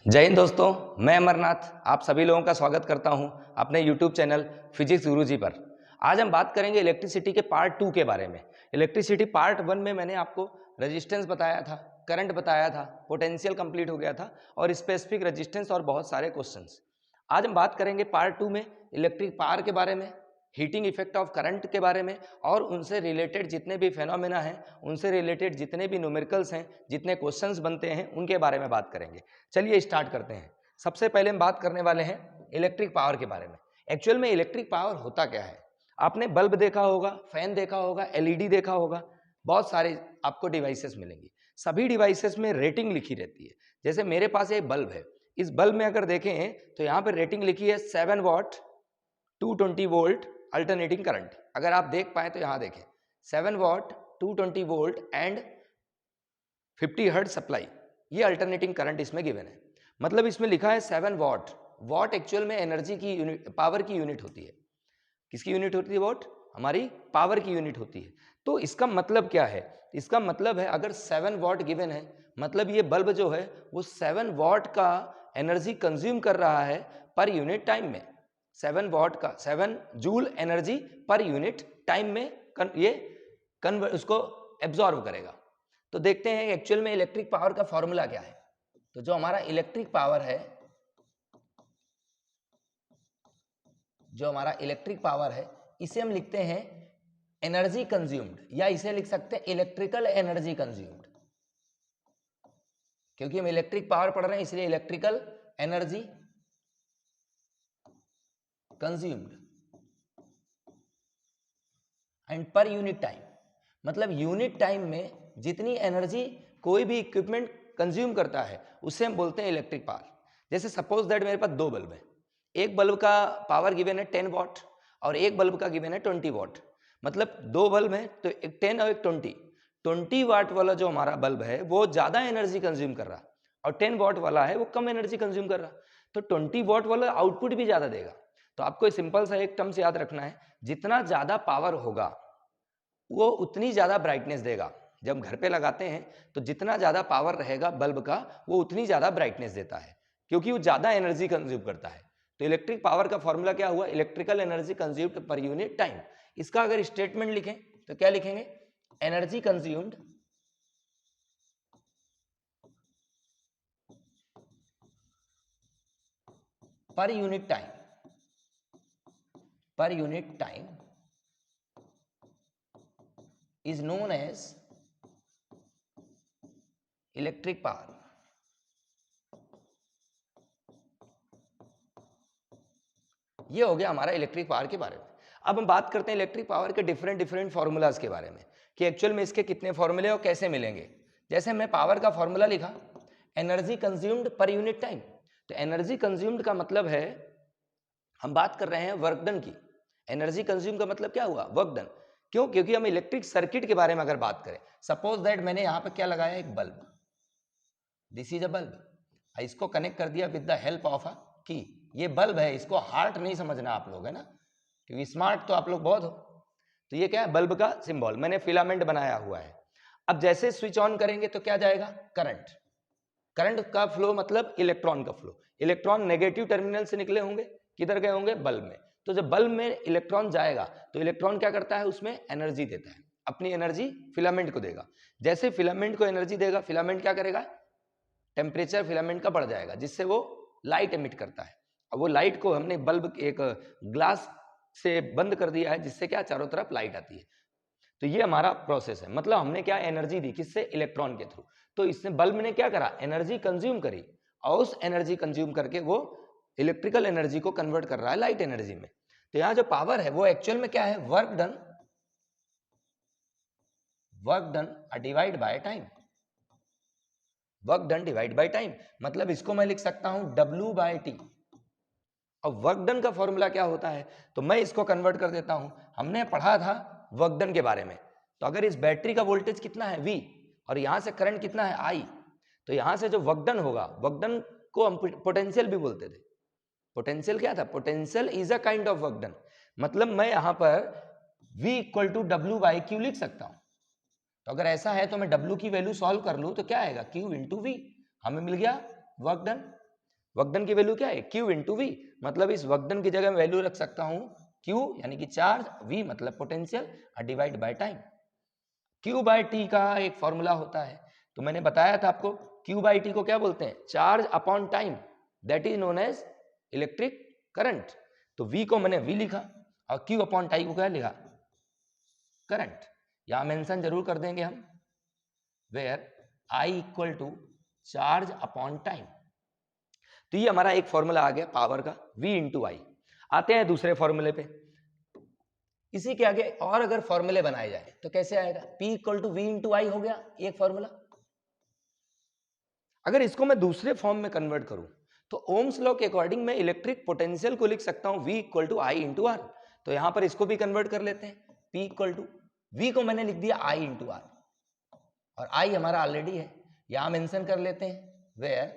जय हिंद दोस्तों, मैं अमरनाथ आप सभी लोगों का स्वागत करता हूं अपने YouTube चैनल फिजिक्स गुरुजी पर। आज हम बात करेंगे इलेक्ट्रिसिटी के पार्ट 2 के बारे में। इलेक्ट्रिसिटी पार्ट 1 में मैंने आपको रेजिस्टेंस बताया था, करंट बताया था, पोटेंशियल कंप्लीट हो गया था और स्पेसिफिक रेजिस्टेंस और बहुत सारे क्वेश्चंस। आज हम बात करेंगे पार्ट 2 में इलेक्ट्रिक पावर के बारे में, हीटिंग इफेक्ट ऑफ करंट के बारे में और उनसे रिलेटेड जितने भी फेनोमेना हैं, उनसे रिलेटेड जितने भी न्यूमेरिकल्स हैं, जितने क्वेश्चंस बनते हैं, उनके बारे में बात करेंगे। चलिए स्टार्ट करते हैं। सबसे पहले हम बात करने वाले हैं इलेक्ट्रिक पावर के बारे में। एक्चुअल में इलेक्ट्रिक पावर होता क्या है? आपने बल्ब देखा होगा, फैन देखा होगा, एलईडी देखा होगा, बहुत सारे आपको डिवाइसेस मिलेंगी। सभी डिवाइसेस में रेटिंग लिखी रहती है। जैसे मेरे पास एक बल्ब है, इस बल्ब में अगर देखें तो यहाँ पर रेटिंग लिखी है 7 वॉट 220 वोल्ट अल्टरनेटिंग करंट। अगर आप देख पाए तो यहाँ देखें 7 what 220 volt and 50 hertz supply, ये अल्टरनेटिंग करंट इसमें गिवन है। मतलब इसमें लिखा है 7 वॉट। वॉट एक्चुअल में एनर्जी की यूनिट, पावर की यूनिट होती है। किसकी यूनिट होती है? वॉट हमारी पावर की यूनिट होती है। तो इसका मतलब क्या है? इसका मतलब है अगर 7 वॉट गिवन है, मतलब ये बल्ब जो है वो 7 वॉट का एनर्जी कंज्यूम कर रहा है पर यूनिट टाइम में। 7 वॉट का 7 joule energy per unit time में ये उसको एब्जॉर्व करेगा। तो देखते हैं एक्चुअल में इलेक्ट्रिक पावर का फॉर्मूला क्या है। तो जो हमारा इलेक्ट्रिक पावर है, इसे हम लिखते हैं एनर्जी कंज्यूम्ड, या इसे लिख सकते हैं इलेक्ट्रिकल एनर्जी कंज्यूम्ड। क्योंकि हम इलेक्ट्रिक पावर पढ़ रहे हैं इसलिए electrical energy consumed and per unit time, मतलब यूनिट टाइम में जितनी एनर्जी कोई भी इक्विपमेंट कंज्यूम करता है उसे हम बोलते हैं इलेक्ट्रिक पावर। जैसे सपोज दैट मेरे पास दो बल्ब है, एक बल्ब का पावर गिवन है 10 वॉट और एक बल्ब का गिवन है 20 वॉट। मतलब दो बल्ब है तो एक 10 और एक 20 वाट वाला जो हमारा बल्ब है वो ज्यादा एनर्जी कंज्यूम कर रहा और 10 वॉट वाला है वो कम एनर्जी कंज्यूम कर रहा। तो 20 वॉट वाला आउटपुट भी ज्यादा देगा। तो आपको सिंपल सा एक टर्म्स याद रखना है, जितना ज्यादा पावर होगा वो उतनी ज्यादा ब्राइटनेस देगा। जब घर पे लगाते हैं तो जितना ज्यादा पावर रहेगा बल्ब का वो उतनी ज्यादा ब्राइटनेस देता है, क्योंकि वो ज्यादा एनर्जी कंज्यूम करता है। तो इलेक्ट्रिक पावर का फॉर्मूला क्या हुआ? Electrical energy consumed per unit time. इसका अगर स्टेटमेंट लिखें तो क्या लिखेंगे? Energy consumed per unit time is known as electric power. ये हो गया हमारा इलेक्ट्रिक पावर के बारे में। अब हम बात करते हैं इलेक्ट्रिक पावर के डिफरेंट फॉर्मूलाज के बारे में कि एक्चुअल में इसके कितने फॉर्मूले और कैसे मिलेंगे। जैसे मैं पावर का फॉर्मूला लिखा energy consumed per unit time. तो एनर्जी कंज्यूम्ड का मतलब है, हम बात कर रहे हैं वर्क डन की। एनर्जी कंज्यूम का मतलब क्या हुआ? Work done. क्यों? क्योंकि हम इलेक्ट्रिक सर्किट के बारे में अगर बात करें, सपोज दैट मैंने यहां पर क्या लगाया? एक bulb, this is a bulb. इसको कनेक्ट कर दिया विद द हेल्प ऑफ अ की। ये बल्ब है, इसको हार्ट नहीं समझना आप लोग, है ना, क्योंकि स्मार्ट तो आप लोग बहुत हो। तो ये क्या है? बल्ब का सिंबल। मैंने फिलामेंट बनाया हुआ है। अब जैसे स्विच ऑन करेंगे तो क्या जाएगा? करंट। करंट का फ्लो मतलब इलेक्ट्रॉन का फ्लो। इलेक्ट्रॉन नेगेटिव टर्मिनल से निकले होंगे, किधर गए होंगे? बल्ब में। तो जब बल्ब में इलेक्ट्रॉन जाएगा तो इलेक्ट्रॉन क्या करता है? उसमें एनर्जी देता है, अपनी एनर्जी फिलामेंट को देगा। जैसे फिलामेंट को एनर्जी देगा, फिलामेंट क्या करेगा? टेम्परेचर फिलामेंट का बढ़ जाएगा, जिससे वो लाइट एमिट करता है। और वो लाइट को हमने बल्ब एक ग्लास से बंद कर दिया है, जिससे क्या? चारों तरफ लाइट आती है। तो ये हमारा प्रोसेस है। मतलब हमने क्या एनर्जी दी? किससे? इलेक्ट्रॉन के थ्रू। तो इसने बल्ब ने क्या करा? एनर्जी कंज्यूम करी और उस एनर्जी कंज्यूम करके वो इलेक्ट्रिकल एनर्जी को कन्वर्ट कर रहा है लाइट एनर्जी में। तो यहां जो पावर है वो एक्चुअल में क्या है? Work done divide by time. Work done divide by time, मतलब इसको मैं लिख सकता हूं W/T। और वर्क डन का फॉर्मूला क्या होता है? तो मैं इसको कन्वर्ट कर देता हूं। हमने पढ़ा था वर्क डन के बारे में। तो अगर इस बैटरी का वोल्टेज कितना है? V, और यहां से करंट कितना है? I। तो यहां से जो वर्क डन होगा, वर्क डन को हम पोटेंशियल भी बोलते थे। पोटेंशियल क्या था? Potential is a kind of work done. मतलब मैं यहां पर V = W/Q लिख सकता हूं। तो अगर ऐसा है तो मैं W की वैल्यू सॉल्व कर लूं तो क्या आएगा? Q × V। हमें मिल गया वर्क डन। वक्तन की वैल्यू क्या है, Q इंटू वी, मतलब इस वक्तन की जगह मैं वैल्यू रख सकता हूं Q यानी कि चार्ज, V मतलब पोटेंशियल, और divide by time. Q by T का एक फॉर्मूला होता है, तो मैंने बताया था आपको Q बाय टी को क्या बोलते हैं, charge upon time, that is known as electric current. तो V को मैंने V लिखा और Q अपॉन टाइम को क्या लिखा, करंट। यहां मेंशन जरूर कर देंगे हम, where I equal to charge upon time. तो ये हमारा एक फॉर्मूला आ गया पावर का, V इंटू आई। आते हैं दूसरे फॉर्मूले पे। इसी के आगे और अगर फॉर्मूले बनाए जाए तो कैसे आएगा, P equal to V into I हो गया एक फॉर्मूला। अगर इसको मैं दूसरे फॉर्म में कन्वर्ट करूं तो ओम्स लॉ के अकॉर्डिंग मैं इलेक्ट्रिक पोटेंशियल को लिख सकता हूं V equal to I into R. तो यहां पर इसको भी कन्वर्ट कर लेते हैं, P इक्वल टू V को मैंने लिख दिया I इंटू आर, और I हमारा ऑलरेडी है, यहां मेंशन कर लेते हैं where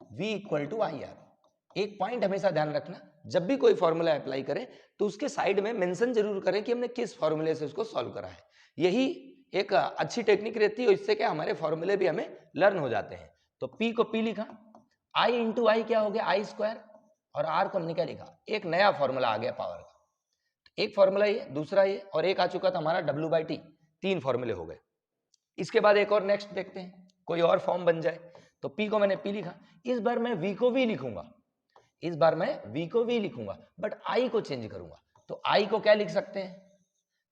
V equal to I R. एक पॉइंट हमेशा ध्यान रखना, जब भी कोई फॉर्मूला अप्लाई करें तो उसके साइड में मेंशन जरूर करें कि हमने किस फॉर्मूले से उसको सॉल्व करा है। यही एक अच्छी टेक्निक रहती है, इससे क्या हमारे फॉर्मूले भी हमें लर्न हो जाते हैं। तो P को P लिखा, I इंटू आई क्या हो गया आई स्क्वायर, और R को हमने क्या लिखा, एक नया फॉर्मूला आ गया पावर का। एक फॉर्मूला ये, दूसरा ये, और एक आ चुका था हमारा W बाई टी, तीन फॉर्मूले हो गए। इसके बाद एक और नेक्स्ट देखते हैं, कोई और फॉर्म बन जाए। तो P को मैंने P लिखा, इस बार मैं V को V लिखूंगा, इस बार मैं V को V लिखूंगा, बट I को चेंज करूंगा। तो I को क्या लिख सकते हैं,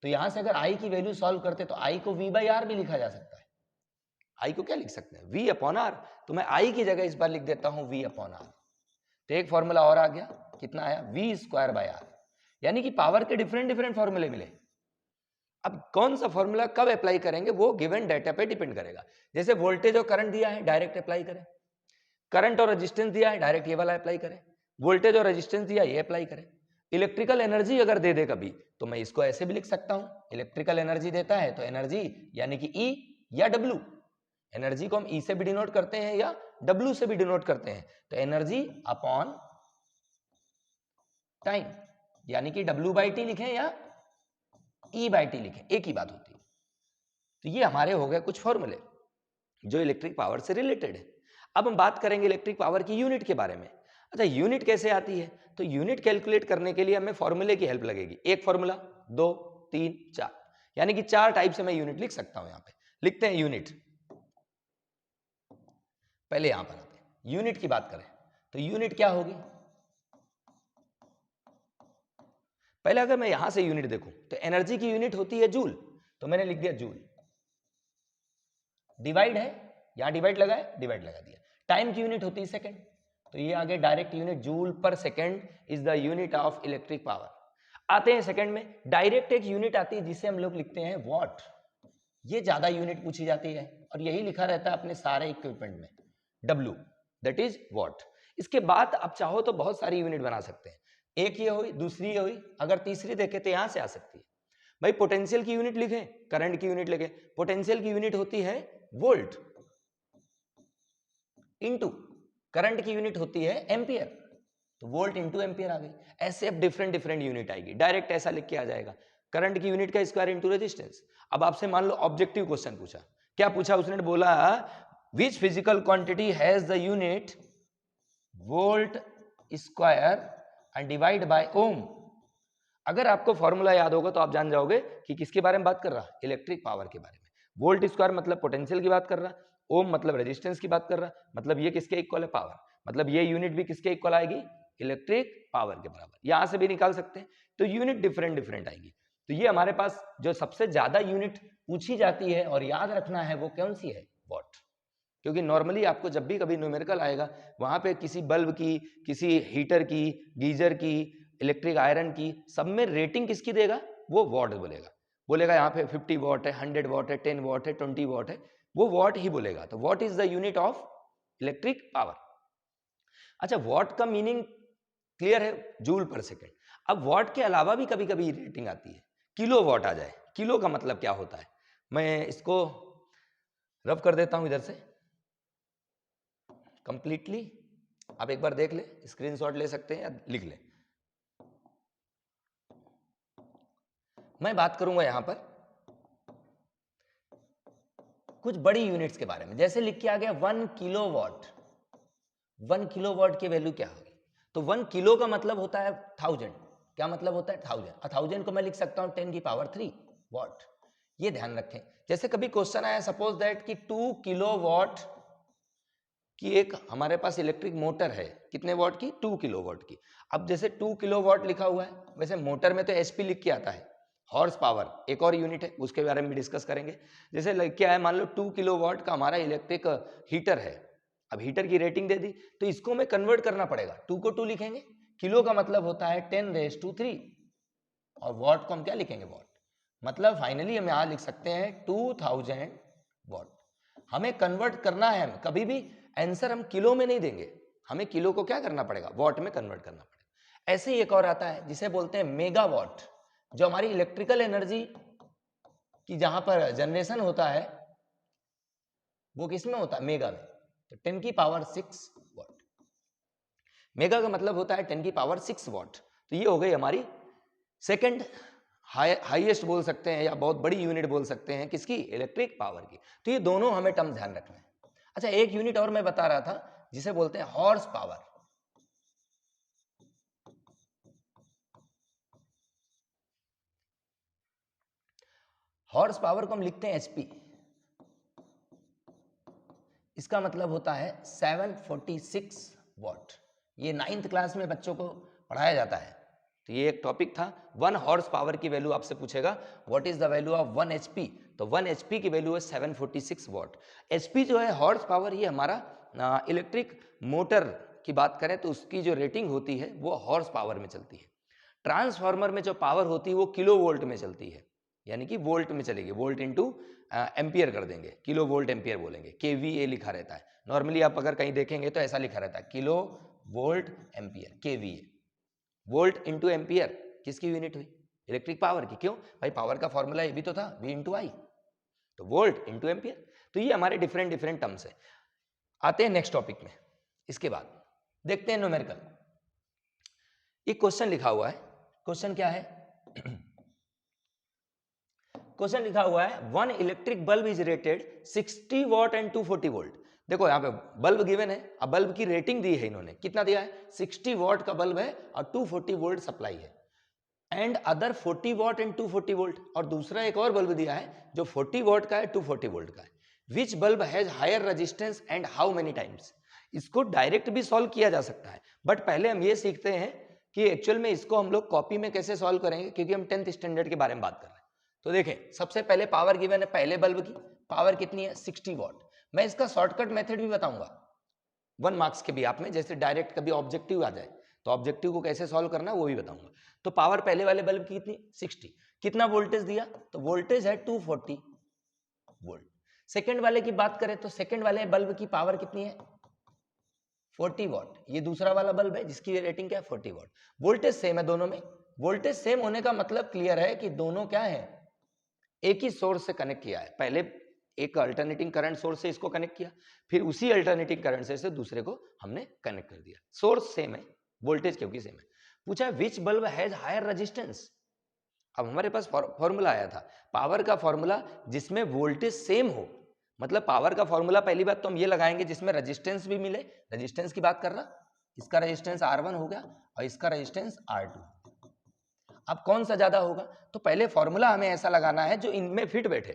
तो यहां से अगर I की वैल्यू सॉल्व करते तो I को V बाई आर भी लिखा जा सकता है। I को क्या लिख सकते हैं, V अपॉन आर। तो मैं I की जगह इस बार लिख देता हूं V अपॉन आर। तो एक फॉर्मूला और आ गया, कितना आया, V स्क्वायर बाय आर। यानी कि पावर के डिफरेंट डिफरेंट फॉर्मूले मिले। अब कौन सा फॉर्मूला कब अप्लाई करेंगे वो गिवन डाटा पे डिपेंड करेगा। जैसे वोल्टेज और करंट दिया है, डायरेक्ट अप्लाई करें। करंट और रेजिस्टेंस दिया है, डायरेक्ट ये वाला अप्लाई करें। वोल्टेज और रेजिस्टेंस दिया, ये अप्लाई करें। इलेक्ट्रिकल एनर्जी अगर दे दे कभी, तो मैं इसको ऐसे भी लिख सकता हूं, इलेक्ट्रिकल एनर्जी देता है तो एनर्जी यानी कि E या W। एनर्जी को हम E से भी डिनोट करते हैं या W से भी डिनोट करते हैं। तो एनर्जी अपॉन टाइम, यानी कि W बाई टी लिखें या E बाई टी लिखें, एक ही बात होती है। तो ये हमारे हो गए कुछ फॉर्मूले जो इलेक्ट्रिक पावर से रिलेटेड है। अब हम बात करेंगे इलेक्ट्रिक पावर की यूनिट के बारे में। अच्छा, यूनिट कैसे आती है, तो यूनिट कैलकुलेट करने के लिए हमें फॉर्मूले की हेल्प लगेगी। एक फॉर्मूला, दो, तीन, चार, यानी कि चार टाइप से मैं यूनिट लिख सकता हूं। यहां पे लिखते हैं यूनिट। पहले यहां पर आते हैं, यूनिट की बात करें तो यूनिट क्या होगी। पहले अगर मैं यहां से यूनिट देखूं तो एनर्जी की यूनिट होती है जूल, तो मैंने लिख दिया जूल। डिवाइड है, यहां डिवाइड लगाए, डिवाइड लगा दिया। टाइम की यूनिट होती है सेकंड, तो ये आगे डायरेक्ट यूनिट जूल पर second is the unit of electric power. आते हैं सेकंड में, डायरेक्ट एक यूनिट आती है जिसे हम लोग लिखते हैं वॉट। ये ज्यादा यूनिट पूछी जाती है और यही लिखा रहता है अपने सारे इक्विपमेंट में, W, दैट इज वॉट। इसके बाद आप चाहो तो बहुत सारी यूनिट बना सकते हैं, एक ये हुई, दूसरी ये हुई, अगर तीसरी देखे तो यहां से आ सकती है। भाई पोटेंशियल की यूनिट लिखें, करंट की यूनिट लिखें, पोटेंशियल की यूनिट होती है वोल्ट, इंटू करंट की यूनिट होती है एम्पियर, तो वोल्ट इंटू एम्पियर आ गई। ऐसे अब डिफरेंट डिफरेंट यूनिट आएगी, डायरेक्ट ऐसा लिख के आ जाएगा, करंट की यूनिट का स्क्वायर इंटू रेजिस्टेंस। अब आपसे मान लो ऑब्जेक्टिव क्वेश्चन पूछा, क्या पूछा उसने, बोला which physical quantity has the unit volt square and divide by ohm. अगर आपको फॉर्मूला याद होगा तो आप जान जाओगे कि किसके बारे में बात कर रहा, इलेक्ट्रिक पावर के बारे में। वोल्ट स्क्वायर मतलब पोटेंशियल की बात कर रहा, ओम मतलब रेजिस्टेंस की बात कर रहा, मतलब ये किसके इक्वल है, पावर, मतलब ये यूनिट भी किसके इक्वल आएगी, इलेक्ट्रिक पावर के बराबर। यहां से भी निकाल सकते हैं, तो यूनिट डिफरेंट डिफरेंट आएगी। तो ये हमारे पास जो सबसे ज्यादा यूनिट पूछी जाती है और याद रखना है वो कौन सी है, वॉट। क्योंकि नॉर्मली आपको जब भी कभी न्यूमेरिकल आएगा वहां पे किसी बल्ब की, किसी हीटर की, गीजर की, इलेक्ट्रिक आयरन की, सब में रेटिंग किसकी देगा, वो वॉट बोलेगा। बोलेगा यहाँ पे 50 वॉट है, 100 वॉट है, 10 वॉट है, 20 वॉट है, वो वॉट ही बोलेगा। तो what is the unit of electric power. अच्छा, वॉट का मीनिंग क्लियर है, जूल पर सेकेंड। अब वॉट के अलावा भी कभी कभी रेटिंग आती है, किलो वॉट आ जाए। किलो का मतलब क्या होता है, मैं इसको रब कर देता हूं इधर से कंप्लीटली, आप एक बार देख ले, स्क्रीनशॉट ले सकते हैं या लिख ले। मैं बात करूंगा यहां पर कुछ बड़ी यूनिट्स के बारे में, जैसे लिख के आ गया 1 किलोवाट। 1 किलोवाट की वैल्यू क्या होगी? तो 1 किलो का मतलब होता है 1000। क्या मतलब होता है? 1000। 1000 को मैं लिख सकता हूं 10 की पावर 3 वॉट। ये ध्यान रखें। जैसे कभी क्वेश्चन आया सपोज दैट कि 2 किलोवाट की एक हमारे पास इलेक्ट्रिक मोटर है, कितने वॉट की? 2 किलोवाट की। अब जैसे 2 किलोवाट लिखा हुआ है, वैसे मोटर में तो एचपी लिख के आता है, हॉर्स पावर एक और यूनिट है, उसके बारे में भी डिस्कस करेंगे। जैसे क्या है, मान लो 2 किलोवाट का हमारा इलेक्ट्रिक हीटर है। अब हीटर की रेटिंग दे दी तो इसको मैं कन्वर्ट करना पड़ेगा। 2 को 2 लिखेंगे, किलो का मतलब होता है 10⁻³ और वॉट को हम क्या लिखेंगे? वॉट। मतलब फाइनली हम यहां लिख सकते हैं 2000 वॉट। हमें कन्वर्ट करना है, कभी भी आंसर हम किलो में नहीं देंगे, हमें किलो को क्या करना पड़ेगा? वॉट में कन्वर्ट करना पड़ेगा। ऐसे ही एक और आता है जिसे बोलते हैं मेगावाट, जो हमारी इलेक्ट्रिकल एनर्जी की जहां पर जनरेशन होता है वो किसमें होता है? मेगा में। तो 10 की पावर 6 वॉट। मेगा का मतलब होता है 10 की पावर 6 वॉट। तो ये हो गई हमारी सेकंड हाईएस्ट बोल सकते हैं या बहुत बड़ी यूनिट बोल सकते हैं किसकी? इलेक्ट्रिक पावर की। तो ये दोनों हमें टर्म ध्यान रखना है। अच्छा, एक यूनिट और मैं बता रहा था जिसे बोलते हैं हॉर्स पावर। हॉर्स पावर को हम लिखते हैं एचपी। इसका मतलब होता है 746 वॉट। ये 9th क्लास में बच्चों को पढ़ाया जाता है। तो ये एक टॉपिक था। 1 हॉर्स पावर की वैल्यू आपसे पूछेगा, what is the value of 1 HP? तो 1 एचपी की वैल्यू है 746 वॉट। एचपी जो है हॉर्स पावर, ये हमारा इलेक्ट्रिक मोटर की बात करें तो उसकी जो रेटिंग होती है वो हॉर्स पावर में चलती है। ट्रांसफार्मर में जो पावर होती है वो किलो वोल्ट में चलती है, यानी कि वोल्ट में चलेगी। वोल्ट इंटू एम्पियर कर देंगे, किलो वोल्ट एम्पियर बोलेंगे। केवीए लिखा रहता है नॉर्मली, आप अगर कहीं देखेंगे तो ऐसा लिखा रहता है kilo volt ampere, KVA. Volt into ampere किसकी यूनिट हुई? इलेक्ट्रिक पावर की। क्यों भाई? पावर का फॉर्मूला ये भी तो था, V इंटू आई। तो वोल्ट इंटू एम्पियर। तो ये हमारे डिफरेंट डिफरेंट टर्म्स है। आते हैं नेक्स्ट टॉपिक में। इसके बाद देखते हैं न्यूमेरिकल। एक क्वेश्चन लिखा हुआ है। क्वेश्चन क्या है? क्वेश्चन लिखा हुआ है 1 electric bulb is rated 60 what and 240 volt. देखो यहाँ पे बल्ब गिवन है, अब बल्ब की रेटिंग दी है इन्होंने, कितना दिया है? 60 वॉट का बल्ब है और 240 वोल्ट सप्लाई है। And other 40 what and 240 volt, और दूसरा एक और बल्ब दिया है जो 40 वॉट का है, 240 वोल्ट का है। Which bulb has higher resistance and how many times? इसको डायरेक्ट भी सॉल्व किया जा सकता है, बट पहले हम ये सीखते हैं कि एक्चुअल में इसको हम लोग कॉपी में कैसे सॉल्व करेंगे, क्योंकि हम 10th स्टैंडर्ड के बारे में बात कर रहे हैं। तो देखें, सबसे पहले पावर गिवन है, पहले बल्ब की पावर कितनी है? 60 वॉट। मैं इसका शॉर्टकट मेथड भी बताऊंगा 1 मार्क्स के भी आप में, जैसे डायरेक्ट कभी ऑब्जेक्टिव आ जाए तो ऑब्जेक्टिव को कैसे सॉल्व करना है वो भी बताऊंगा। तो पावर पहले वाले बल्ब की कितनी? 60। कितना वोल्टेज दिया? तो वोल्टेज है 240 वोल्ट। सेकंड वाले की बात करें तो सेकंड वाले बल्ब की पावर कितनी है? 40 वॉट। ये दूसरा वाला बल्ब है जिसकी रेटिंग क्या है? 40 वॉट। वोल्टेज सेम है दोनों में। वोल्टेज सेम होने का मतलब क्लियर है कि दोनों क्या है? एक ही सोर्स से कनेक्ट किया है। पहले एक अल्टरनेटिंग करंट सोर्स से इसको कनेक्ट किया, फिर उसी अल्टरनेटिंग करंट से दूसरे को हमने कनेक्ट कर दिया। सोर्स सेम है, वोल्टेज क्योंकि सेम है। पूछा विच बल्ब हैज हायर रेजिस्टेंस। अब हमारे पास फॉर्मूला आया था, पावर का फॉर्मूला जिसमें वोल्टेज सेम हो। मतलब पावर का फॉर्मूला पहली बात तो हम ये लगाएंगे जिसमें रेजिस्टेंस भी मिले। रेजिस्टेंस की बात कर रहा, इसका रेजिस्टेंस R1 हो गया और इसका रेजिस्टेंस R2। अब कौन सा ज्यादा होगा? तो पहले फॉर्मूला हमें ऐसा लगाना है जो इनमें फिट बैठे।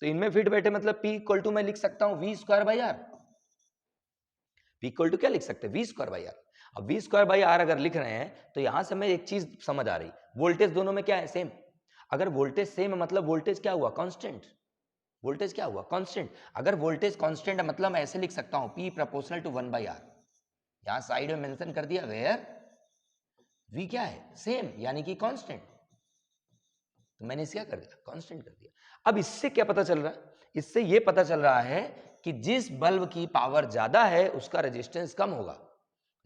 तो इनमें फिट बैठे मतलब P इक्वल टू मैं लिख सकता हूं V²/R। P इक्वल टू क्या लिख सकते हैं? V²/R। अब V²/R अगर लिख रहे हैं तो यहां से हमें एक चीज समझ आ रही, वोल्टेज दोनों में क्या है? सेम। अगर वोल्टेज सेम है मतलब वोल्टेज क्या हुआ? कांस्टेंट। वोल्टेज क्या हुआ? कांस्टेंट। अगर वोल्टेज कांस्टेंट है मतलब मैं ऐसे लिख सकता हूं P प्रोपोर्शनल टू 1/R। यहां साइड में मेंशन कर दिया वेयर V क्या है? सेम, यानी कि कांस्टेंट। तो मैंने इसे क्या कर दिया? कांस्टेंट कर दिया। अब इससे क्या पता चल रहा है? इससे ये पता चल रहा है कि जिस बल्ब की पावर ज्यादा है उसका रेजिस्टेंस कम होगा,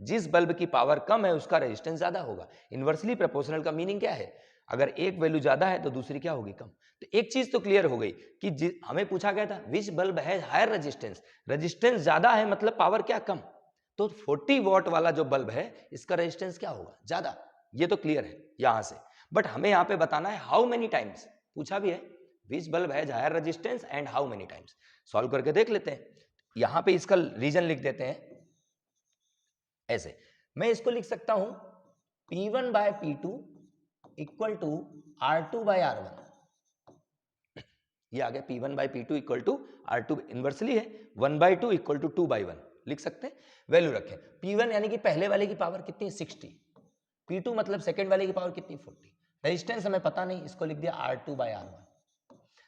जिस बल्ब की पावर कम है उसका रेजिस्टेंस ज्यादा होगा। इनवर्सली प्रोपोर्शनल का मीनिंग क्या है? अगर एक वैल्यू ज्यादा है तो दूसरी क्या होगी? कम। तो एक चीज तो क्लियर हो गई कि हमें पूछा गया था which bulb has higher resistance. Resistance ज्यादा है मतलब पावर क्या? कम। तो 40 वॉट वाला जो बल्ब है इसका रेजिस्टेंस क्या होगा? ज्यादा। ये तो क्लियर है यहां से, बट हमें यहां पे बताना है हाउ मेनी टाइम्स। पूछा भी है which bulb has higher resistance and how many times. Solve करके देख लेते हैं। यहां पे इसका रीजन लिख देते हैं। ऐसे मैं इसको लिख सकता हूं P1 bye P2 equal to R2 bye R1। ये आ गया P1 bye P2 equal to R2, inversely है 1 बाय 2 इक्वल टू 2 बाय 1 लिख सकते हैं। वैल्यू रखें P1 यानी कि पहले वाले की पावर कितनी है 60, P2 मतलब सेकेंड वाले की पावर कितनी 40, रेजिस्टेंस हमें पता नहीं, इसको लिख दिया R2 बाय R1।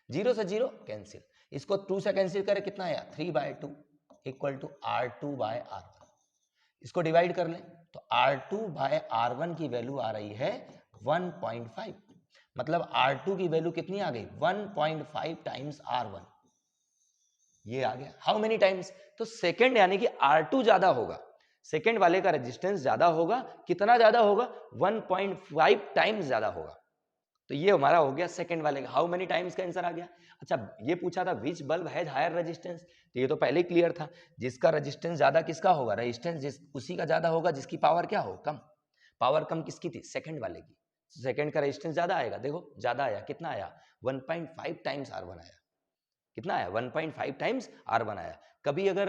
0 से 0 कैंसिल, इसको 2 से कैंसिल करें कितना आया 3 bye 2 equal to R2 bye R1। इसको डिवाइड कर लें तो R2 बाय R1 की वैल्यू आ रही है 1.5, मतलब R2 की वैल्यू कितनी आ गई 1.5 टाइम्स R1। ये आ गया हाउ मेनी टाइम्स, तो सेकंड यानी कि R2 ज्यादा होगा, सेकंड वाले का रेजिस्टेंस ज्यादा होगा, कितना ज्यादा होगा 1.5 टाइम्स ज्यादा होगा। तो ये हमारा हो गया सेकंड वाले का हाउ मेनी टाइम्स का आंसर आ गया। अच्छा ये पूछा था which bulb has higher resistance, तो ये तो पहले ही क्लियर था, जिसका रेजिस्टेंस ज्यादा किसका होगा, रेजिस्टेंस उसी का ज्यादा होगा जिसकी पावर क्या हो कम। पावर कम किसकी थी सेकंड वाले की, सेकंड का रेजिस्टेंस ज्यादा आएगा, देखो ज्यादा आया, कितना आया 1.5 टाइम्स R1 आया, कितना आया 1.5 टाइम्स R1 आया। कभी अगर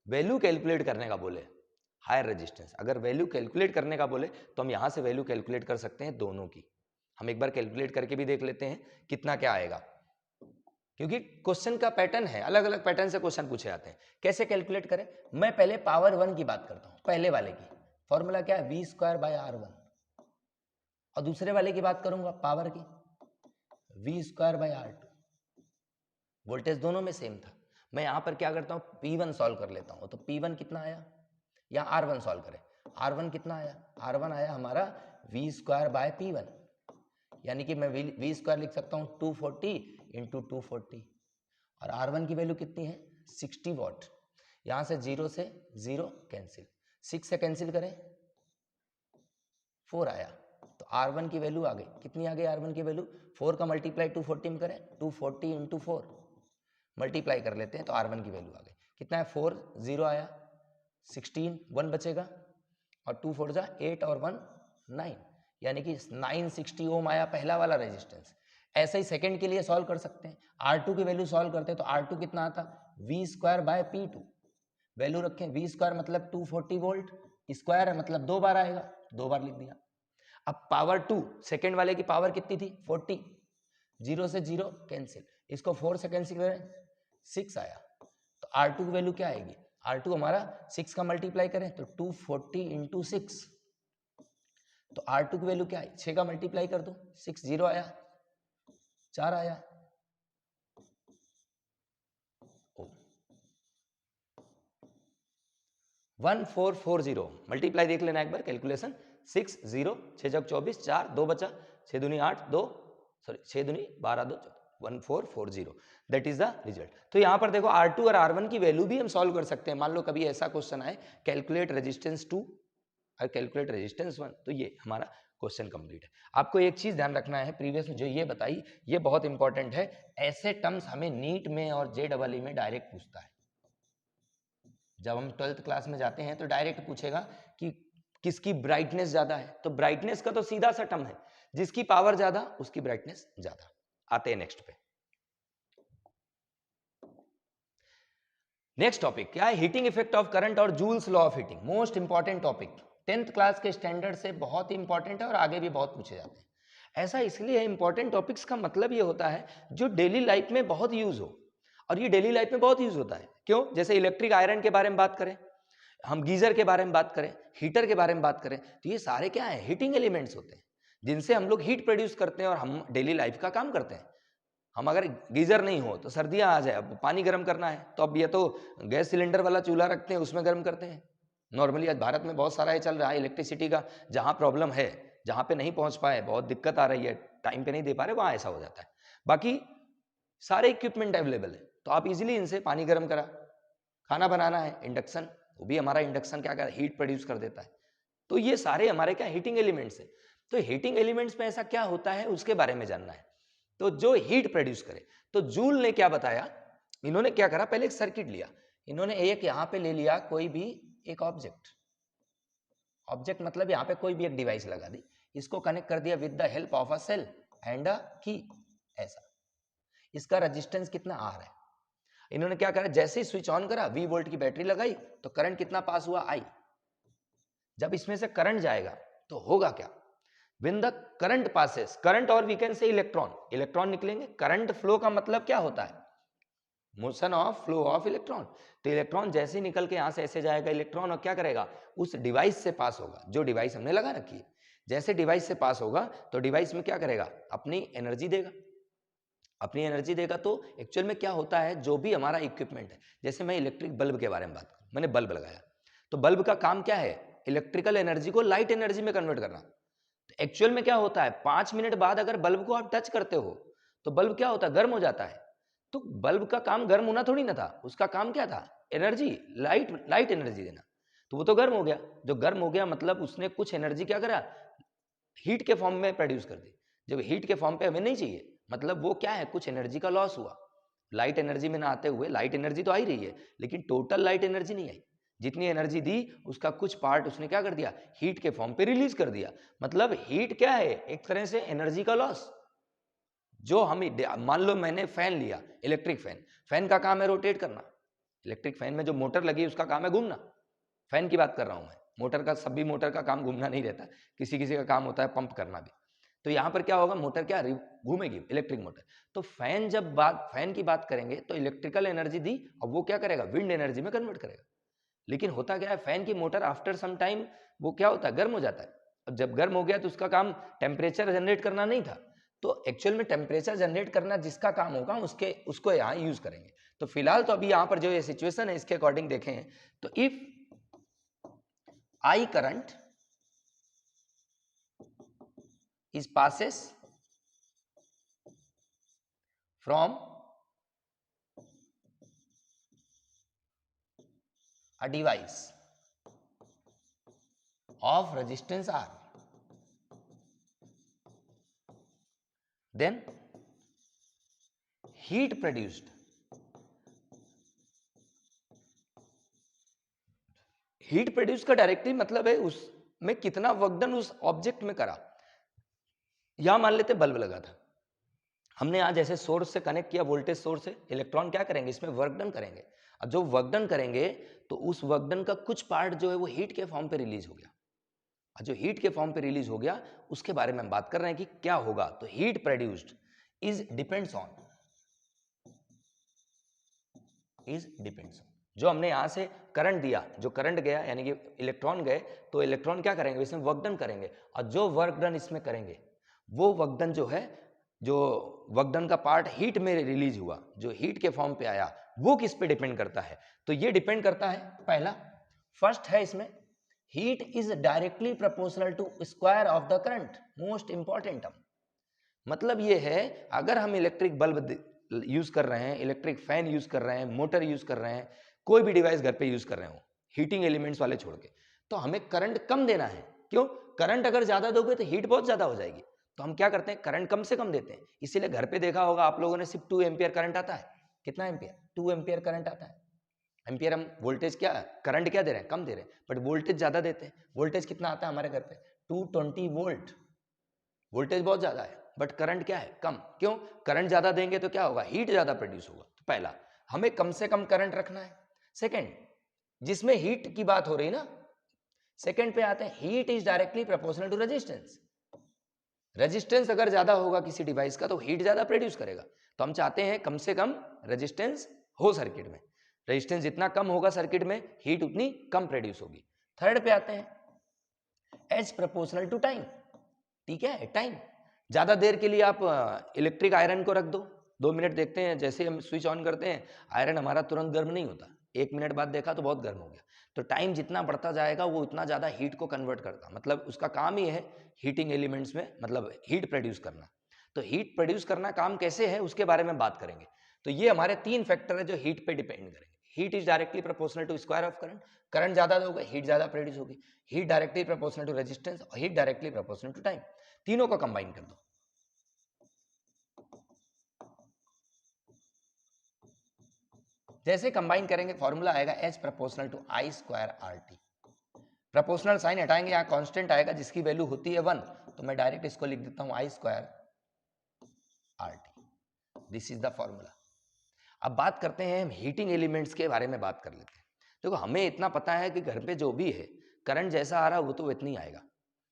वैल्यू कैलकुलेट करने का बोले हायर रेजिस्टेंस, अगर वैल्यू कैलकुलेट करने का बोले तो हम यहां से वैल्यू कैलकुलेट कर सकते हैं दोनों की। हम एक बार कैलकुलेट करके भी देख लेते हैं कितना क्या आएगा, क्योंकि क्वेश्चन का पैटर्न है, अलग अलग पैटर्न से क्वेश्चन पूछे जाते हैं। कैसे कैलकुलेट करें, मैं पहले पावर 1 की बात करता हूं, पहले वाले की फॉर्मूला क्या है V² बाय R1, और दूसरे वाले की बात करूंगा पावर की V² बाय R2। वोल्टेज दोनों में सेम था, मैं यहां पर क्या करता हूं P1 सॉल्व कर लेता हूं, तो P1 कितना आया, या R1 सॉल्व करें, R1 कितना आया, R1 आया हमारा V² बाय P1, यानी कि मैं V² लिख सकता हूं 240 इंटू 240, और R1 की वैल्यू कितनी है 60 वॉट। यहां से 0 से 0 कैंसिल, 6 से कैंसिल करें 4 आया, तो R1 की वैल्यू आ गई, कितनी आ गई R1 की वैल्यू, 4 का मल्टीप्लाई 240 में करें 240 इंटू 4 मल्टीप्लाई कर लेते हैं तो R1 की वैल्यू आ गई, कितना है 4 0 आया 16 1 बचेगा, और 2 4 जा 8 और 1 9, यानी कि 960 ओम आया पहला वाला रेजिस्टेंस। ऐसे ही सेकंड के लिए सॉल्व कर सकते हैं, R2 की वैल्यू सॉल्व करते हैं तो R2 कितना आता V² बाय P2, वैल्यू रखें V² मतलब 240 वोल्ट, स्क्वायर है मतलब 2 बार आएगा, 2 बार लिख दिया। अब पावर 2 सेकंड वाले की पावर कितनी थी 40, 0 से 0 कैंसिल, इसको 4 से कैंसिल करें 6 आया, तो R2 की वैल्यू क्या आएगी, R2 हमारा 6 का मल्टीप्लाई करें तो 240 इंटू 6, तो R2 की वैल्यू क्या है 6 का मल्टीप्लाई कर दो 6 0 आया 4 आया, 1440 मल्टीप्लाई देख लेना एक बार कैलकुलेशन, 6 0 6 जग 24 4 2 बचा 6 दूनी 8 2 सॉरी 6 दूनी 12 2 1440, दैट इज द रिजल्ट। तो यहां पर देखो R2 और R1 की वैल्यू भी हम सॉल्व कर सकते हैं। मान लो कभी ऐसा क्वेश्चन आए कैलकुलेट रेजिस्टेंस 2 और कैलकुलेट रेजिस्टेंस 1, तो ये हमारा क्वेश्चन कंप्लीट है। आपको एक चीज ध्यान रखना है, प्रीवियस में जो ये बताई ये बहुत इंपॉर्टेंट है, ऐसे टर्म्स हमें नीट में और JEE में डायरेक्ट पूछता है। जब हम 12th क्लास में जाते हैं तो डायरेक्ट पूछेगा कि किसकी ब्राइटनेस ज्यादा है, तो ब्राइटनेस का तो सीधा सा टर्म है, जिसकी पावर ज्यादा उसकी ब्राइटनेस ज्यादा। आते हैं नेक्स्ट पे। नेक्स्ट टॉपिक क्या है, हीटिंग इफेक्ट ऑफ करंट और joules law of heating, most important topic, 10th class के स्टैंडर्ड से बहुत ही इंपॉर्टेंट है और आगे भी बहुत पूछे जाते हैं। ऐसा इसलिए है, इंपॉर्टेंट टॉपिक्स का मतलब ये होता है जो डेली लाइफ में बहुत यूज हो, और ये डेली लाइफ में बहुत यूज होता है। क्यों, जैसे इलेक्ट्रिक आयरन के बारे में बात करें, हम गीजर के बारे में बात करें, हीटर के बारे में बात करें, तो ये सारे क्या है हीटिंग एलिमेंट्स होते हैं, जिनसे हम लोग हीट प्रोड्यूस करते हैं और हम डेली लाइफ का काम करते हैं। हम अगर गीजर नहीं हो तो सर्दियां आ जाए, अब पानी गर्म करना है तो अब ये तो गैस सिलेंडर वाला चूल्हा रखते हैं उसमें गर्म करते हैं। नॉर्मली आज भारत में बहुत सारा ये चल रहा है इलेक्ट्रिसिटी का, जहां प्रॉब्लम है, जहां पे नहीं पहुंच पाए, बहुत दिक्कत आ रही है, टाइम पे नहीं दे पा रहे, वहां ऐसा हो जाता है। बाकी सारे इक्विपमेंट अवेलेबल है, तो आप इजीली इनसे पानी गर्म करा, खाना बनाना है इंडक्शन, वो भी हमारा इंडक्शन क्या कर हीट प्रोड्यूस कर देता है। तो ये सारे हमारे क्या हीटिंग एलिमेंट्स है। तो हीटिंग एलिमेंट्स में ऐसा क्या होता है उसके बारे में जानना है। तो जो हीट प्रोड्यूस करे, तो जूल ने क्या बताया, इन्होंने क्या करा, पहले एक सर्किट लिया, इन्होंने एक यहां पे ले लिया कोई भी एक ऑब्जेक्ट, ऑब्जेक्ट मतलब यहां पे कोई भी एक डिवाइस लगा दी, इसको कनेक्ट कर दिया with the help of a cell and a key, ऐसा। इसका रेजिस्टेंस कितना आर है, इन्होंने क्या करा, जैसे ही स्विच ऑन करा, V वोल्ट की बैटरी लगाई तो करंट कितना पास हुआ I, जब इसमें से करंट जाएगा तो होगा क्या, when the current passes, current और we can say electron, electron निकलेंगे। करंट फ्लो का मतलब क्या होता है, motion of flow of electron. तो इलेक्ट्रॉन जैसे ही निकल के यहां से ऐसे जाएगा इलेक्ट्रॉन, और क्या करेगा, उस डिवाइस से पास होगा, जो डिवाइस हमने लगा रखी है। जैसे डिवाइस से पास होगा तो डिवाइस में क्या करेगा, अपनी एनर्जी देगा। अपनी एनर्जी देगा तो एक्चुअल में क्या होता है, जो भी हमारा इक्विपमेंट है, जैसे मैं इलेक्ट्रिक बल्ब के बारे में बात करूं, मैंने बल्ब लगाया, तो बल्ब का काम क्या है, इलेक्ट्रिकल एनर्जी को लाइट एनर्जी में कन्वर्ट करना। तो एक्चुअल में क्या होता है, 5 मिनट बाद अगर बल्ब को आप टच करते हो तो बल्ब क्या होता है, गर्म हो जाता है। तो बल्ब का काम गर्म होना थोड़ी ना था, उसका काम क्या था, एनर्जी, लाइट एनर्जी देना। तो वो तो गर्म हो गया, जो गर्म हो गया मतलब उसने कुछ एनर्जी क्या करा, हीट के फॉर्म में प्रोड्यूस कर दी। जब हीट के फॉर्म पे हमें नहीं चाहिए, मतलब वो क्या है, कुछ एनर्जी का लॉस हुआ। लाइट एनर्जी में ना आते हुए लाइट एनर्जी तो आ ही रही है, लेकिन टोटल लाइट एनर्जी नहीं आई। जितनी एनर्जी दी उसका कुछ पार्ट उसने क्या कर दिया, हीट के फॉर्म पे रिलीज कर दिया। मतलब हीट क्या है, एक तरह से एनर्जी का लॉस। जो हम मान लो मैंने फैन लिया, इलेक्ट्रिक फैन, फैन का काम है रोटेट करना। इलेक्ट्रिक फैन में जो मोटर लगी है उसका काम है घूमना। फैन की बात कर रहा हूं मैं, मोटर का, सभी मोटर का काम घूमना नहीं रहता, किसी किसी का काम होता है पंप करना भी। तो यहां पर क्या होगा, मोटर क्या घूमेगी, इलेक्ट्रिक मोटर। तो फैन, जब फैन की बात करेंगे तो इलेक्ट्रिकल एनर्जी दी, अब वो क्या करेगा, विंड एनर्जी में कन्वर्ट करेगा। लेकिन होता क्या है, फैन की मोटर आफ्टर सम टाइम वो क्या होता है, गर्म हो जाता है। अब जब गर्म हो गया तो उसका काम टेम्परेचर जनरेट करना नहीं था, तो एक्चुअल में टेम्परेचर जनरेट करना जिसका काम होगा उसको यहाँ यूज करेंगे। तो फिलहाल तो अभी यहाँ पर जो ये सिचुएशन है इसके अकॉर्डिंग देखें, तो if I current is passes from a device of resistance R, then heat produced, heat produce का डायरेक्टली मतलब है उसमें कितना वर्क डन उस ऑब्जेक्ट में करा। यहां मान लेते बल्ब लगा था, हमने आज ऐसे सोर्स से कनेक्ट किया, वोल्टेज सोर्स से, इलेक्ट्रॉन क्या करेंगे, इसमें वर्क डन करेंगे। अब जो वर्क डन करेंगे तो उस वर्क डन का कुछ पार्ट जो है वो हीट के फॉर्म पे रिलीज हो गया। जो हीट के फॉर्म पे रिलीज हो गया उसके बारे में हम बात कर रहे हैं कि क्या होगा। तो heat produced is depends on, जो हमने यहां से करंट दिया, जो करंट गया यानी कि इलेक्ट्रॉन गए, तो इलेक्ट्रॉन क्या करेंगे, इसमें वर्क डन करेंगे। और जो वर्क डन इसमें करेंगे वो वर्क डन जो है, जो वर्क डन का पार्ट हीट में रिलीज हुआ, जो हीट के फॉर्म पे आया, वो किस पे डिपेंड करता है, तो ये डिपेंड करता है, पहला फर्स्ट है इसमें, heat is directly proportional to square of the current. Most important term, मतलब ये है, अगर हम इलेक्ट्रिक बल्ब यूज कर रहे हैं, इलेक्ट्रिक फैन यूज कर रहे हैं, मोटर यूज कर रहे हैं, कोई भी डिवाइस घर पे यूज कर रहे हो, हीटिंग एलिमेंट्स वाले छोड़ के, तो हमें करंट कम देना है। क्यों, करंट अगर ज्यादा दोगे तो हीट बहुत ज्यादा हो जाएगी। तो हम क्या करते हैं, करंट कम से कम देते हैं। इसीलिए घर पे देखा होगा आप लोगों ने, सिर्फ 2 एम्पियर करंट आता है। कितना एम्पियर, 2 एम्पियर करंट आता है। एम्पियर हम वोल्टेज क्या, करंट क्या दे रहे हैं, कम दे रहे हैं, बट वोल्टेज ज्यादा देते हैं। वोल्टेज कितना आता है हमारे घर पे, 220 वोल्ट। वोल्टेज बहुत ज्यादा है बट करंट क्या है, कम। क्यों, करंट ज्यादा देंगे तो क्या होगा, हीट ज्यादा प्रोड्यूस होगा। तो पहला, हमें कम से कम करंट रखना है। सेकंड, जिसमें हीट की बात हो रही ना, सेकंड पे आते हैं, heat is directly proportional to resistance. Resistance अगर ज्यादा होगा किसी डिवाइस का तो हीट ज्यादा प्रोड्यूस करेगा। तो हम चाहते हैं कम से कम रेजिस्टेंस हो सर्किट में, रेजिस्टेंस जितना कम होगा सर्किट में, हीट उतनी कम प्रोड्यूस होगी। थर्ड पे आते हैं, एज प्रोपोर्शनल टू टाइम। ठीक है, टाइम, ज्यादा देर के लिए आप इलेक्ट्रिक आयरन को रख दो, 2 मिनट देखते हैं, जैसे हम स्विच ऑन करते हैं आयरन हमारा तुरंत गर्म नहीं होता, 1 मिनट बाद देखा तो बहुत गर्म हो गया। तो टाइम जितना बढ़ता जाएगा वो उतना ज्यादा हीट को कन्वर्ट करता, मतलब उसका काम ही है हीटिंग एलिमेंट्स में, मतलब हीट प्रोड्यूस करना। तो हीट प्रोड्यूस करना काम कैसे है उसके बारे में बात करेंगे। तो ये हमारे 3 फैक्टर है जो हीट पे डिपेंड करेंगे। Heat is directly proportional to square of current, current ज्यादा दोगे हीट ज्यादा प्रोड्यूस होगी। Heat directly proportional to resistance, और heat directly proportional to time. तीनों को कंबाइन कर दो, जैसे कंबाइन करेंगे फॉर्मूला आएगा H proportional to I square R T. Proportional sign हटाएंगे, यहाँ कांस्टेंट आएगा जिसकी वैल्यू होती है 1, तो मैं डायरेक्ट इसको लिख देता हूं I square R T. This is the formula. अब बात करते हैं हम हीटिंग एलिमेंट्स के बारे में बात कर लेते हैं। देखो हमें इतना पता है कि घर पे जो भी है करंट जैसा आ रहा है वो तो इतना ही आएगा।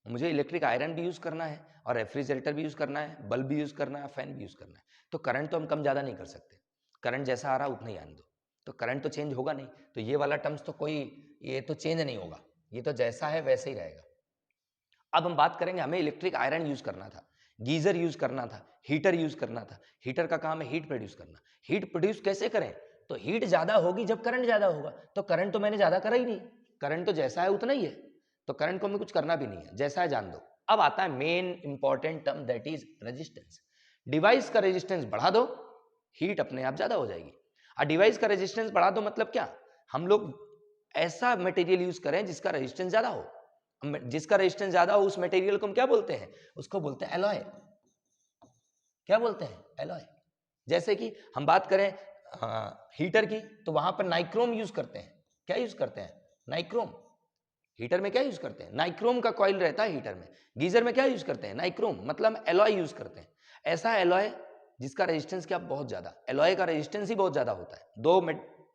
मुझे इलेक्ट्रिक आयरन भी यूज़ करना है और रेफ्रिजरेटर भी यूज़ करना है, बल्ब भी यूज़ करना है, फैन भी यूज़ करना है, तो करंट तो हम कम ज़्यादा नहीं कर सकते। करंट जैसा आ रहा है उतना ही आने दो, तो करंट तो चेंज होगा नहीं, तो ये वाला टर्म्स तो कोई, ये तो चेंज नहीं होगा, ये तो जैसा है वैसे ही रहेगा। अब हम बात करेंगे, हमें इलेक्ट्रिक आयरन यूज़ करना था, गीज़र यूज़ करना था, हीटर यूज़ करना था। हीटर का काम है हीट प्रोड्यूस करना। हीट प्रोड्यूस कैसे करें? तो हीट ज़्यादा होगी जब करंट ज़्यादा होगा, तो करंट तो मैंने ज़्यादा करा ही नहीं, करंट तो जैसा है उतना ही है, तो करंट को हमें कुछ करना भी नहीं है, जैसा है जान दो। अब आता है main important term, that is resistance. Device का रेजिस्टेंस बढ़ा दो, हीट अपने आप ज़्यादा हो जाएगी। और डिवाइस का रेजिस्टेंस बढ़ा दो मतलब क्या? हम लोग ऐसा मटेरियल यूज़ करें जिसका रेजिस्टेंस ज़्यादा हो। जिसका रेजिस्टेंस ज्यादा हो उस मटेरियल को हम क्या बोलते हैं? उसको बोलते हैं एलॉय। क्या बोलते हैं? एलॉय। जैसे कि हम बात करें हीटर की, तो वहां पर नाइक्रोम यूज करते हैं। क्या यूज करते हैं? नाइक्रोम। हीटर में क्या यूज करते हैं? नाइक्रोम का कॉइल रहता है हीटर में। गीजर में क्या यूज करते हैं? नाइक्रोम, मतलब एलॉय यूज करते हैं। ऐसा एलॉय जिसका रेजिस्टेंस क्या बहुत ज्यादा, एलॉय का रेजिस्टेंस ही बहुत ज्यादा होता है। दो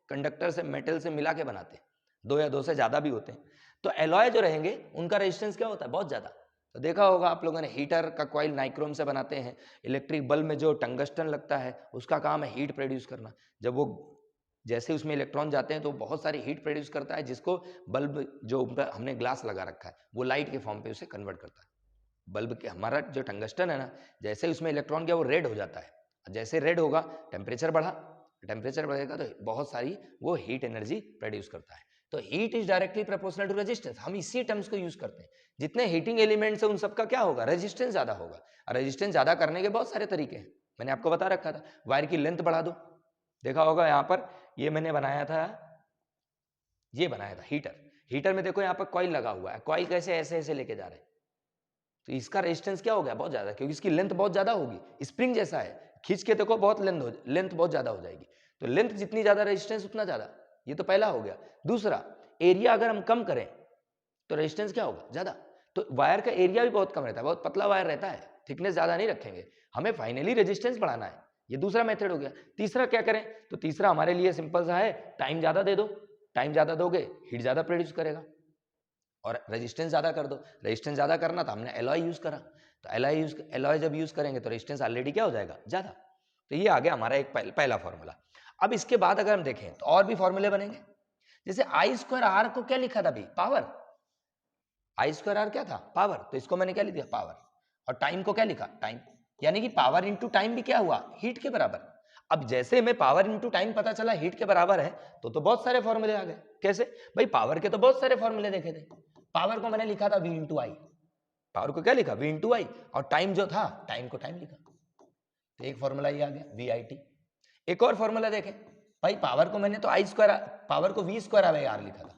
कंडक्टर से मेटल से मिला के बनाते हैं, दो या दो से ज्यादा भी होते हैं। तो एलॉय जो रहेंगे उनका रेजिस्टेंस क्या होता है? बहुत ज्यादा। तो देखा होगा आप लोगों ने, हीटर का कॉइल नाइक्रोम से बनाते हैं। इलेक्ट्रिक बल्ब में जो टंगस्टन लगता है उसका काम है हीट प्रोड्यूस करना। जब वो जैसे उसमें इलेक्ट्रॉन जाते हैं तो बहुत सारी हीट प्रोड्यूस करता है, जिसको बल्ब जो हमने ग्लास लगा रखा है वो लाइट के फॉर्म पे उसे कन्वर्ट करता है। बल्ब के हमारा जो टंगस्टन है ना, जैसे उसमें इलेक्ट्रॉन गया वो रेड हो जाता है। जैसे रेड होगा, टेम्परेचर बढ़ा, टेम्परेचर बढ़ेगा तो बहुत सारी वो हीट एनर्जी प्रोड्यूस करता है। तो heat is directly proportional to resistance. हम इसी टर्म्स को यूज करते हैं। जितने हीटिंग एलिमेंट्स है उन सबका क्या होगा? रेजिस्टेंस ज्यादा होगा। और रेजिस्टेंस ज्यादा करने के बहुत सारे तरीके हैं, मैंने आपको बता रखा था। वायर की लेंथ बढ़ा दो, देखा होगा यहाँ पर, ये मैंने बनाया था, ये बनाया था हीटर। हीटर में देखो यहाँ पर कॉइल लगा हुआ है, कॉइल कैसे ऐसे ऐसे लेके जा रहे हैं, तो इसका रेजिस्टेंस क्या हो गया? बहुत ज्यादा, क्योंकि इसकी लेंथ बहुत ज्यादा होगी। स्प्रिंग जैसा है, खींच के देखो बहुत लेंथ बहुत ज्यादा हो जाएगी। तो लेंथ जितनी ज्यादा रेजिस्टेंस उतना ज्यादा। ये तो पहला हो गया। दूसरा, एरिया अगर हम कम करें तो रेजिस्टेंस क्या होगा? ज्यादा। तो वायर का एरिया भी बहुत कम रहता है, बहुत पतला वायर रहता है, थिकनेस ज्यादा नहीं रखेंगे, हमें फाइनली रेजिस्टेंस बढ़ाना है। ये दूसरा मेथड हो गया। तीसरा क्या करें? तो तीसरा हमारे लिए सिंपल सा है, टाइम ज्यादा दे दो। टाइम ज्यादा दोगे, हीट ज्यादा प्रोड्यूस करेगा। और रेजिस्टेंस ज्यादा कर दो। रेजिस्टेंस ज्यादा करना था, हमने एलॉय यूज करा, तो एलॉय जब यूज करेंगे तो रेजिस्टेंस ऑलरेडी क्या हो जाएगा? ज्यादा। तो ये आ गया हमारा एक पहला फॉर्मूला। अब इसके बाद अगर हम देखें तो और भी फॉर्मूले बनेंगे। जैसे आई स्क्वायर आर को क्या लिखा था अभी? पावर। आई स्क्वायर आर क्या था? पावर। तो इसको मैंने क्या लिख दिया? पावर। और टाइम को क्या लिखा? टाइम। यानी कि पावर इंटू टाइम भी क्या हुआ? हीट के बराबर। अब जैसे में पावर इंटू टाइम पता चला हीट के बराबर है, तो बहुत सारे फॉर्मूले आ गए। कैसे भाई? पावर के तो बहुत सारे फॉर्मूले देखे थे। पावर को मैंने लिखा था वी इंटू आई। पावर को क्या लिखा? वी इंटू आई। और टाइम जो था, टाइम को टाइम लिखा। तो एक फॉर्मूला ये आ गया, वी आई टी। एक और फॉर्मूला देखें भाई, पावर को मैंने तो आई स्क्वायर, पावर को वी स्क्वायर बाई आर लिखा था।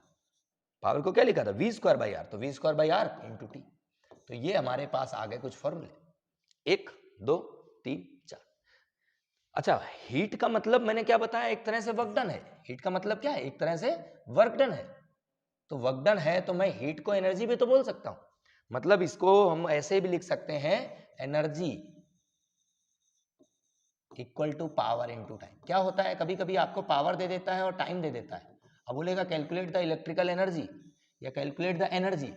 पावर को क्या लिखा था? V square by R. तो V square by R into T. तो ये हमारे पास आ गए कुछ फॉर्मूले, 1 2 3 4। अच्छा, हीट का मतलब मैंने क्या बताया? एक तरह से वर्क डन है। हीट का मतलब क्या है? एक तरह से वर्क डन है। तो वर्क डन है तो मैं हीट को एनर्जी भी तो बोल सकता हूं। मतलब इसको हम ऐसे भी लिख सकते हैं, energy equal to power into time. क्या होता है, कभी कभी आपको पावर दे देता है और टाइम दे देता है। अब बोलेगा कैलकुलेट द इलेक्ट्रिकल एनर्जी या कैलकुलेट द एनर्जी,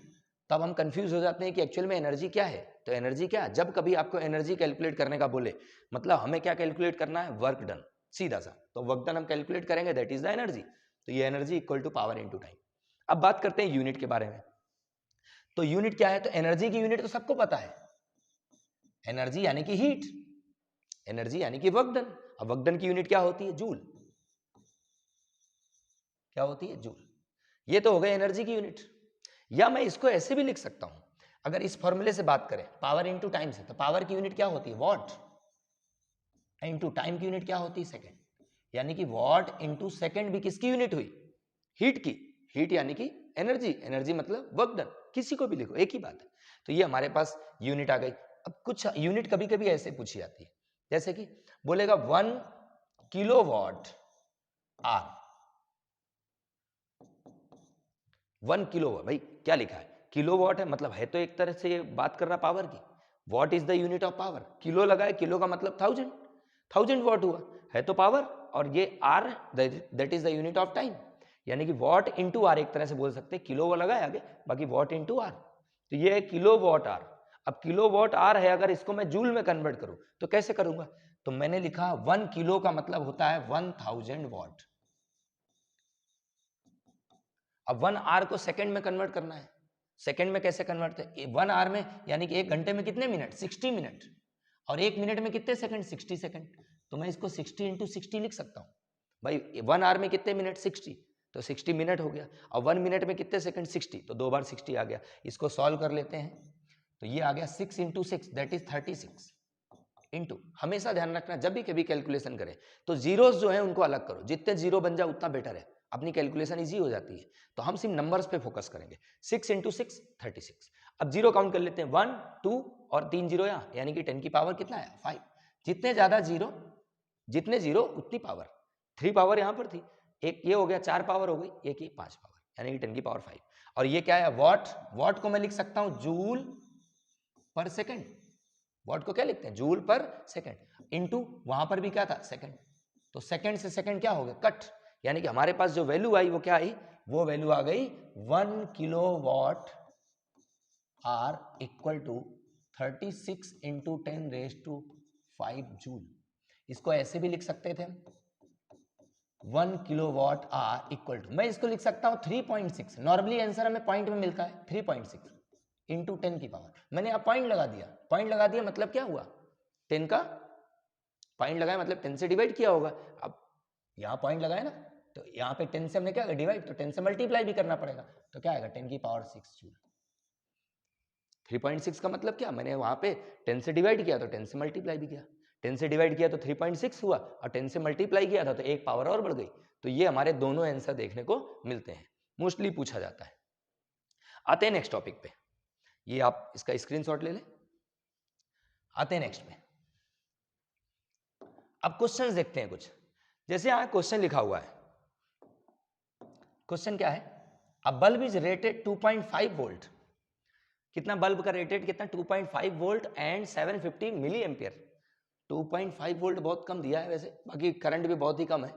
तब हम कंफ्यूज हो जाते हैं कि एक्चुअल में एनर्जी क्या है। तो एनर्जी क्या, जब कभी आपको एनर्जी कैलकुलेट करने का बोले, मतलब हमें क्या कैलकुलेट करना है? वर्क डन, सीधा सा। तो वर्क डन हम कैलकुलेट करेंगे, दैट इज द एनर्जी। तो ये energy equal to power into time. अब बात करते हैं यूनिट के बारे में। तो यूनिट क्या है? तो एनर्जी की यूनिट तो सबको पता है, एनर्जी यानी कि हीट, एनर्जी यानी कि वर्क डन। अब वर्क डन की यूनिट क्या होती है? जूल। क्या होती है? जूल। ये तो हो गई एनर्जी की यूनिट। या मैं इसको ऐसे भी लिख सकता हूं, अगर इस फॉर्मूले से बात करें पावर इंटू टाइम से, तो पावर की यूनिट क्या होती है? वॉट। इंटू टाइम की यूनिट क्या होती है? सेकेंड। यानी कि वॉट इंटू सेकेंड भी किसकी यूनिट हुई? हीट की। हीट यानी कि एनर्जी, एनर्जी मतलब वर्क डन, किसी को भी लिखो एक ही बात है। तो ये हमारे पास यूनिट आ गई। अब कुछ यूनिट कभी कभी ऐसे पूछी जाती है, जैसे कि बोलेगा 1 किलोवाट आर। 1 किलोवाट, भाई क्या लिखा है? किलोवाट है, मतलब है तो एक तरह से ये बात कर रहा पावर की। What is the unit of power. Kilo लगा है, किलो का मतलब 1000, 1000 वॉट हुआ, है तो पावर। और ये hour, that is the unit of time. यानी कि वॉट इंटू आर एक तरह से बोल सकते हैं, किलो वो लगा है आगे, बाकी वॉट इंटू आर, तो ये है किलो वॉट आर। अब किलो वॉट आर है, अगर इसको मैं जूल में कन्वर्ट करूं तो कैसे करूंगा, तो मैंने लिखा 1 किलो का मतलब होता है 1000 वॉट। अब 1 आर को सेकंड में कन्वर्ट करना है, सेकंड में कैसे कन्वर्ट है, 1 आर में यानी कि 1 घंटे में कितने मिनट, 60 मिनट, और 1 मिनट में कितने सेकंड, 60 सेकंड, तो मैं इसको 60 इंटू 60 लिख सकता हूं भाई। 1 आर में कितने मिनट, 60, तो 60 मिनट हो गया, और 1 मिनट में कितने सेकंड, 60, तो 2 बार 60 आ गया। इसको सॉल्व कर लेते हैं, तो ये आ गया 6 इंटू 6 दैट इज 36 इंटू, हमेशा ध्यान रखना जब भी कभी कैलकुलेशन करें तो जीरोस जो है उनको अलग करो, जितने जीरो बन जाए उतना बेटर है, अपनी कैलकुलेशन इजी हो जाती है। तो हम सिर्फ नंबर्स पे फोकस करेंगे। 6 इंटू 6 36। अब जीरो काउंट कर लेते हैं, 1 2 और 3 जीरो यहाँ, यानी कि 10 की पावर कितना है 5। जितने ज्यादा जीरो, जितने जीरो उतनी पावर, 3 पावर यहाँ पर थी, एक ये हो गया 4 पावर हो गई, एक ये 5 पावर, यानी कि 10 की पावर 5। और ये क्या है वॉट, वॉट को मैं लिख सकता हूं जूल पर सेकेंड, वॉट को क्या लिखते हैं जूल पर सेकेंड, इंटू वहां पर भी क्या था सेकेंड, तो सेकेंड से सेकेंड क्या हो गया कट, यानी कि हमारे पास जो वैल्यू आई वो क्या आई, वो वैल्यू आ गई 1 kilo watt hour equal to 36 into 10 raise to 5 joule. इसको ऐसे भी लिख सकते थे 1 kilo watt hour equal to, मैं इसको लिख सकता हूं 3.6, नॉर्मली आंसर हमें पॉइंट में मिलता है 3.6 इंटू 10 की पावर, मैंने यहाँ पॉइंट लगा दिया, पॉइंट लगा दिया मतलब क्या हुआ 10 का पॉइंट लगाया मतलब 10 से डिवाइड किया होगा। अब यहाँ पॉइंट लगाया ना, तो यहाँ पे 10 से हमने क्या डिवाइड, तो 10 से मल्टीप्लाई भी करना पड़ेगा, तो क्या आएगा 10 की पावर 6 जूल। 3.6 का मतलब क्या, मैंने वहां पे 10 से डिवाइड किया तो 10 से मल्टीप्लाई भी किया, 10 से डिवाइड किया तो 3.6 हुआ, और 10 से मल्टीप्लाई किया था तो एक पावर और बढ़ गई। तो ये हमारे दोनों आंसर देखने को मिलते हैं, मोस्टली पूछा जाता है। आते हैं नेक्स्ट टॉपिक पे, ये आप इसका स्क्रीनशॉट ले लें। आते हैं नेक्स्ट पे, अब क्वेश्चंस देखते हैं कुछ, जैसे यहाँ क्वेश्चन लिखा हुआ है, क्वेश्चन क्या है, a bulb is rated 2.5 volt, कितना बल्ब का रेटेड कितना 2.5 volt and 750 milli ampere. 2.5 volt बहुत कम दिया है वैसे, बाकी करंट भी बहुत ही कम है,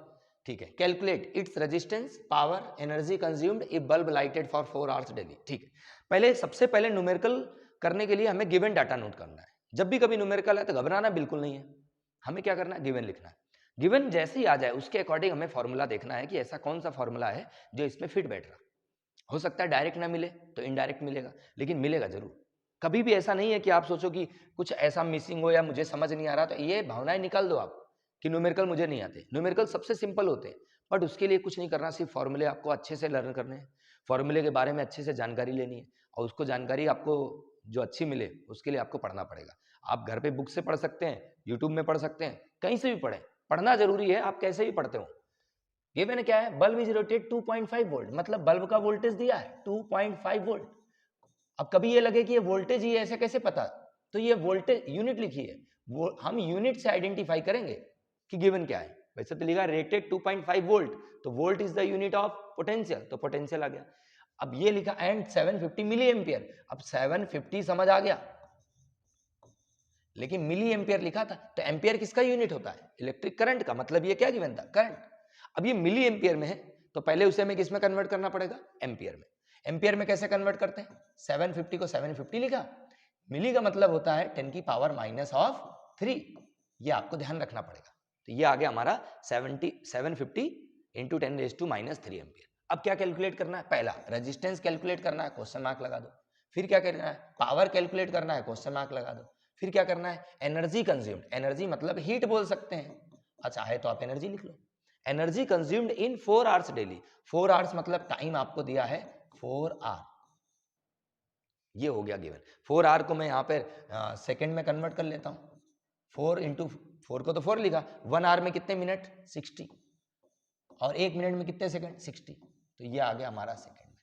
ठीक है। Calculate its resistance power energy consumed if bulb lighted for 4 hours daily, ठीक है। पहले सबसे पहले न्यूमेरिकल करने के लिए हमें गिवन डाटा नोट करना है। जब भी कभी न्यूमेरिकल है तो घबराना बिल्कुल नहीं है, हमें क्या करना है गिवन लिखना है, गिवन जैसे ही आ जाए उसके अकॉर्डिंग हमें फॉर्मूला देखना है कि ऐसा कौन सा फॉर्मूला है जो इसमें फिट बैठ रहा। हो सकता है डायरेक्ट ना मिले तो इनडायरेक्ट मिलेगा, लेकिन मिलेगा जरूर। कभी भी ऐसा नहीं है कि आप सोचो कि कुछ ऐसा मिसिंग हो या मुझे समझ नहीं आ रहा, तो ये भावनाएं निकाल दो आप कि न्यूमेरिकल मुझे नहीं आते। न्यूमेरिकल सबसे सिंपल होते हैं, बट उसके लिए कुछ नहीं करना, सिर्फ फॉर्मूले आपको अच्छे से लर्न करने हैं, फॉर्मूले के बारे में अच्छे से जानकारी लेनी है, और उसको जानकारी आपको जो अच्छी मिले उसके लिए आपको पढ़ना पड़ेगा। आप घर पे बुक से पढ़ सकते हैं, यूट्यूब में पढ़ सकते हैं, कहीं से भी पढ़ें, पढ़ना जरूरी है, आप कैसे भी पढ़ते हो। ये मैंने क्या है, बल्ब इज रोटेट 2.5 वोल्ट, मतलब बल्ब का वोल्टेज दिया है 2.5 वोल्ट। अब कभी ये लगे कि ये वोल्टेज ही ऐसे कैसे पता, तो ये वोल्टेज यूनिट लिखी है, वो हम यूनिट से आइडेंटिफाई करेंगे कि गिवन क्या है। वैसे तो लिखा रेटेड 2.5 वोल्ट, तो volt is the unit of potential, तो पोटेंशियल आ गया। अब ये लिखा एंड 750 मिली एम्पियर, अब 750 समझ आ गया, लेकिन मिली एम्पियर लिखा था, तो एम्पियर किसका यूनिट होता है, इलेक्ट्रिक करंट का, मतलब ये क्या गिवन था करंट। अब ये मिली एम्पियर में है, तो पहले उसे हमें किस में कन्वर्ट करना पड़ेगा, एम्पियर में। एम्पियर में कैसे कन्वर्ट करते हैं, 750 को 750 लिखा, मिली का मतलब होता है 10 की पावर माइनस ऑफ 3, ये आपको ध्यान रखना पड़ेगा। तो ये आ गया हमारा 750 into 10 raise to minus 3 ampere. अब क्या कैलकुलेट करना है, पहला रेजिस्टेंस कैलकुलेट करना है, क्वेश्चन मार्क लगा दो। फिर क्या करना है, पावर कैलकुलेट करना है, क्वेश्चन मार्क लगा दो। फिर क्या करना है, एनर्जी कंज्यूम्ड, एनर्जी मतलब हीट बोल सकते हैं, अच्छा है तो आप एनर्जी लिख लो। Energy consumed in 4 hours daily, 4 hours मतलब टाइम आपको दिया है 4 आवर, ये हो गया गिवन। 4 आवर को मैं यहाँ पे सेकंड में कन्वर्ट कर लेता हूँ, 4 इंटू 4 को तो 4 लिखा, 1 आवर में कितने मिनट 60, और 1 मिनट में कितने सेकंड 60, तो ये आ गया हमारा सेकंड में।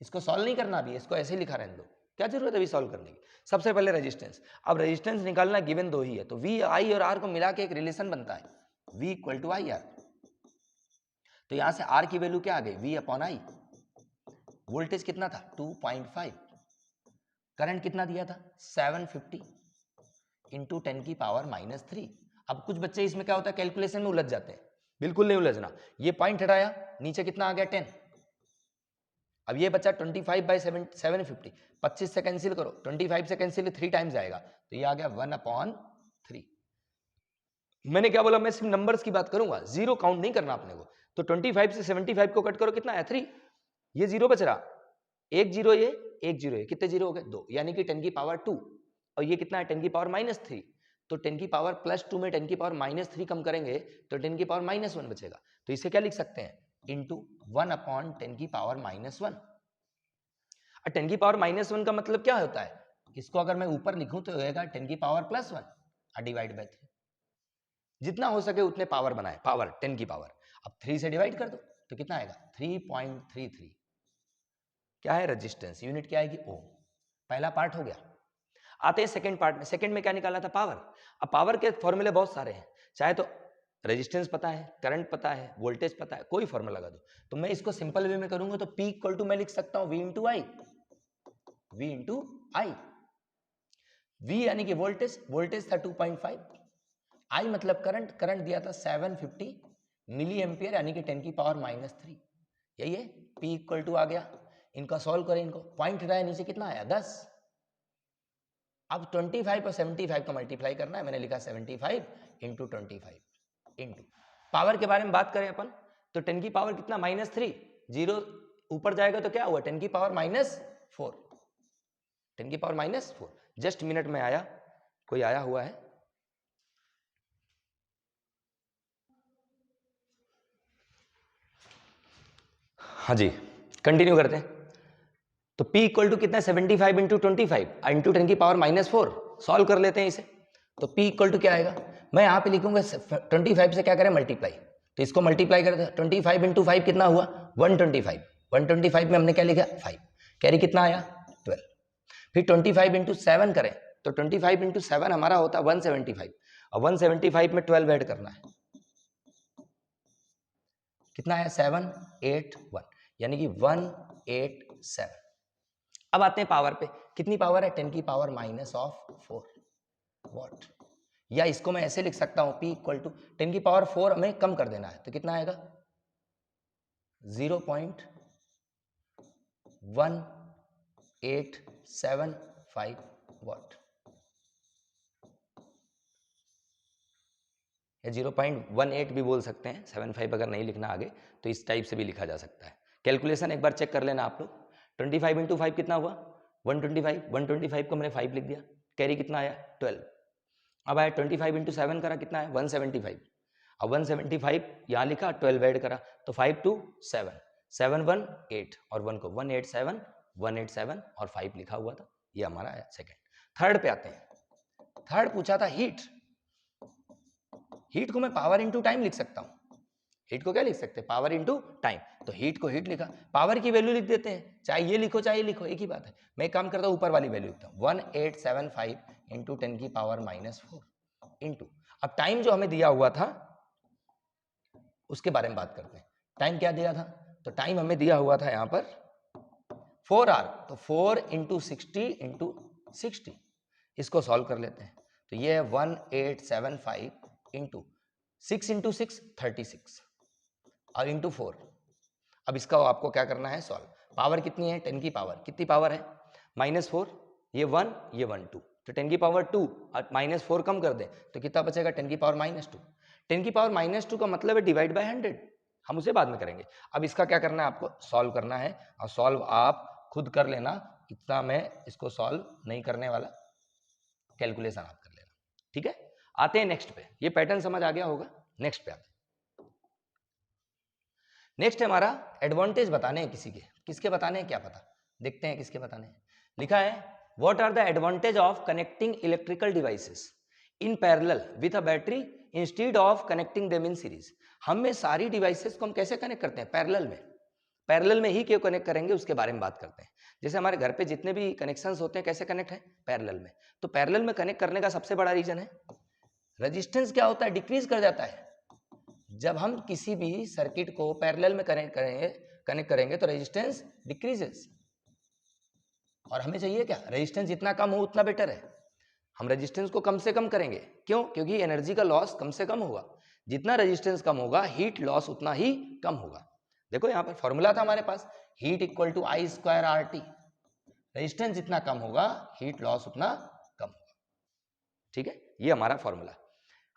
इसको सॉल्व नहीं करना अभी, इसको ऐसे लिखा रहने दो, क्या जरूरत है अभी सॉल्व करने की। सबसे पहले रेजिस्टेंस, अब रेजिस्टेंस निकालना गिवन दो ही है, तो वी आई और आर को मिला के एक रिलेशन बनता है, V equal to I R. तो यहां से आर की वैल्यू क्या आ गई, वी अपॉन आई, वोल्टेज कितना था 2.5, करंट कितना दिया था 750 इंटू 10 की पावर माइनस 3। अब कुछ बच्चे इसमें क्या होता है कैलकुलेशन में उलझ जाते हैं, बिल्कुल नहीं उलझना, ये पॉइंट हटाया, नीचे कितना आ गया 10, अब ये बच्चा 25/750, 25 से कैंसिल करो, 25 से कैंसिल 3 टाइम्स आएगा, तो ये आ गया 1/3। मैंने क्या बोला, मैं सिर्फ नंबर्स की बात करूंगा, जीरो काउंट नहीं करना अपने को। तो 25 से 75 को कट करो, कितना आया 3, ये जीरो बच रहा, एक जीरो ये, एक जीरो ये, कितने जीरो हो गए 2, यानी कि 10 की पावर 2, और ये कितना है 10 की पावर -3, तो 10 की पावर +2 में 10 की पावर -3 कम करेंगे तो 10 की पावर -1 बचेगा। तो इसे क्या लिख सकते हैं, इंटू 1/10 की पावर -1। और 10 की पावर -1 का मतलब क्या होता है, इसको अगर मैं ऊपर लिखूं तो होगा 10 की पावर +1 और डिवाइड बाय 3, जितना हो सके उतने पावर बनाए, पावर 10 की पावर। अब 3 से डिवाइड कर दो तो कितना आएगा 3.33। क्या है रेजिस्टेंस, यूनिट क्या आएगी ओम। पहला पार्ट हो गया। आते हैं सेकंड पार्ट में। सेकंड में क्या निकाला था, पावर। अब पावर के फॉर्मूले बहुत सारे हैं, चाहे तो रेजिस्टेंस पता है, करंट पता है, वोल्टेज पता है, कोई फॉर्मूला लगा दो। तो मैं इसको सिंपल वे में करूंगा तो P इक्वल टू मैं लिख सकता हूं V इंटू आई, V इंटू आई। V यानी कि वोल्टेज, वोल्टेज था 2.5, आई मतलब करंट, करंट दिया था 750 मिली एम्पियर यानी कि 10 की पावर -3, यही है। P इक्वल टू आ गया, इनका सॉल्व करें, इनको पॉइंट रहा है नीचे, कितना आया 10। अब 25 और 75 का मल्टीप्लाई करना है, मैंने लिखा 75 इंटू 25 इंटू पावर के बारे में बात करें अपन तो 10 की पावर कितना -3, जीरो ऊपर जाएगा तो क्या हुआ 10 की पावर -4, 10 की पावर -4। जस्ट मिनट में आया, कोई आया हुआ है। हाँ जी, कंटिन्यू करते हैं। तो P इक्वल टू कितना 75 इंटू 25 इंटू 10 की पावर -4, सॉल्व कर लेते हैं इसे। तो P इक्वल टू क्या आएगा, मैं यहाँ पे लिखूंगा 25 से क्या करें मल्टीप्लाई, तो इसको मल्टीप्लाई करते हैं। 25 इंटू 5 कितना हुआ 125, 125 में हमने क्या लिखा 5, कैरी कितना आया 12। फिर 25 इंटू 7 करें तो 25 इंटू 7 हमारा होता है 175, और 175 में 12 ऐड करना है, कितना आया 781, यानी कि 187। अब आते हैं पावर पे, कितनी पावर है 10 की पावर -4 वॉट, या इसको मैं ऐसे लिख सकता हूं P इक्वल टू 10 की पावर 4 हमें कम कर देना है तो कितना आएगा 0.1875 वॉट, या 0.18 भी बोल सकते हैं, 75 अगर नहीं लिखना आगे तो इस टाइप से भी लिखा जा सकता है। कैलकुलेशन एक बार चेक कर लेना आप लोग। 25 इंटू 5 कितना हुआ 125, 125 को मैंने 5 लिख दिया, कैरी कितना आया 12। अब आया 25 इंटू 7 करा, कितना है 175, अब 175 यहाँ लिखा 12 ऐड करा तो 5 2 7 7 1 8 और 1 को 187 187 और 5 लिखा हुआ था, ये हमारा आया सेकेंड। थर्ड पे आते हैं। थर्ड पूछा था हीट, हीट को मैं पावर इंटू टाइम लिख सकता हूं। हीट को क्या लिख सकते हैं पावर इंटू टाइम, तो हीट को हीट लिखा, पावर की वैल्यू लिख देते हैं, चाहे ये लिखो चाहे ये लिखो एक ही बात है। मैं काम करता हूं ऊपर वाली वैल्यू लिखता हूं 1875 इंटू 10 की पावर -4 इंटू, अब टाइम जो हमें दिया हुआ था उसके बारे में बात करते हैं। टाइम क्या दिया था, तो टाइम हमें दिया हुआ था यहां पर 4 आवर, तो 4 इंटू 60 इंटू 60, इसको सॉल्व कर लेते हैं तो ये है 1875 इंटू 6 इंटू 6 36 और इंटू 4। अब इसका आपको क्या करना है सॉल्व, पावर कितनी है 10 की पावर, कितनी पावर है -4, ये 1 ये 1 2, तो 10 की पावर 2 और -4 कम कर दें तो कितना बचेगा 10 की पावर -2। 10 की पावर -2 का मतलब है डिवाइड बाय 100, हम उसे बाद में करेंगे। अब इसका क्या करना है आपको सॉल्व करना है, और सॉल्व आप खुद कर लेना, इतना मैं इसको सॉल्व नहीं करने वाला, कैलकुलेशन आप कर लेना, ठीक है। आते हैं नेक्स्ट पे, ये पैटर्न समझ आ गया होगा, नेक्स्ट पे आते हैं। नेक्स्ट है हमारा एडवांटेज बताने हैं किसी के, किसके बताने हैं क्या पता, देखते हैं किसके बताने हैं। लिखा है what are the advantage of connecting electrical devices in parallel with a battery instead of connecting them in series. हम में सारी डिवाइसेस को हम कैसे कनेक्ट करते हैं पैरेलल में, पैरेलल में ही क्यों कनेक्ट करेंगे उसके बारे में बात करते हैं। जैसे हमारे घर पे जितने भी कनेक्शंस होते हैं कैसे कनेक्ट है पैरेलल में, तो पैरेलल में कनेक्ट करने का सबसे बड़ा रीजन है रेजिस्टेंस क्या होता है डिक्रीज कर जाता है। जब हम किसी भी सर्किट को पैरेलल में कनेक्ट करेंगे तो रेजिस्टेंस डिक्रीजेस, और हमें चाहिए क्या रेजिस्टेंस जितना कम हो उतना बेटर है, हम रेजिस्टेंस को कम से कम करेंगे, क्यों, क्योंकि एनर्जी का लॉस कम से कम होगा, जितना रेजिस्टेंस कम होगा हीट लॉस उतना ही कम होगा। देखो यहाँ पर फॉर्मूला था हमारे पास, heat equal to I square R T. Resistance जितना कम होगा हीट लॉस उतना कम होगा। ठीक है, ये हमारा फॉर्मूला।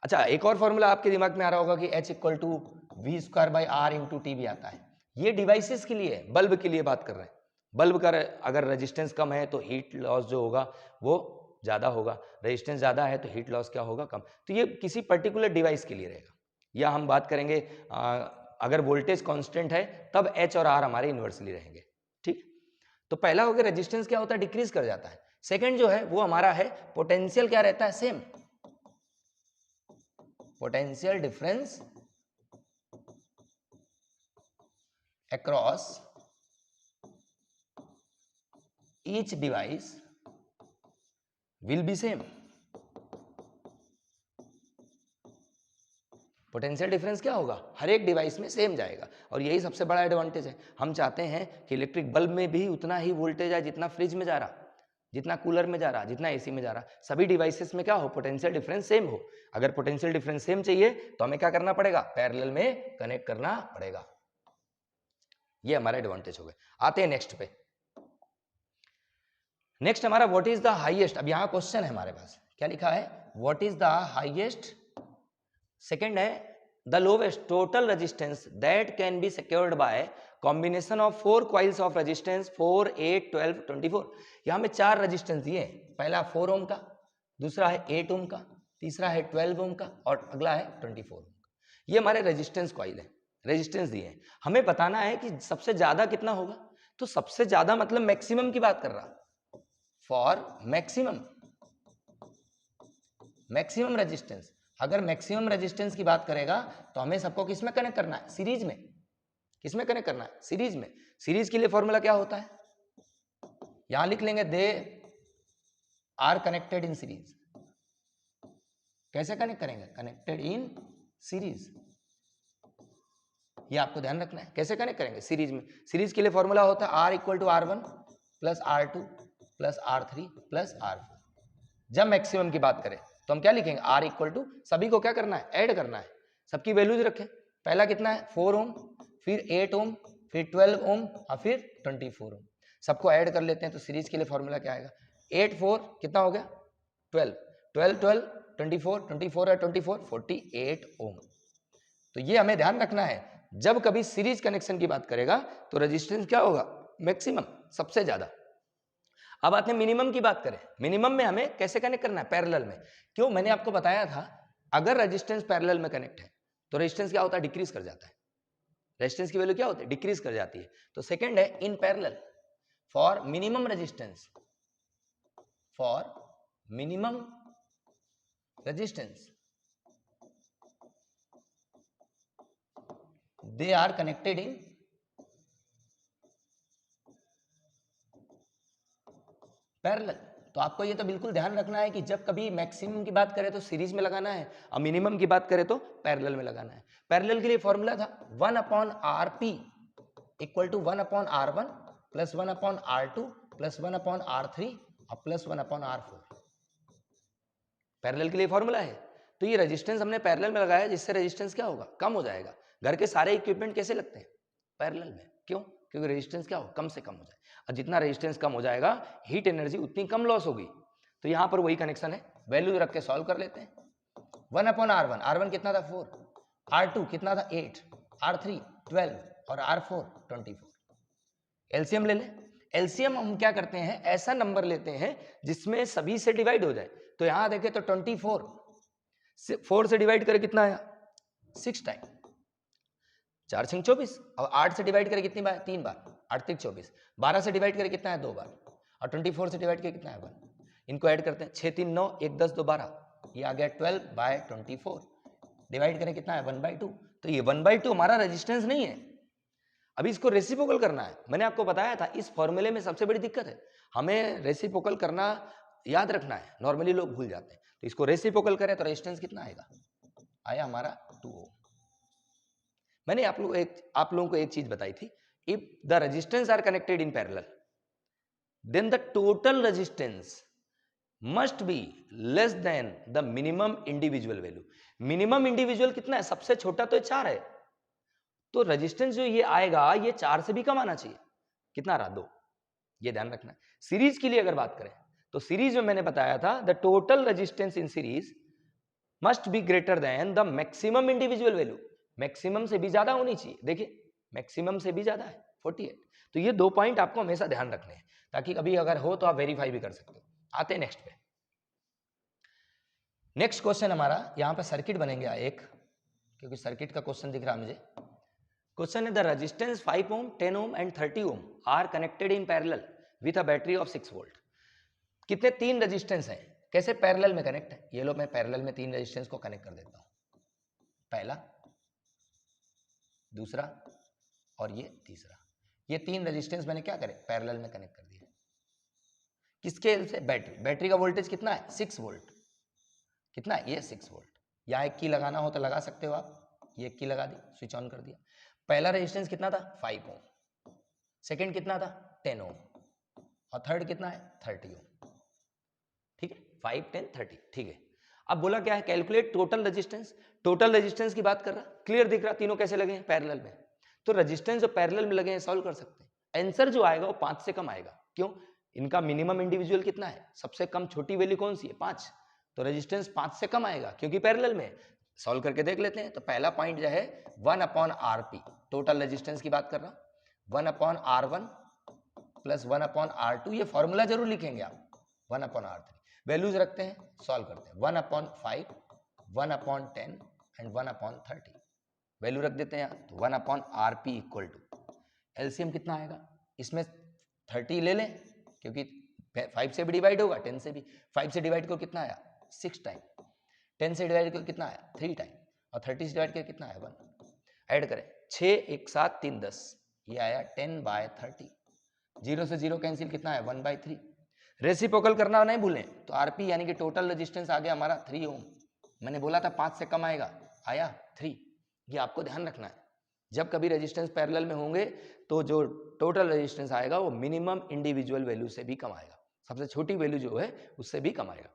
अच्छा, एक और फॉर्मूला आपके दिमाग में आ रहा होगा कि H equal to V square by R into T भी आता है। ये डिवाइसेस के लिए, बल्ब के लिए बात कर रहे हैं। बल्ब का अगर रेजिस्टेंस कम है तो हीट लॉस जो होगा वो ज़्यादा होगा, रेजिस्टेंस ज़्यादा है तो हीट लॉस क्या होगा, कम। तो ये किसी पर्टिकुलर डिवाइस के लिए रहेगा। या हम बात करेंगे अगर वोल्टेज कांस्टेंट है तब H और R हमारे इन्वर्सली रहेंगे। ठीक, तो पहला हो गया रेजिस्टेंस क्या होता है, डिक्रीज कर जाता है। सेकंड जो है वो हमारा है पोटेंशियल क्या रहता है, same. Potential difference across each device will be same। Potential difference क्या होगा, हर एक डिवाइस में सेम जाएगा। और यही सबसे बड़ा एडवांटेज है। हम चाहते हैं कि इलेक्ट्रिक बल्ब में भी उतना ही वोल्टेज आए जितना फ्रिज में जा रहा, जितना कूलर में जा रहा, जितना एसी में जा रहा। सभी डिवाइसेस में क्या हो, पोटेंशियल डिफरेंस सेम हो। अगर पोटेंशियल डिफरेंस सेम चाहिए तो हमें क्या करना पड़ेगा, पैरेलल में कनेक्ट करना पड़ेगा। ये हमारा एडवांटेज हो गया। आते हैं नेक्स्ट पे। नेक्स्ट हमारा व्हाट इज द हाईएस्ट। अब यहां क्वेश्चन है हमारे पास, क्या लिखा है, what is the highest. Second है the lowest total resistance that can be secured by combination of 4 coils of resistance 4, 8, 12, 24। यहां में 4 रेजिस्टेंस दिए हैं। पहला 4 ओम का, दूसरा है 8 ओम का, तीसरा है 12 ओम का और अगला है 24 ओम का। ये हमारे रेजिस्टेंस कॉइल है, रेजिस्टेंस दिए हैं। हमें बताना है कि सबसे ज्यादा कितना होगा। तो सबसे ज्यादा मतलब मैक्सिमम की बात कर रहा, फॉर मैक्सिमम रेजिस्टेंस। अगर मैक्सिमम रेजिस्टेंस की बात करेगा तो हमें सबको किस में कनेक्ट करना है, सीरीज में। किस में कनेक्ट करना है, सीरीज में। सीरीज के लिए फॉर्मूला क्या होता है, यहां लिख लेंगे, they are connected in series. कैसे कनेक्ट करेंगे, कनेक्टेड इन सीरीज। ये आपको ध्यान रखना है, कैसे कनेक्ट करेंगे, सीरीज में। सीरीज के लिए फॉर्मूला होता है R equal to R1 plus R2 plus R3 plus R4। जब मैक्सिमम की बात करें तो हम क्या लिखेंगे, R इक्वल टू, सभी को क्या करना है, ऐड करना है, सबकी वैल्यूज रखें। पहला कितना है 4 ओम, फिर 8 ओम, फिर 12 ओम और फिर 24 ओम। सबको ऐड कर लेते हैं तो सीरीज के लिए फॉर्मूला क्या आएगा, 8 4 कितना हो गया 12, 12 12 24, 24 है 24, 48 ओम। तो ये हमें ध्यान रखना है, जब कभी सीरीज कनेक्शन की बात करेगा तो रेजिस्टेंस क्या होगा, मैक्सिमम, सबसे ज्यादा। अब आते हैं मिनिमम की बात करें। मिनिमम में हमें कैसे कनेक्ट करना है, पैरेलल में। क्यों, मैंने आपको बताया था अगर रेजिस्टेंस पैरेलल में कनेक्ट है तो रेजिस्टेंस क्या होता है, डिक्रीज कर जाता है। रेजिस्टेंस की वैल्यू क्या होती है, डिक्रीज कर जाती है। तो सेकंड है in parallel for minimum resistance, for minimum resistance they are connected in parallel. तो आपको ये तो बिल्कुल ध्यान रखना है कि जब कभी मैक्सिमम की बात करें तो सीरीज में लगाना है और मिनिमम की बात करें तो पैरेलल में लगाना है। पैरेलल के लिए फॉर्मूला था 1/Rp equal to 1/R1 plus 1/R2 plus 1/R3 और प्लस 1/R4। पैरेलल के लिए फॉर्मूला है। तो ये रेजिस्टेंस हमने पैरेलल में लगाया, जिससे रेजिस्टेंस क्या होगा, कम हो जाएगा। घर के सारे इक्विपमेंट कैसे लगते हैं, पैरेलल में। क्यों, क्योंकि रेजिस्टेंस क्या हो, कम से कम हो जाए। और जितना रेजिस्टेंस कम हो जाएगा हीट एनर्जी उतनी कम लॉस होगी। तो यहां पर वही कनेक्शन है, वैल्यू रख के सॉल्व कर लेते हैं। 1/R1, R1 कितना था 4, R2 कितना था 8, R3 12 और R4 24। एलसीएम ले लें। एलसीएम हम क्या करते हैं, ऐसा नंबर लेते हैं जिसमें सभी से डिवाइड हो जाए। तो यहां देखें तो 24 4 से डिवाइड करें कितना आया, 6 टाइम, 4 6 24। और 8 से डिवाइड करें कितनी बार, 3 बार, 8 3 24। 12 से डिवाइड करें कितना है, 2 बार। और 24 से डिवाइड करें कितना है, 1। इनको ऐड करते हैं, 6 3 9, 1 10 2 12, ये आ गया 12/24। डिवाइड करें कितना है, 1/2। तो ये 1/2 हमारा रेजिस्टेंस नहीं है। अभी इसको रेसिप्रोकल करना है। मैंने आपको बताया था इस फॉर्मूले में सबसे बड़ी दिक्कत है, हमें रेसिप्रोकल करना याद रखना है, नॉर्मली लोग भूल जाते हैं। तो इसको रेसिप्रोकल करें तो रेजिस्टेंस कितना आएगा, आया हमारा 2 ओम। मैंने आप लोगों को एक चीज बताई थी, if the resistance are connected in parallel then the total resistance must be less than the minimum individual value. Minimum individual कितना है, सबसे छोटा तो 4 है, तो रेजिस्टेंस जो ये आएगा ये 4 से भी कम आना चाहिए। कितना रहा? 2। ये ध्यान रखना। सीरीज के लिए अगर बात करें तो सीरीज में मैंने बताया था the total resistance in series must be greater than the maximum individual value. Maximum से भी ज्यादा होनी चाहिए। देखिए मैक्सिमम से भी ज्यादा है 48। तो ये 2 पॉइंट आपको हमेशा ध्यान रखने हैं ताकि कभी अगर हो तो आप वेरीफाई भी कर सकते हो। आते हैं नेक्स्ट पे। नेक्स्ट क्वेश्चन हमारा यहां पे सर्किट बनेंगे एक, क्योंकि सर्किट का क्वेश्चन दिख रहा है मुझे। क्वेश्चन है the resistance 5 ohm 10 ohm and 30 ohm are connected in parallel with a battery of 6 volt. कितने? 3 रेजिस्टेंस हैं। कैसे पैरेलल में कनेक्ट है? ये लो मैं पैरेलल में 3 रेजिस्टेंस को कनेक्ट कर देता हूं। पहला, दूसरा और ये तीसरा। ये 3 रेजिस्टेंस मैंने क्या करे? पैरेलल में कनेक्ट कर दिया। किसके हेल्प से? बैटरी। बैटरी का वोल्टेज कितना है? 6 वोल्ट। कितना है? ये 6 वोल्ट। या एक की लगाना हो तो लगा सकते हो आप। ये एक की लगा दी, स्विच ऑन कर दिया। पहला रेजिस्टेंस कितना था? 5 ओम। सेकंड कितना था? 10 ओम। और थर्ड कितना है? 30 ओम। ठीक है, 5, 10, 30। ठीक है, अब बोला क्या है? Calculate total resistance. Total resistance की बात कर रहा। क्लियर दिख रहा तीनों कैसे लगे हैं? पैरेलल में। तो रेजिस्टेंस जो पैरेलल में लगे हैं सॉल्व कर सकते हैं। आंसर जो आएगा वो 5 से कम आएगा। क्यों? इनका मिनिमम इंडिविजुअल कितना है? सबसे कम छोटी वैल्यू कौन सी है? 5। तो रेजिस्टेंस 5 से कम आएगा क्योंकि पैरेलल में। सॉल्व करके देख लेते हैं। तो पहला पॉइंट जो है 1/RP, टोटल रेजिस्टेंस की बात कर रहा। 1/R1 plus 1/R2। ये फॉर्मूला जरूर लिखेंगे आप। 1/R3 वैल्यूज रखते हैं, सॉल्व करते हैं। 1/5, 1/10 एंड 1/30 वैल्यू रख देते हैं यहाँ। तो 1/RP इक्वल टू एलसीएम कितना आएगा? इसमें 30 ले लें क्योंकि 5 से भी डिवाइड होगा, 10 से भी। 5 से डिवाइड करो कितना आया? 6 टाइम। 10 से डिवाइड करो कितना आया? 3 टाइम। और 30 से डिवाइड करो कितना आया? 1। ऐड करें 6 1 7 3 10, ये आया 10/30। 0 से 0 कैंसिल, कितना है? 1/3। रेसिप्रोकल करना नहीं भूलें। तो आरपी यानी कि टोटल रेजिस्टेंस आ गया हमारा 3 ओम। मैंने बोला था 5 से कम आएगा, आया 3। ये आपको ध्यान रखना है। जब कभी रेजिस्टेंस पैरेलल में होंगे तो जो टोटल रेजिस्टेंस आएगा वो मिनिमम इंडिविजुअल वैल्यू से भी कम आएगा। सबसे छोटी वैल्यू जो है उससे भी कम आएगा।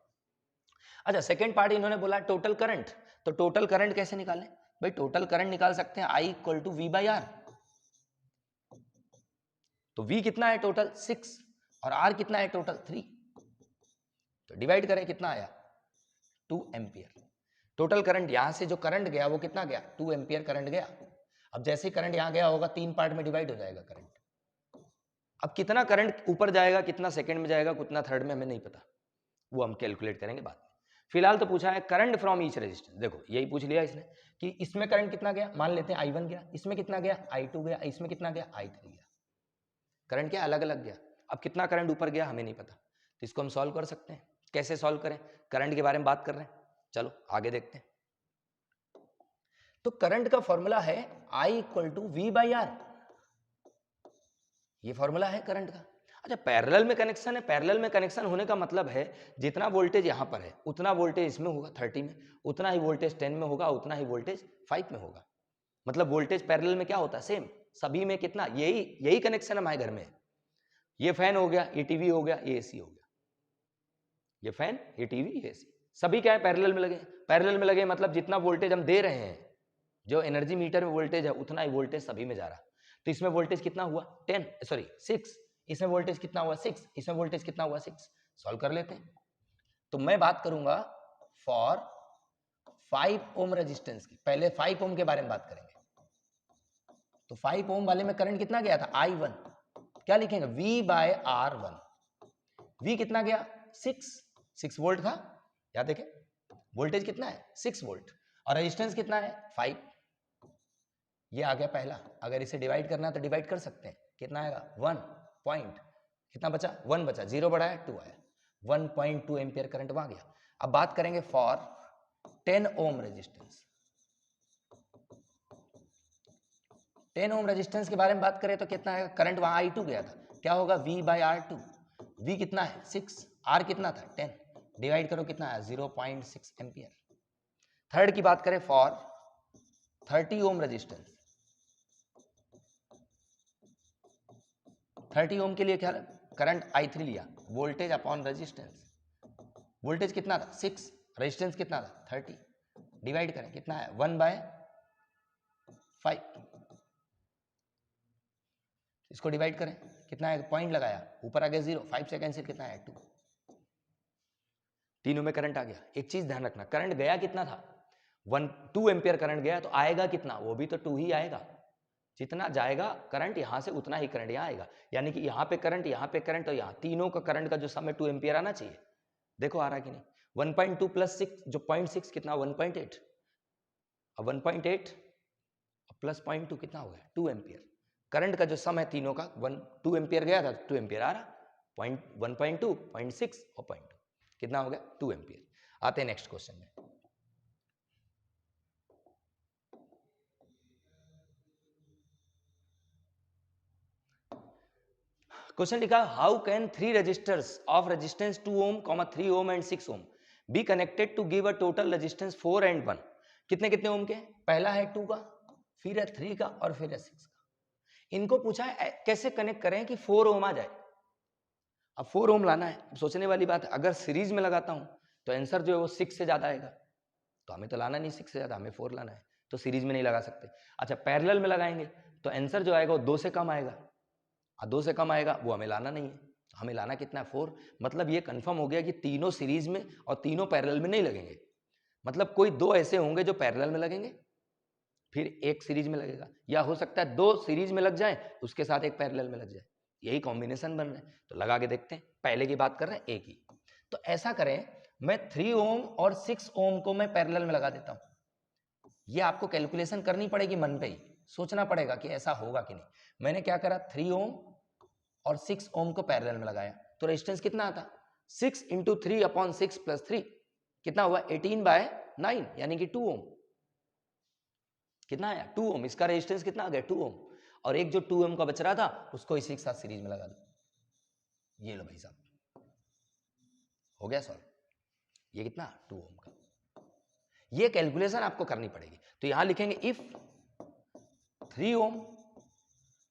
अच्छा, सेकेंड पार्ट इन्होंने बोला टोटल करंट। तो टोटल करंट कैसे निकालें? भाई टोटल करंट निकाल सकते हैं I = V/R। तो V कितना है टोटल? 6 और R कितना है टोटल? 3। तो डिवाइड करें, कितना आया? 2 एम्पियर। टोटल करंट यहां से जो करंट गया वो कितना गया? 2 एम्पियर करंट गया। अब जैसे करंट यहां गया होगा 3 पार्ट में डिवाइड हो जाएगा करंट। अब कितना करंट ऊपर जाएगा, कितना सेकंड में जाएगा, कितना थर्ड में, हमें नहीं पता, वो हम कैलकुलेट करेंगे बाद में। फिलहाल तो पूछा है करंट फ्रॉम ईच रेजिस्टेंस। देखो यही पूछ लिया इसने कि इसमें करंट कितना गया, मान लेते हैं I1 गया, इसमें कितना गया? I2 गया, इसमें कितना गया? I3 गया। करंट क्या अलग अलग गया। अब कितना करंट ऊपर गया हमें नहीं पता, तो इसको हम सॉल्व कर सकते हैं। कैसे सॉल्व करें? करंट के बारे में बात कर रहे हैं, चलो आगे देखते हैं। तो करंट का फॉर्मूला है I = V/R। ये फॉर्मूला है करंट का। अच्छा, पैरेलल में कनेक्शन है। पैरेलल में कनेक्शन होने का मतलब है जितना वोल्टेज यहां पर है उतना वोल्टेज इसमें होगा 30 में, उतना ही वोल्टेज 10 में होगा, उतना ही वोल्टेज 5 में होगा। मतलब वोल्टेज पैरेलल में क्या होता है? सेम। सभी में कितना? यही कनेक्शन हमारे घर में। ये फैन हो गया, ये टीवी हो गया, ये एसी हो गया। ये फैन, ये टीवी, ये एसी, सभी क्या है? पैरेलल में लगे। पैरेलल में लगे मतलब जितना वोल्टेज हम दे रहे हैं, जो एनर्जी मीटर में वोल्टेज है उतना ही वोल्टेज सभी में जा रहा है। तो इसमें वोल्टेज कितना हुआ? 6। इसमें वोल्टेज कितना हुआ? 6। इसमें वोल्टेज कितना हुआ? 6। सॉल्व कर लेते हैं। तो मैं बात करूंगा फॉर 5 ओम रेजिस्टेंस की। पहले 5 ओम के बारे में बात करेंगे। तो 5 ओम वाले में करंट कितना गया था? I1। क्या लिखेंगे? V/R1। V कितना गया? 6 वोल्ट था। याद देखें वोल्टेज कितना है? 6 वोल्ट। और रेजिस्टेंस कितना है? 5। ये आ गया पहला। अगर इसे डिवाइड करना है तो डिवाइड कर सकते हैं। कितना आएगा? 1 पॉइंट, कितना बचा? 1 बचा, 0 बढ़ाया 2 आया। 1.2 एम्पियर करंट वहां गया। अब बात करेंगे for 10 ohm resistance. 10 ohm resistance के बारे में बात करें तो कितना आएगा? करंट वहां I2 गया था, क्या होगा? V/R2। V कितना है? 6। R कितना था? 10। डिवाइड करो, कितना आया? 0.6 एम्पियर। थर्ड की बात करें फॉर 30 ओम रेजिस्टेंस। 30 ओम के लिए क्या? करंट I3 लिया, वोल्टेज अपॉन रेजिस्टेंस। वोल्टेज कितना था? 6। रेजिस्टेंस कितना था? 30। डिवाइड करें, कितना है? 1/5। इसको डिवाइड करें, कितना है, पॉइंट लगाया, ऊपर आ गया 0, 5 से कैंसिल, कितना है 2, तीनों में करंट आ गया। एक चीज ध्यान रखना, करंट गया कितना था, 2 एम्पियर करंट गया, तो आएगा कितना, वो भी तो 2 ही आएगा। जितना जाएगा करंट यहां से उतना ही करंट यहां आएगा, यानी कि यहां पे करंट, यहां पे करंट, और यहां तीनों का करंट का जो सम है 2 एम्पियर आना चाहिए। देखो आ रहा कि नहीं, 1.2 प्लस 6 जो 0.6 कितना, 1.8, अब 1.8 प्लस 0.2 कितना हो गया, 2 एम्पियर। करंट का जो सम है तीनों का 2 एम्पियर गया था, 2 एम्पियर आ रहा, 1.2, 0.6 और 0.2, कितना हो गया, 2 एम्पियर। आते हैं नेक्स्ट क्वेश्चन में। क्वेश्चन लिखा, how can 3 resistors of resistance 2 ohm, 3 ohm and 6 ohm be connected to give a total resistance 4 and 1। कितने कितने ओम के, पहला है 2 का, फिर है 3 का और फिर है 6 का। इनको पूछा है कैसे कनेक्ट करें कि 4 ओम आ जाए। अब 4 ओम लाना है, सोचने वाली बात है, अगर सीरीज में लगाता हूं तो आंसर जो है वो 6 से ज्यादा आएगा, तो हमें तो लाना नहीं 6 से ज्यादा, हमें 4 लाना है, तो सीरीज में नहीं लगा सकते। अच्छा पैरेलल में लगाएंगे तो आंसर जो आएगा वो 2 से कम आएगा, 2 से कम आएगा, वो हमें लाना नहीं है। तो हमें लाना कितना है, 4। मतलब ये कंफर्म हो गया कि तीनों सीरीज में और तीनों पैरेलल में नहीं लगेंगे। मतलब कोई 2 ऐसे होंगे जो पैरेलल में लगेंगे, फिर एक सीरीज में लगेगा, या हो सकता है 2 सीरीज में लग जाए उसके साथ एक पैरेलल में लग जाए, यही कॉम्बिनेशन बन रहे हैं। तो लगा के देखते हैं, पहले की बात कर रहे हैं एक ही। तो ऐसा करें, मैं 3 ओम और 6 ओम को मैं पैरेलल में लगा देता हूं। ये आपको कैलकुलेशन करनी पड़ेगी, मन पे ही सोचना पड़ेगा कि ऐसा होगा कि नहीं। मैंने क्या करा, 3 ओम और 6 ओम को पैरेलल में लगाया, तो रेजिस्टेंस कितना आता, 6 इंटू 3/6 प्लस 3 कितना हुआ, 18/9 यानी कि 2 ओम। कितना आया, 2 ओम। इसका रेजिस्टेंस कितना आ गया, 2 ओम। और एक जो 2 ओम का बच रहा था उसको इसी के साथ सीरीज में लगा दो। ये लो भाई साहब, हो गया सॉल्व। ये कितना, 2 ओम का। ये कैलकुलेशन आपको करनी पड़ेगी। तो यहां लिखेंगे if 3 ohm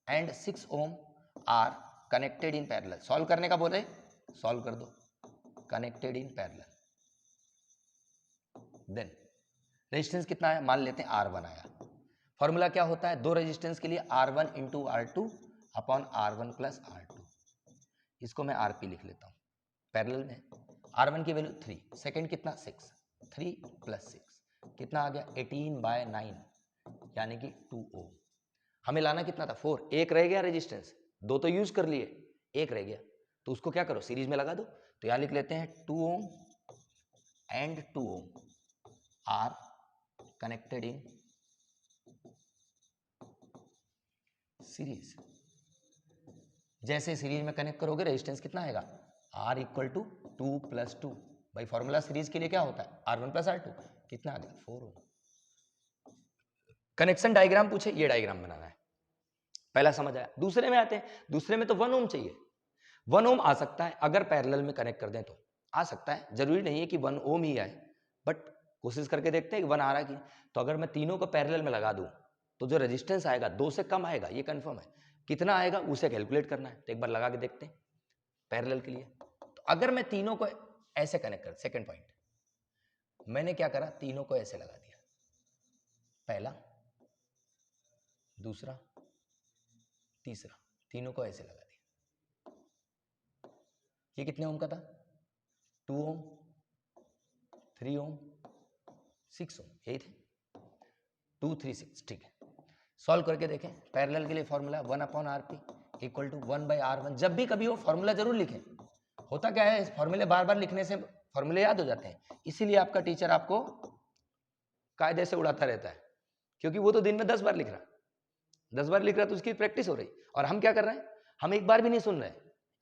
and 6 ohm are connected in parallel. Solve करने का बोले, सॉल्व कर दो, connected in parallel, then resistance कितना है, मान लेते हैं R1 आया। फॉर्मूला क्या होता है, दो रेजिस्टेंस के लिए R1 into R2 upon R1 plus R2। इसको मैं RP लिख लेता हूं, पैरेलल में R1 की वैल्यू 3, सेकंड कितना 6, 3 प्लस 6 कितना आ गया, 18/9 यानी कि 2 ओम। हमें लाना कितना था, 4। एक रह गया रेजिस्टेंस, 2 तो यूज कर लिए, एक रह गया, तो उसको क्या करो, सीरीज में लगा दो। तो यहां लिख लेते हैं 2 ohm and 2 ohm are connected in series. जैसे सीरीज में कनेक्ट करोगे रेजिस्टेंस कितना आएगा, R इक्वल टू 2 प्लस 2। भाई फॉर्मूला सीरीज के लिए क्या होता है, R1 प्लस R2, कितना आ गया, 4 ओम। कनेक्शन डायग्राम पूछे, ये डायग्राम बनाना है, पहला समझ आया। दूसरे में आते हैं, दूसरे में तो 1 ओम चाहिए। 1 ओम आ सकता है अगर पैरेलल में कनेक्ट कर दें तो आ सकता है, जरूरी नहीं है कि 1 ओम ही आए, बट कोशिश करके देखते हैं कि 1 आ रहा है कि। तो अगर मैं तीनों को पैरेलल में लगा दूं तो जो रेजिस्टेंस आएगा 2 से कम आएगा, ये कंफर्म है। कितना आएगा उसे कैलकुलेट करना है, तो एक बार लगा के देखते हैं पैरेलल के लिए। तो अगर मैं तीनों को ऐसे कनेक्ट कर, सेकंड पॉइंट मैंने क्या करा, तीनों को ऐसे लगा दिया, पहला दूसरा तीसरा, तीनों को ऐसे लगा दिया। ये कितने ओम का था, 2 ओम, 3 ओम, 6 ओम, यही थे, 2 3 6, ठीक है। सॉल्व करके देखें, पैरेलल के लिए formula 1/RP equal to 1/R1। जब भी कभी हो फॉर्मूला जरूर लिखें। होता क्या है, फॉर्मूले बार बार लिखने से फॉर्मूले याद हो जाते हैं, इसीलिए आपका टीचर आपको कायदे से उड़ाता रहता है, क्योंकि वो तो दिन में 10 बार लिख रहा, 10 बार लिख रहा तो उसकी प्रैक्टिस हो रही। और हम क्या कर रहे हैं, हम एक बार भी नहीं सुन रहे।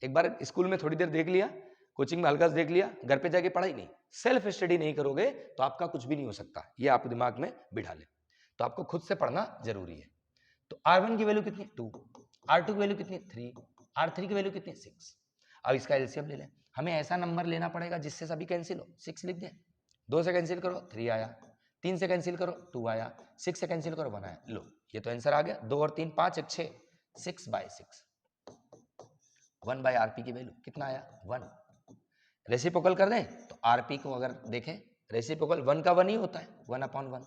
एक बार स्कूल में थोड़ी देर देख लिया, कोचिंग में हल्का से देख लिया, घर पे जाके पढ़ाई नहीं। सेल्फ स्टडी नहीं करोगे तो आपका कुछ भी नहीं हो सकता, ये आप दिमाग में बिठा ले। तो आपको खुद से पढ़ना जरूरी है। तो R1 की वैल्यू कितनी, 2, R2 की वैल्यू कितनी, 3, R3 की वैल्यू कितनी, 6। अब इसका एलसीएम ले लें, हमें ऐसा नंबर लेना पड़ेगा जिससे सभी कैंसिल हो। 6 लिख दें, 2 से कैंसिल करो 3 आया, 3 से कैंसिल करो 2 आया, 6 से कैंसिल करो 1 आया। लो ये तो आंसर आ गया, 2 और 3 5 1 6, 6/6। 1/RP की वैल्यू कितना आया, 1। रेसिप्रोकल कर दें तो RP को अगर देखें, रेसिप्रोकल 1 का 1 ही होता है, 1/1।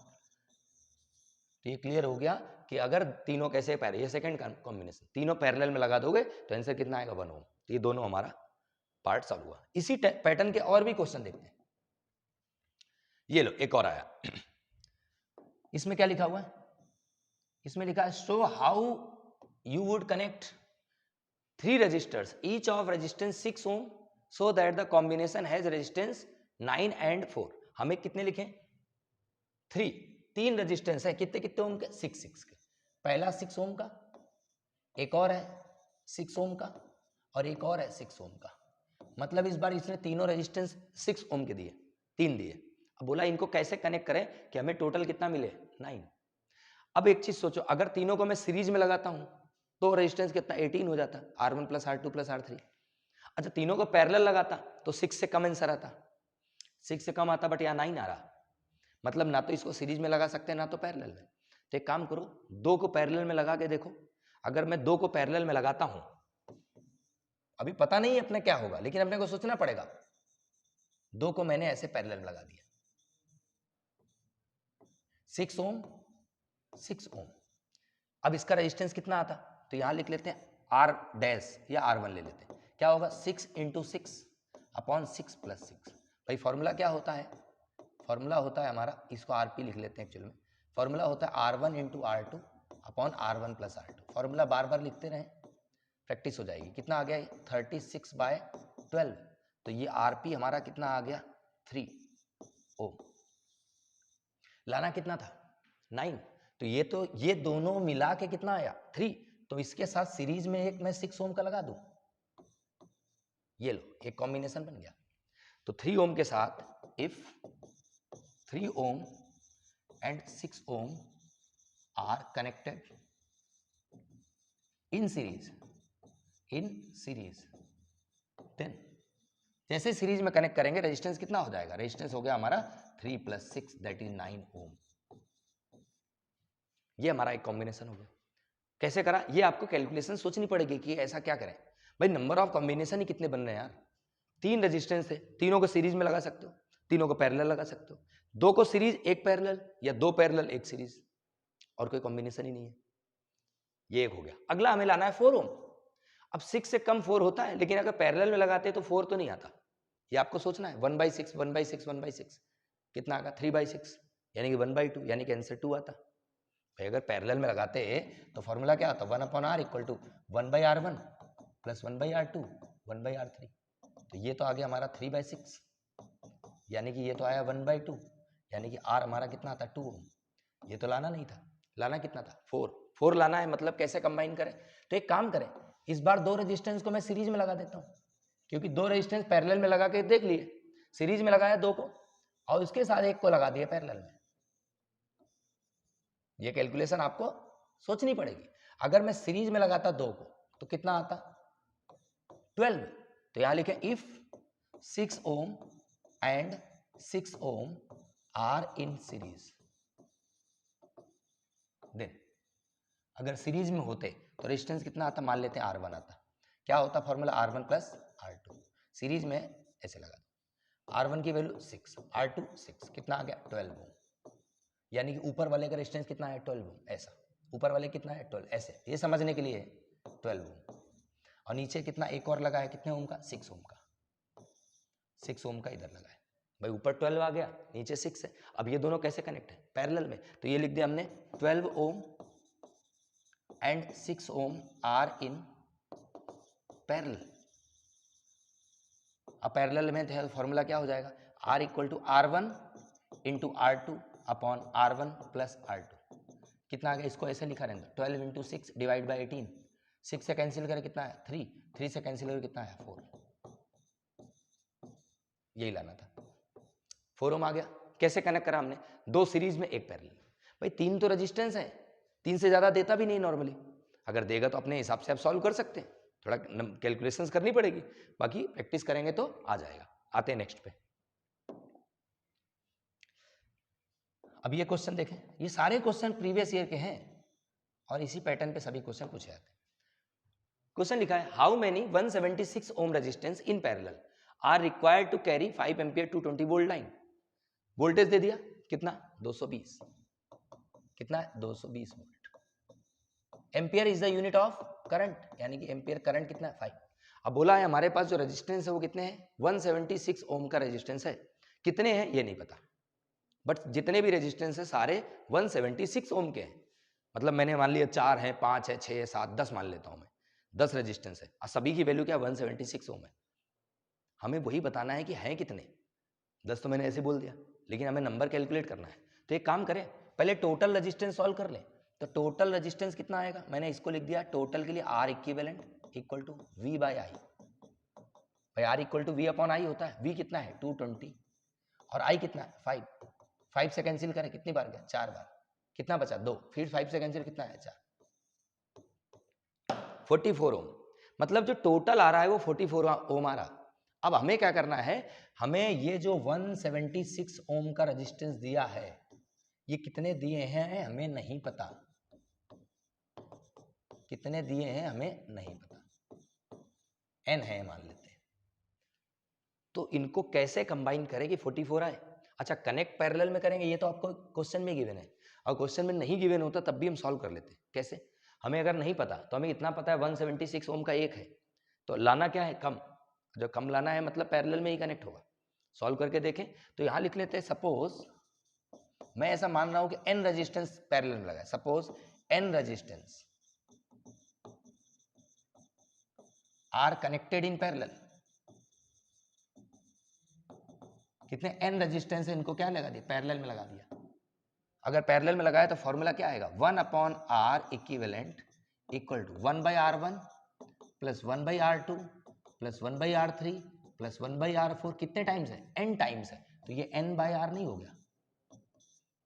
तो ये क्लियर हो गया कि अगर तीनों कैसे पैरेलल, ये सेकंड कॉम्बिनेशन, तीनों पैरेलल में लगा दोगे तो आंसर कितना आएगा 1 ओम। तो ये दोनों हमारा पार्ट सॉल्व हुआ। इसी पैटर्न के और भी क्वेश्चन देखते हैं। ये लो एक और आया, इसमें क्या लिखा हुआ है, इसमें लिखा है show how you would connect 3 resistors each of resistance 6 ohm so that the combination has resistance 9 and 4। हमें कितने लिखें 3 रेजिस्टेंस है, कितने कितने ओम के 6 के। पहला 6 ओम का, एक और है 6 ओम का और एक और है 6 ओम का। मतलब इस बार इसने तीनों रेजिस्टेंस 6 ओम के दिए, 3 दिए। अब बोला इनको कैसे कनेक्ट करें कि हमें टोटल कितना मिले 9। अब एक चीज सोचो, अगर तीनों को मैं सीरीज में लगाता हूं तो रेजिस्टेंस कितना 18 हो जाता, R1 + R2 + R3। अच्छा तीनों को पैरेलल लगाता तो 6 से कम आंसर आता, 6 से कम आता, बट यहाँ 9 आ रहा। मतलब ना तो इसको सीरीज में लगा सकते हैं ना तो पैरेलल में। तो एक काम करो, 2 को पैरेलल में लगा के देखो। अगर मैं 2 को पैरेलल में लगाता हूं, अभी पता नहीं अपने क्या होगा, लेकिन अपने को सोचना पड़ेगा। 2 को मैंने ऐसे पैरेलल में लगा दिया, 6 ओम 6 ओम। अब इसका रेजिस्टेंस कितना आता, तो यहां लिख लेते हैं R डैश या R1 ले लेते हैं। क्या होगा 6 × 6 / 6 + 6। भाई फॉर्मूला क्या होता है, फॉर्मूला होता है हमारा, इसको RP लिख लेते हैं एक्चुअल में। फॉर्मूला होता है R1 × R2 / R1 + R2। Formula bar बार लिखते रहें, प्रैक्टिस हो जाएगी। कितना आ गया 36/12। तो ये RP हमारा कितना आ गया 3 ओम। लाना कितना था 9। तो ये दोनों मिला के कितना आया 3। तो इसके साथ सीरीज में एक मैं 6 ओम का लगा दूं, ये लो एक कॉम्बिनेशन बन गया। तो 3 ओम के साथ if 3 ohm and 6 ohm are connected in series then जैसे सीरीज में कनेक्ट करेंगे रेजिस्टेंस कितना हो जाएगा, रेजिस्टेंस हो गया हमारा 3 + 6 दैट इज 9 ओम। ये हमारा एक कॉम्बिनेशन हो गया। कैसे करा, ये आपको कैलकुलेशन सोचनी पड़ेगी कि ऐसा क्या करें। भाई नंबर ऑफ कॉम्बिनेशन ही कितने बन रहे हैं यार, 3 रेजिस्टेंस है, तीनों को सीरीज में लगा सकते हो, तीनों को पैरेलल लगा सकते हो। 2 को सीरीज 1 पैरेलल या 2 पैरेलल 1 सीरीज, और कोई कॉम्बिनेशन ही नहीं है। ये एक हो गया। अगला हमें लाना है 4 ओम। अब 6 से कम 4 होता है, लेकिन अगर पैरेलल में लगाते हैं तो 4 तो नहीं आता। ये आपको सोचना है 1/6 1/6 1/6 कितना आएगा 3/6 यानी कि 1/2 यानी कि आंसर 2 आता। भाई अगर पैरेलल में लगाते तो फॉर्मूला क्या आता 1/R = 1/R1 + 1/R2 1/R3। तो ये तो आ गया हमारा 3/6 यानी कि ये तो आया 1/2 यानी कि R हमारा कितना आता 2 ओम। ये तो लाना नहीं था, लाना कितना था 4 लाना है। मतलब कैसे कंबाइन करें, तो एक काम करें, इस बार 2 रेजिस्टेंस को मैं सीरीज में लगा देता हूं, क्योंकि 2 रेजिस्टेंस पैरेलल में लगा के देख लिए, सीरीज में लगाया 2 को और उसके साथ 1 को लगा दिया पैरेलल में। ये कैलकुलेशन आपको सोचनी पड़ेगी। अगर मैं सीरीज में लगाता 2 को तो कितना आता 12। तो यहां लिखें if 6 ohm and 6 ohm are in series, then अगर सीरीज में होते तो रेजिस्टेंस कितना आता, मान लेते हैं R1 आता। क्या होता फॉर्मूला R1 + R2। सीरीज में ऐसे लगा दो, R1 की वैल्यू 6, R2 6, कितना आ गया 12 ओम। यानी कि ऊपर वाले का रेजिस्टेंस कितना है 12 ओम, ऐसा ऊपर वाले कितना है 12, ऐसे ये समझने के लिए 12 ओम। और नीचे कितना एक और लगा है कितने ओम का 6 ओम का, 6 ओम का इधर लगा है। भाई ऊपर 12 आ गया नीचे 6 है। अब ये दोनों कैसे कनेक्ट है पैरेलल में, तो ये लिख दिया हमने 12 ohm and 6 ohm are in parallel. अब पैरेलल में फॉर्मूला क्या हो जाएगा R = R1 × R2 / R1 + R2। कितना आ गया, इसको ऐसे लिखा रहेगा 12 × 6 / 18। 6 से कैंसिल करें कितना है 3, 3 से कैंसिल करें कितना है 4। यही लाना था। 4 ओम आ गया। कैसे कनेक्ट करा हमने, 2 सीरीज में 1 पैरेलल। भाई 3 तो रेजिस्टेंस है, 3 से ज्यादा देता भी नहीं नॉर्मली, अगर देगा तो अपने हिसाब से आप सॉल्व कर सकते हैं, थोड़ा कैलकुलेशंस करनी पड़ेगी, बाकी प्रैक्टिस करेंगे तो आ जाएगा। आते हैं नेक्स्ट पे। अब ये क्वेश्चन देखें, ये सारे क्वेश्चन प्रीवियस ईयर के हैं और इसी पैटर्न पे सभी क्वेश्चन पूछे जाते हैं। क्वेश्चन लिखा है how many 176 ohm resistance in parallel are required to carry 5 ampere 220 volt line. Voltage दे दिया कितना 220, कितना है 220 volt. Ampere is the unit of current, यानी कि एम्पियर करंट कितना है 5। अब बोला है हमारे पास जो रेजिस्टेंस है वो कितने हैं 176 ओम का रेजिस्टेंस है। कितने हैं ये नहीं पता, बट जितने भी रेजिस्टेंस है सारे 176 ओम के हैं। मतलब मैंने मान लिया 4 है, 5 है, 6 है, 7, 10 मान लेता हूं मैं, 10 रेजिस्टेंस है और सभी की वैल्यू क्या 176 ओम है। हमें वही बताना है कि है कितने। 10 तो मैंने ऐसे बोल दिया, लेकिन हमें नंबर कैलकुलेट करना है। तो एक काम करें, पहले टोटल रेजिस्टेंस सॉल्व कर लें। तो टोटल रेजिस्टेंस कितना आएगा, मैंने इसको लिख दिया टोटल के लिए R equivalent equal to V by I. भाई R equal to V upon I होता है। V कितना है 220 और I कितना है 5। 5 से कैंसिल करें, कितनी बार गया 4 बार, कितना बचा 2, फिर 5 से कैंसिल कितना है 4, 44 ओम। मतलब जो टोटल आ रहा है वो 44 ओम आ रहा। अब हमें क्या करना है, हमें ये जो 176 ओम का रेजिस्टेंस दिया है ये कितने दिए हैं हमें नहीं पता, कितने दिए हैं हमें नहीं पता, n है मान लेते हैं। तो इनको कैसे कंबाइन करें कि 44 आए। अच्छा कनेक्ट पैरेलल में करेंगे, ये तो आपको क्वेश्चन में गिवन है, और क्वेश्चन में नहीं गिवन होता तब भी हम सॉल्व कर लेते। कैसे, हमें अगर नहीं पता तो हमें इतना पता है 176 ओम का एक है, तो लाना क्या है कम, जो कम लाना है मतलब पैरेलल में ही कनेक्ट होगा। सॉल्व करके देखें तो यहां लिख लेते हैं, सपोज मैं ऐसा मान रहा हूं कि n रेजिस्टेंस पैरेलल में लगा है। Suppose n resistance are connected in parallel. कितने n रेजिस्टेंस है, इनको क्या लगा दिया पैरेलल में लगा दिया। अगर पैरेलल में लगाया तो फॉर्मूला क्या आएगा 1 upon R equivalent equal to 1 by R1 plus 1 by R2 plus 1 by R3 plus 1 by R4। कितने टाइम्स है n टाइम्स है, तो ये n बाई R नहीं हो गया,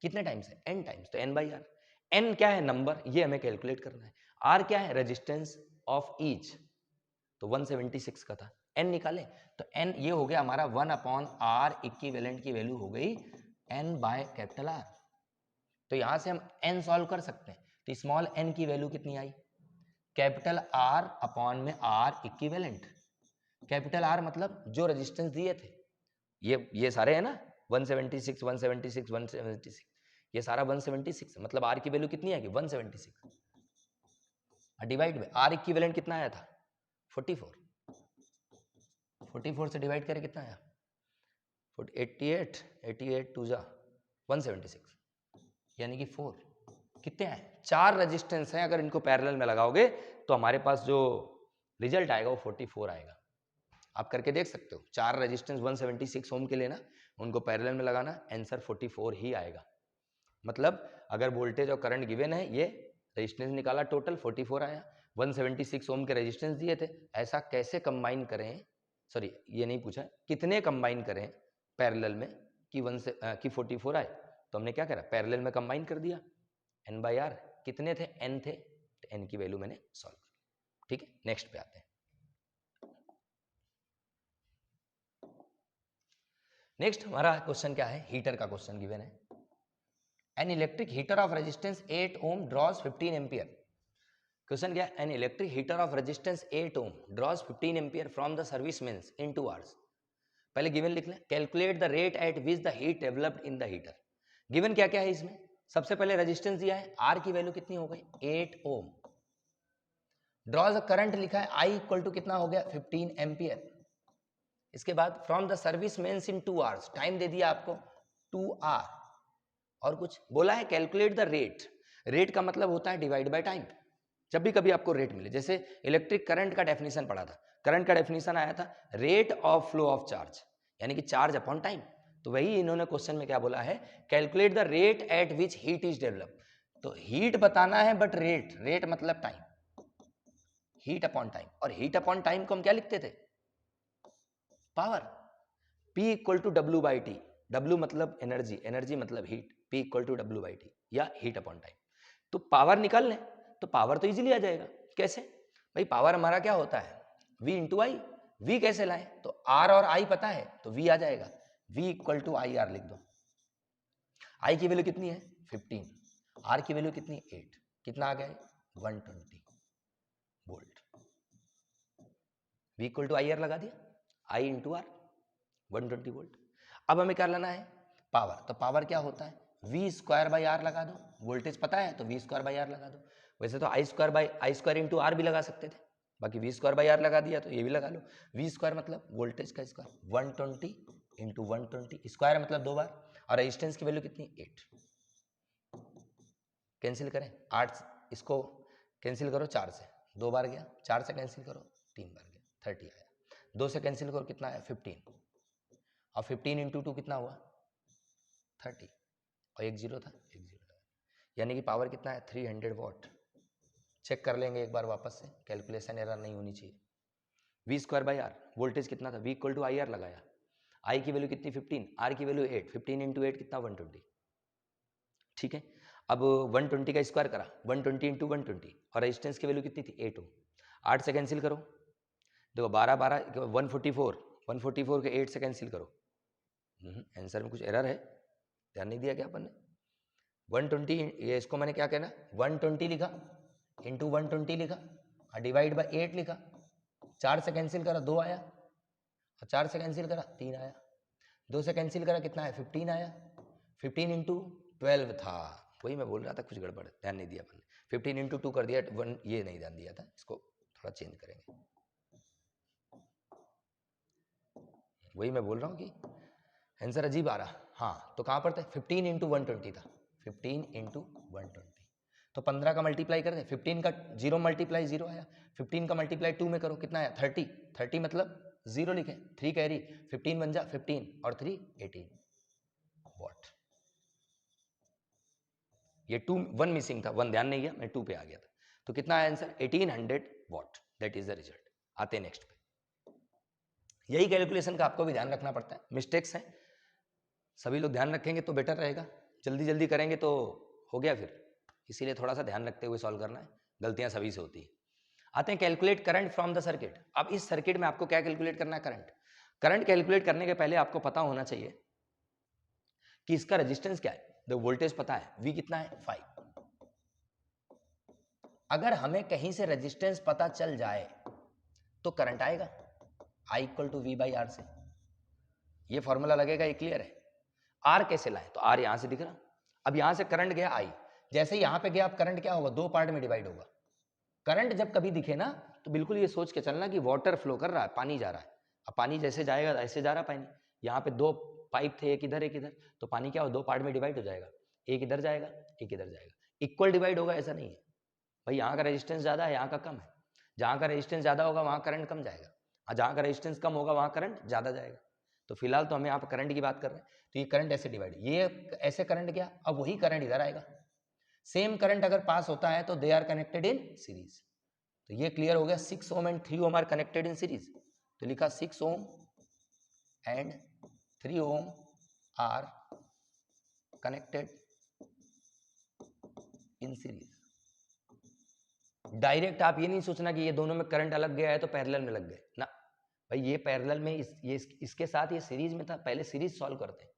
कितने टाइम्स है n टाइम्स, तो n बाई R। n क्या है नंबर, ये हमें कैलकुलेट करना है। R क्या है रेजिस्टेंस ऑफ ईच, तो 176 का था, n निकाले तो n ये हो गया हमारा 1 अपॉन R इक्विवेलेंट की वैल्यू हो गई n बाय कैपिटल R। तो यहां से हम n सॉल्व कर सकते हैं, तो स्मॉल n की वैल्यू कितनी आई कैपिटल R अपॉन में R इक्विवेलेंट। कैपिटल R मतलब जो रेजिस्टेंस दिए थे, ये सारे है ना 176 176 176, ये सारा 176 मतलब R की वैल्यू कितनी आएगी 176, डिवाइड में R इक्विवेलेंट कितना आया था 44, 44 से डिवाइड करें कितना आया 88, 88 टू जा 176, यानी कि 4। कितने हैं 4 रेजिस्टेंस हैं, अगर इनको पैरेलल में लगाओगे तो हमारे पास जो रिजल्ट आएगा वो 44 आएगा। आप करके देख सकते हो, 4 रेजिस्टेंस 176 ओम के लेना, उनको पैरेलल में लगाना, आंसर 44 ही आएगा। मतलब अगर वोल्टेज और करंट गिवन है, ये रेजिस्टेंस निकाला टोटल 44 आया, 176 ओम के रेजिस्टेंस दिए थे, ऐसा कैसे कंबाइन करें, सॉरी ये नहीं पूछा कितने कंबाइन करें पैरेलल में कि 44 आए। तो हमने क्या करा पैरेलल में कंबाइन कर दिया, n बाई आर कितने थे n थे, तो n की वैल्यू मैंने सॉल्व कर। ठीक है नेक्स्ट पे आते हैं। नेक्स्ट हमारा क्वेश्चन क्या है, हीटर का क्वेश्चन गिवन है। An electric heater of resistance 8 ohm draws 15 ampere. Question क्या है, an electric heater of resistance 8 ohm draws 15 ampere from the service mains in 2 hours. पहले गिवन लिख लें, calculate the rate at which the heat developed in the heater. Given क्या क्या है इसमें, सबसे पहले रेजिस्टेंस दिया है, आर की वैल्यू कितनी हो गई 8 ओम, ड्रॉज द करंट लिखा है आई इक्वल टू कितना हो गया 15 एम्पियर। इसके बाद from the service mains in 2 hours, time दे दिया आपको 2 आवर, और कुछ बोला है कैलकुलेट द रेट। रेट का मतलब होता है डिवाइड बाय टाइम। जब भी कभी आपको रेट मिले, जैसे इलेक्ट्रिक करंट का डेफिनेशन पढ़ा था, करंट का डेफिनेशन आया था rate of flow of charge, यानी कि चार्ज अपॉन टाइम। तो वही इन्होंने क्वेश्चन में क्या बोला है, calculate the rate at which heat is develop. तो हीट बताना है बट रेट, रेट मतलब टाइम, हीट अपॉन टाइम। और हीट अपॉन टाइम को हम क्या लिखते थे power, P equal to W by T, W मतलब एनर्जी, एनर्जी मतलब heat, P equal to W by T या हीट अपॉन टाइम। तो पावर निकाल लें तो पावर तो इजीली आ जाएगा। कैसे भाई, पावर हमारा क्या होता है V इंटू आई। V कैसे लाएं, तो R और I पता है तो V आ जाएगा, V equal to I R लिख दो। I की वैल्यू कितनी है 15, R की वैल्यू कितनी 8, कितना आ गया 120 volt. V equal to I R लगा दिया, I इंटू आर 120 वोल्ट। अब हमें क्या लेना है पावर, तो पावर क्या होता है वी स्क्वायर बाई आर लगा दो, वोल्टेज पता है तो वी स्क्वायर बाई आर लगा दो। वैसे तो आई स्क्वायर इंटू आर भी लगा सकते थे, बाकी वी स्क्वायर बाई आर लगा दिया तो ये भी लगा लो। वी स्क्वायर मतलब वोल्टेज का स्क्वायर, 120 इंटू 120, स्क्वायर मतलब 2 बार, और रेजिस्टेंस की वैल्यू कितनी 8। कैंसिल करें 8, इसको कैंसिल करो 4 से, 2 बार गया, 4 से कैंसिल करो 3 बार गया, 30 आया। 2 से कैंसिल करो कितना आया 15, और 15 इंटू 2 कितना हुआ 30, और एक जीरो था, एक जीरो था, यानी कि पावर कितना है 300 वॉट। चेक कर लेंगे एक बार वापस से, कैलकुलेशन एरर नहीं होनी चाहिए। V square by R, voltage कितना था, V equal to I R लगाया, आई की वैल्यू कितनी 15, आर की वैल्यू 8, 15 इंटू 8 कितना 120, ठीक है। अब 120 का स्क्वायर करा, 120 इंटू 120, और रेजिस्टेंस की वैल्यू कितनी थी 8 ओम। 8 से कैंसिल करो, देखो 12 12 144, 144 के 8 से कैंसिल करो। आंसर में कुछ एरर है, ध्यान नहीं दिया क्या अपन ने। 120, ये इसको मैंने क्या कहना 120 लिखा इंटू 120 लिखा और डिवाइड बाय 8 लिखा। 4 से कैंसिल करा 2 आया, और 4 से कैंसिल करा 3 आया, 2 से कैंसिल करा कितना है 15 आया, 15 इंटू 12 था, वही मैं बोल रहा था कुछ गड़बड़, ध्यान नहीं दिया अपन ने। 15 इंटू 2 कर दिया, 1 ये नहीं ध्यान दिया था, इसको थोड़ा चेंज करेंगे। वही मैं बोल रहा हूँ कि आंसर अजीब आ रहा। हाँ तो कहाँ पर थे 15 इंटू 120 था, 15 इंटू 120, तो 15 का मल्टीप्लाई कर दे, 15 का 0 मल्टीप्लाई 0 आया, 15 का मल्टीप्लाई 2 में करो कितना आया 30, 30 मतलब 0 लिखे, 3 कैरी, 15 बन जा 15 और 3 18 वॉट। ये 2 1 मिसिंग था, 1 ध्यान नहीं गया, मैं 2 पे आ गया था, तो कितना आया answer 1800 what, that is the result. आते हैं नेक्स्ट पे। यही कैलकुलेशन का आपको भी ध्यान रखना पड़ता है, मिस्टेक्स हैं, सभी लोग ध्यान रखेंगे तो बेटर रहेगा, जल्दी जल्दी करेंगे तो हो गया फिर, इसीलिए थोड़ा सा ध्यान रखते हुए सॉल्व करना है, गलतियां सभी से होती है। आते हैं calculate current from the circuit. अब इस सर्किट में आपको क्या कैलकुलेट करना है करंट। करंट कैलकुलेट करने के पहले आपको पता होना चाहिए कि इसका रेजिस्टेंस क्या है। द वोल्टेज पता है V कितना है 5। अगर हमें कहीं से रेजिस्टेंस पता चल जाए तो करंट आएगा I equal to V by R से, ये फॉर्मूला लगेगा, ये क्लियर है। आर कैसे लाए, तो आर यहां से दिख रहा, अब यहां से करंट गया आई, जैसे यहां पे गया अब करंट क्या होगा 2 पार्ट में डिवाइड होगा। करंट जब कभी दिखे ना तो बिल्कुल ये सोच के चलना कि वाटर फ्लो कर रहा है, पानी जा रहा है, अब पानी जैसे जाएगा ऐसे जा रहा पानी। यहाँ पे 2 पाइप थे, एक इधर एक इधर, तो पानी क्या हो 2 पार्ट में डिवाइड हो जाएगा, एक इधर जाएगा एक इधर जाएगा, इक्वल डिवाइड होगा ऐसा नहीं है भाई, यहाँ का रेजिस्टेंस ज्यादा है यहाँ का कम है, जहाँ का रेजिस्टेंस ज्यादा होगा वहाँ करंट कम जाएगा, और जहाँ का रेजिस्टेंस कम होगा वहाँ करंट ज्यादा जाएगा। तो फिलहाल तो हमें यहाँ पर करंट की बात कर रहे हैं, तो ये करंट ऐसे डिवाइड, ये ऐसे करंट गया, अब वही करंट इधर आएगा। सेम करंट अगर पास होता है तो they are connected in series. तो ये क्लियर हो गया, 6 ohm and 3 ohm are connected in series, तो लिखा 6 ohm and 3 ohm are connected in series. Direct आप ये नहीं सोचना कि ये दोनों में करंट अलग गया है तो पैरेलल में लग गए ना भाई, ये पैरेलल में इसके साथ ये सीरीज में था, पहले सीरीज सॉल्व करते हैं,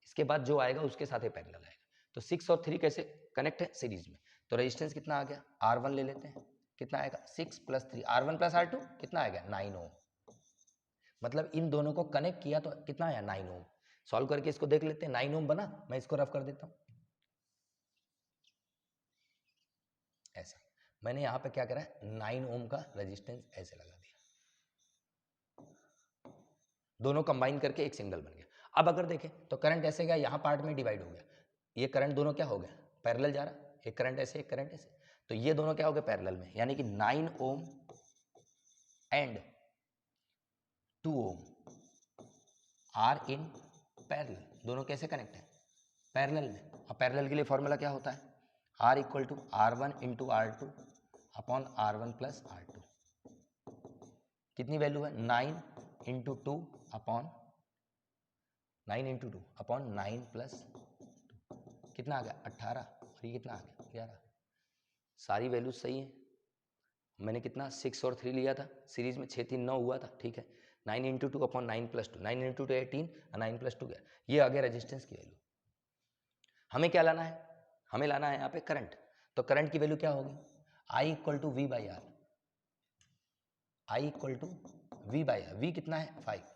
इसके बाद जो आएगा उसके साथ ही पैरेलल आएगा। तो 6 और 3 कैसे कनेक्ट है सीरीज में, तो रेजिस्टेंस कितना आ गया R1 ले लेते हैं, कितना आएगा 6 + 3 R1 + R2 कितना आएगा 9 ओम, मतलब इन दोनों को कनेक्ट किया तो कितना आया 9 ओम। सॉल्व करके इसको देख लेते हैं, 9 ओम बना, मैं इसको रफ कर देता हूं ऐसा, मैंने यहां पे क्या करा है 9 ओम का रेजिस्टेंस ऐसे लगा दिया, दोनों कंबाइन करके एक सिंगल बन गया। अब अगर देखें तो करंट ऐसे गया, यहां पार्ट में डिवाइड हो गया, ये करंट दोनों क्या हो गया पैरेलल जा रहा, एक करंट ऐसे एक करंट ऐसे, तो ये दोनों क्या हो गए पैरेलल में, यानी कि 9 ohm and 2 ohm are in parallel, दोनों कैसे कनेक्ट है पैरेलल में। अब पैरेलल के लिए फॉर्मूला क्या होता है R equal to R1 into R2 upon R1 plus R2, कितनी वैल्यू है 9 into 2 upon 9 into 2 upon 9 plus 2, कितना आ गया 18, और ये कितना आ गया 11, सारी वैल्यूज सही है। मैंने कितना 6 और 3 लिया था सीरीज में, 6 3 9 हुआ था, ठीक है। 9 into 2 upon 9 plus 2, 9 into 2 18, 9 plus 2 गया, ये आ गया रेजिस्टेंस की वैल्यू। हमें क्या लाना है, हमें लाना है यहाँ पे करंट, तो करंट की वैल्यू क्या होगी I equal to V by R, I equal to V by R, V कितना है 5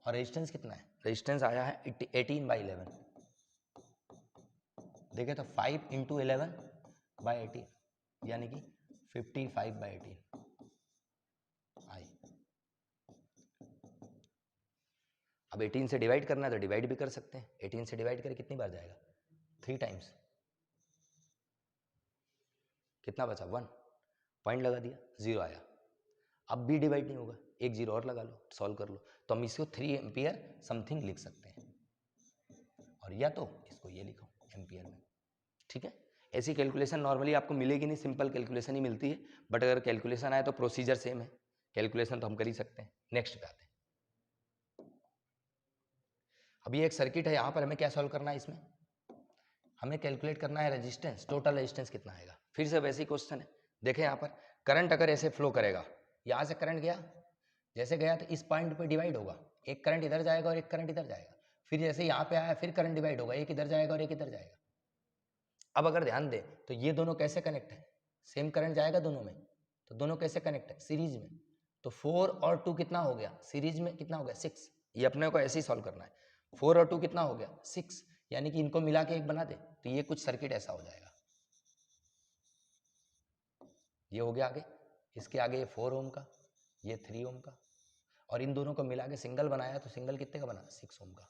और रेजिस्टेंस कितना है, रेजिस्टेंस आया है 18/11, देखें तो 5 इंटू 11/18 यानी कि 55/18 आई। अब 18 से डिवाइड करना है तो डिवाइड भी कर सकते हैं। 18 से डिवाइड करें कितनी बार जाएगा? 3 टाइम्स। कितना बचा? 1। पॉइंट लगा दिया, 0 आया। अब भी डिवाइड नहीं होगा, एक 0 और लगा लो, सॉल्व कर लो। तो हम इसको 3 एम्पियर समथिंग लिख सकते हैं, और या तो इसको ये लिखो एम्पियर में। ठीक है, ऐसी कैलकुलेशन नॉर्मली आपको मिलेगी नहीं, सिंपल कैलकुलेशन ही मिलती है। बट अगर कैलकुलेशन आए तो प्रोसीजर सेम है, कैलकुलेशन तो हम कर ही सकते हैं। नेक्स्ट पे आते हैं। अभी एक सर्किट है, यहाँ पर हमें क्या सॉल्व करना है? इसमें हमें कैलकुलेट करना है रेजिस्टेंस, टोटल रेजिस्टेंस कितना आएगा। फिर से वैसे ही क्वेश्चन है, देखें यहाँ पर करंट अगर ऐसे फ्लो करेगा, यहाँ से करंट गया, जैसे गया तो इस पॉइंट पे डिवाइड होगा, एक करंट इधर जाएगा और एक करंट इधर जाएगा। फिर जैसे यहाँ पे आया, फिर करंट डिवाइड होगा, एक इधर जाएगा और एक इधर जाएगा। अब अगर ध्यान दें तो ये दोनों कैसे कनेक्ट है? सेम करंट जाएगा दोनों में, तो दोनों कैसे कनेक्ट है? सीरीज में। तो 4 और 2 कितना हो गया? सीरीज में कितना हो गया? 6। ये अपने को ऐसे ही सॉल्व करना है। 4 और 2 कितना हो गया? 6, यानी कि इनको मिला के एक बना दे, तो ये कुछ सर्किट ऐसा हो जाएगा। ये हो गया आगे, इसके आगे ये 4 ओम का, ये 3 ओम का, और इन दोनों को मिला के सिंगल बनाया, तो सिंगल कितने का बना? 6 ओम का।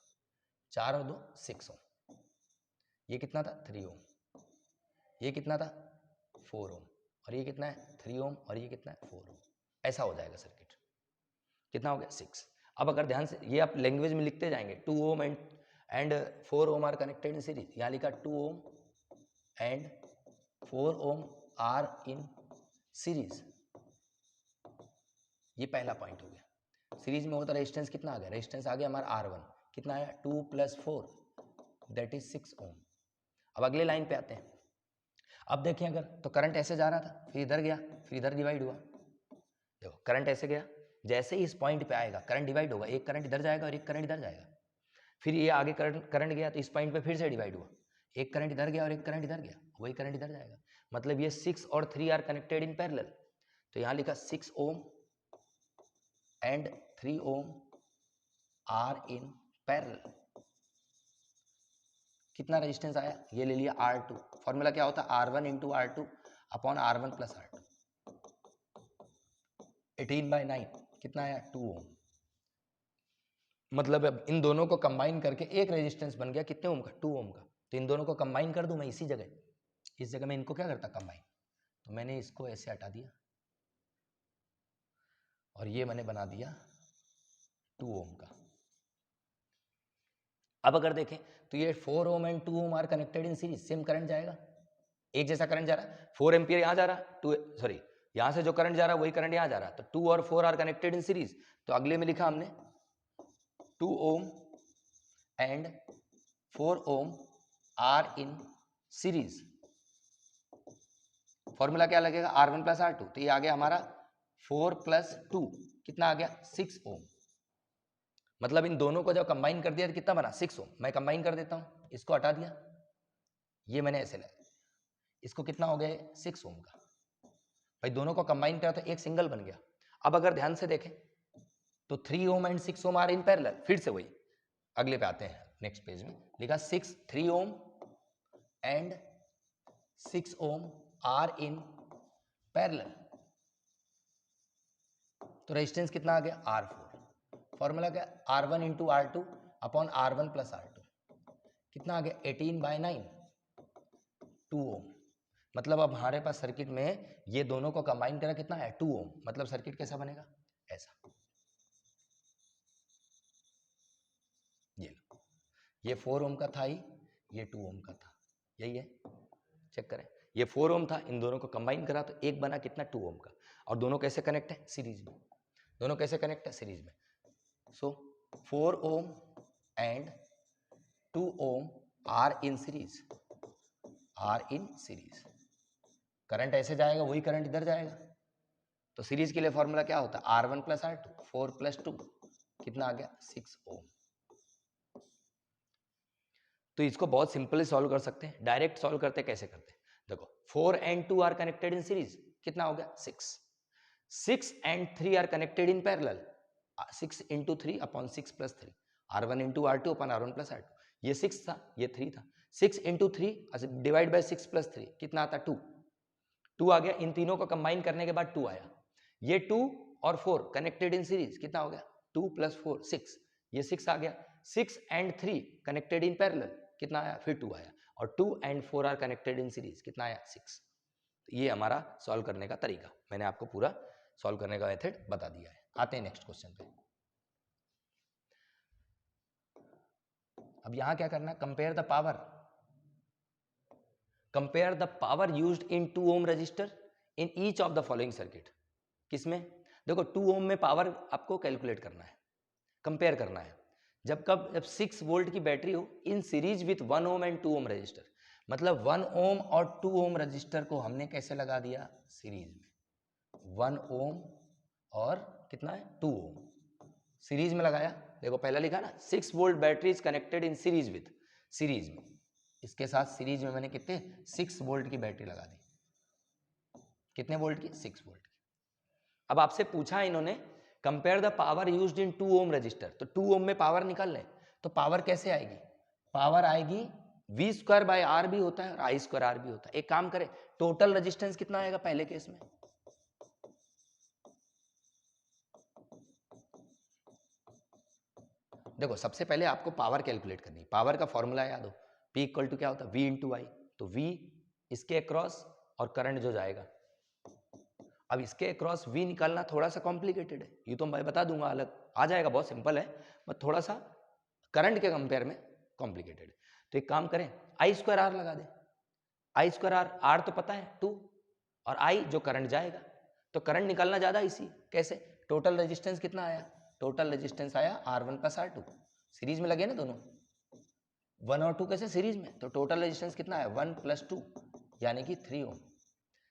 4 और 2 6 ओम। ये कितना था? 3 ओम। ये कितना था? 4 ओम। और ये कितना है? 3 ओम। और ये कितना है? 4 ओम। ऐसा हो जाएगा सर्किट। कितना हो गया? 6। अब अगर ध्यान से ये आप लैंग्वेज में लिखते जाएंगे, 2 ohm and 4 ohm are connected in series. यहाँ लिखा 2 ohm and 4 ohm are in series. ये पहला पॉइंट हो गया। सीरीज में होता रेजिस्टेंस कितना आ गया? रेजिस्टेंस आ गया हमारा R1, कितना आया? 2 + 4 दैट इज 6 ओम। अब अगले लाइन पे आते हैं। अब देखिए, अगर तो करंट ऐसे जा रहा था, फिर इधर गया, फिर इधर डिवाइड हुआ। देखो करंट ऐसे गया, जैसे ही इस पॉइंट पे आएगा करंट डिवाइड होगा, एक करंट इधर जाएगा और एक करंट इधर जाएगा। फिर ये आगे करंट गया तो इस पॉइंट पे फिर से डिवाइड हुआ, एक करंट इधर गया और एक करंट इधर गया, वही करंट इधर जाएगा। मतलब ये 6 और 3 आर कनेक्टेड इन पैरेलल। तो यहाँ लिखा 6 ohm and 3 ohm are in parallel. कितना रेजिस्टेंस आया? ये ले लिया R2। फॉर्मूला क्या होता है? R1 into R2 upon R1 plus R2। 18/9 कितना आया? 2 ओम। मतलब अब इन दोनों को कंबाइन करके एक रेजिस्टेंस बन गया, कितने ओम का? 2 ओम का। तो इन दोनों को कंबाइन कर दूं मैं इसी जगह, इस जगह में इनको क्या करता? कंबाइन। तो मैंने इसको ऐसे हटा दिया और ये मैंने बना दिया 2 ओम का। अब अगर देखें तो ये 4 ohm and 2 ohm are connected in series, same current जाएगा, एक जैसा करंट जा रहा है। 4 एम्पियर यहाँ जा रहा, यहाँ से जो करंट जा रहा है वही करंट यहाँ जा रहा है। तो 2 और 4 आर कनेक्टेड इन सीरीज। तो अगले में लिखा हमने 2 ohm and 4 ohm are in series. Formula क्या लगेगा? R1 plus R2। तो ये आ गया हमारा 4 + 2, कितना आ गया? 6 ओम। मतलब इन दोनों को जब कंबाइन कर दिया तो कितना बना? 6 ओम। मैं कंबाइन कर देता हूं, इसको हटा दिया, ये मैंने ऐसे लगाया, इसको कितना हो गया? 6 ओम का। भाई दोनों को कंबाइन करा तो एक सिंगल बन गया। अब अगर ध्यान से देखें तो 3 ohm and 6 ohm are in parallel. फिर से वही, अगले पे आते हैं, नेक्स्ट पेज में लिखा 3 ohm and 6 ohm are in parallel. तो रेजिस्टेंस कितना आ गया? R4। फॉर्मूला क्या? R1 into R2 upon R1 plus R2। कितना आ गया? 18/9, 2 ओम। मतलब अब हमारे पास सर्किट में ये दोनों को कंबाइन करा, कितना है? 2 ओम। मतलब सर्किट कैसा बनेगा? ऐसा। ये लो, ये 4 ओम का था ही, ये 2 ओम का था, यही है। चेक करें, ये 4 ओम था, इन दोनों को कंबाइन करा तो एक बना कितना? 2 ओम का। और दोनों कैसे कनेक्ट है? सीरीज में। दोनों कैसे कनेक्ट है? सीरीज में। So 4 ohm and 2 ohm are in series, are in series. Current ऐसे जाएगा, वही करंट इधर जाएगा। तो सीरीज के लिए फॉर्मूला क्या होता है? R1 प्लस R2, 4 + 2 कितना आ गया? 6 ओम। तो इसको बहुत सिंपली सॉल्व कर सकते हैं। डायरेक्ट सॉल्व करते कैसे करते हैं? देखो 4 and 2 are connected in series, कितना हो गया? 6। 6 and 3 are connected in parallel, 6 into 3 upon 6 + 3, R1 into R2 upon R1 plus R2। ये 6 था, ये 3 था। 6 इंटू 3 डिवाइड बाई 6 प्लस 3 कितना आता है 2। 2 आ गया। इन तीनों को कंबाइन करने के बाद 2 आया। ये 2 और 4 कनेक्टेड इन सीरीज कितना हो गया 2 प्लस 4 6। ये 6 आ गया। 6 एंड 3 कनेक्टेड इन पैरेलल कितना आया फिर 2 आया। और 2 and 4 are connected in series कितना आया 6। ये हमारा सॉल्व करने का तरीका, मैंने आपको पूरा सॉल्व करने का मेथड बता दिया है। आते हैं नेक्स्ट क्वेश्चन पे। अब यहां क्या करना है, compare the power. Compare the power used in 2 ohm resistor in each of the following circuit. किसमें, देखो 2 ओम में पावर आपको कैलकुलेट करना है, कंपेयर करना है। जब 6 वोल्ट की बैटरी हो in series with 1 ohm and 2 ohm resistor, मतलब 1 ओम और 2 ओम रजिस्टर को हमने कैसे लगा दिया सीरीज में। 1 ओम और कितना है 2 ओम सीरीज में लगाया। देखो पहला लिखा ना 6 volt battery is connected in series with, series में इसके साथ सीरीज में मैंने कितने 6 वोल्ट की बैटरी लगा दी। कितने वोल्ट की 6 वोल्ट की। अब आपसे पूछा इन्होंने compare the power used in 2 ohm resistor, तो 2 ओम में पावर निकाल लें। तो पावर कैसे आएगी, पावर आएगी V स्क्वायर बाय R भी होता है और I स्क्वायर R भी होता है। एक काम करें, टोटल रेजिस्टेंस कितना आएगा पहले केस में, देखो सबसे पहले आपको पावर कैलकुलेट करनी है। पावर का फॉर्मूला याद हो, P इक्वल टू क्या होता है V इंटू आई। तो V इसके अक्रॉस और करंट जो जाएगा। अब इसके अक्रॉस V निकालना थोड़ा सा कॉम्प्लिकेटेड है, ये तो मैं बता दूंगा, अलग आ जाएगा, बहुत सिंपल है, बट थोड़ा सा करंट के कंपेयर में कॉम्प्लिकेटेड है। तो एक काम करें I स्क्वायर R लगा दे। I स्क्वायर R तो पता है 2 और I जो करंट जाएगा, तो करंट निकालना ज्यादा इसी कैसे, टोटल रेजिस्टेंस कितना आया, टोटल रेजिस्टेंस आया R1 प्लस R2, सीरीज में लगे ना दोनों, 1 और 2 कैसे सीरीज में, तो टोटल रेजिस्टेंस कितना है 1 प्लस 2 यानी कि 3 ओम।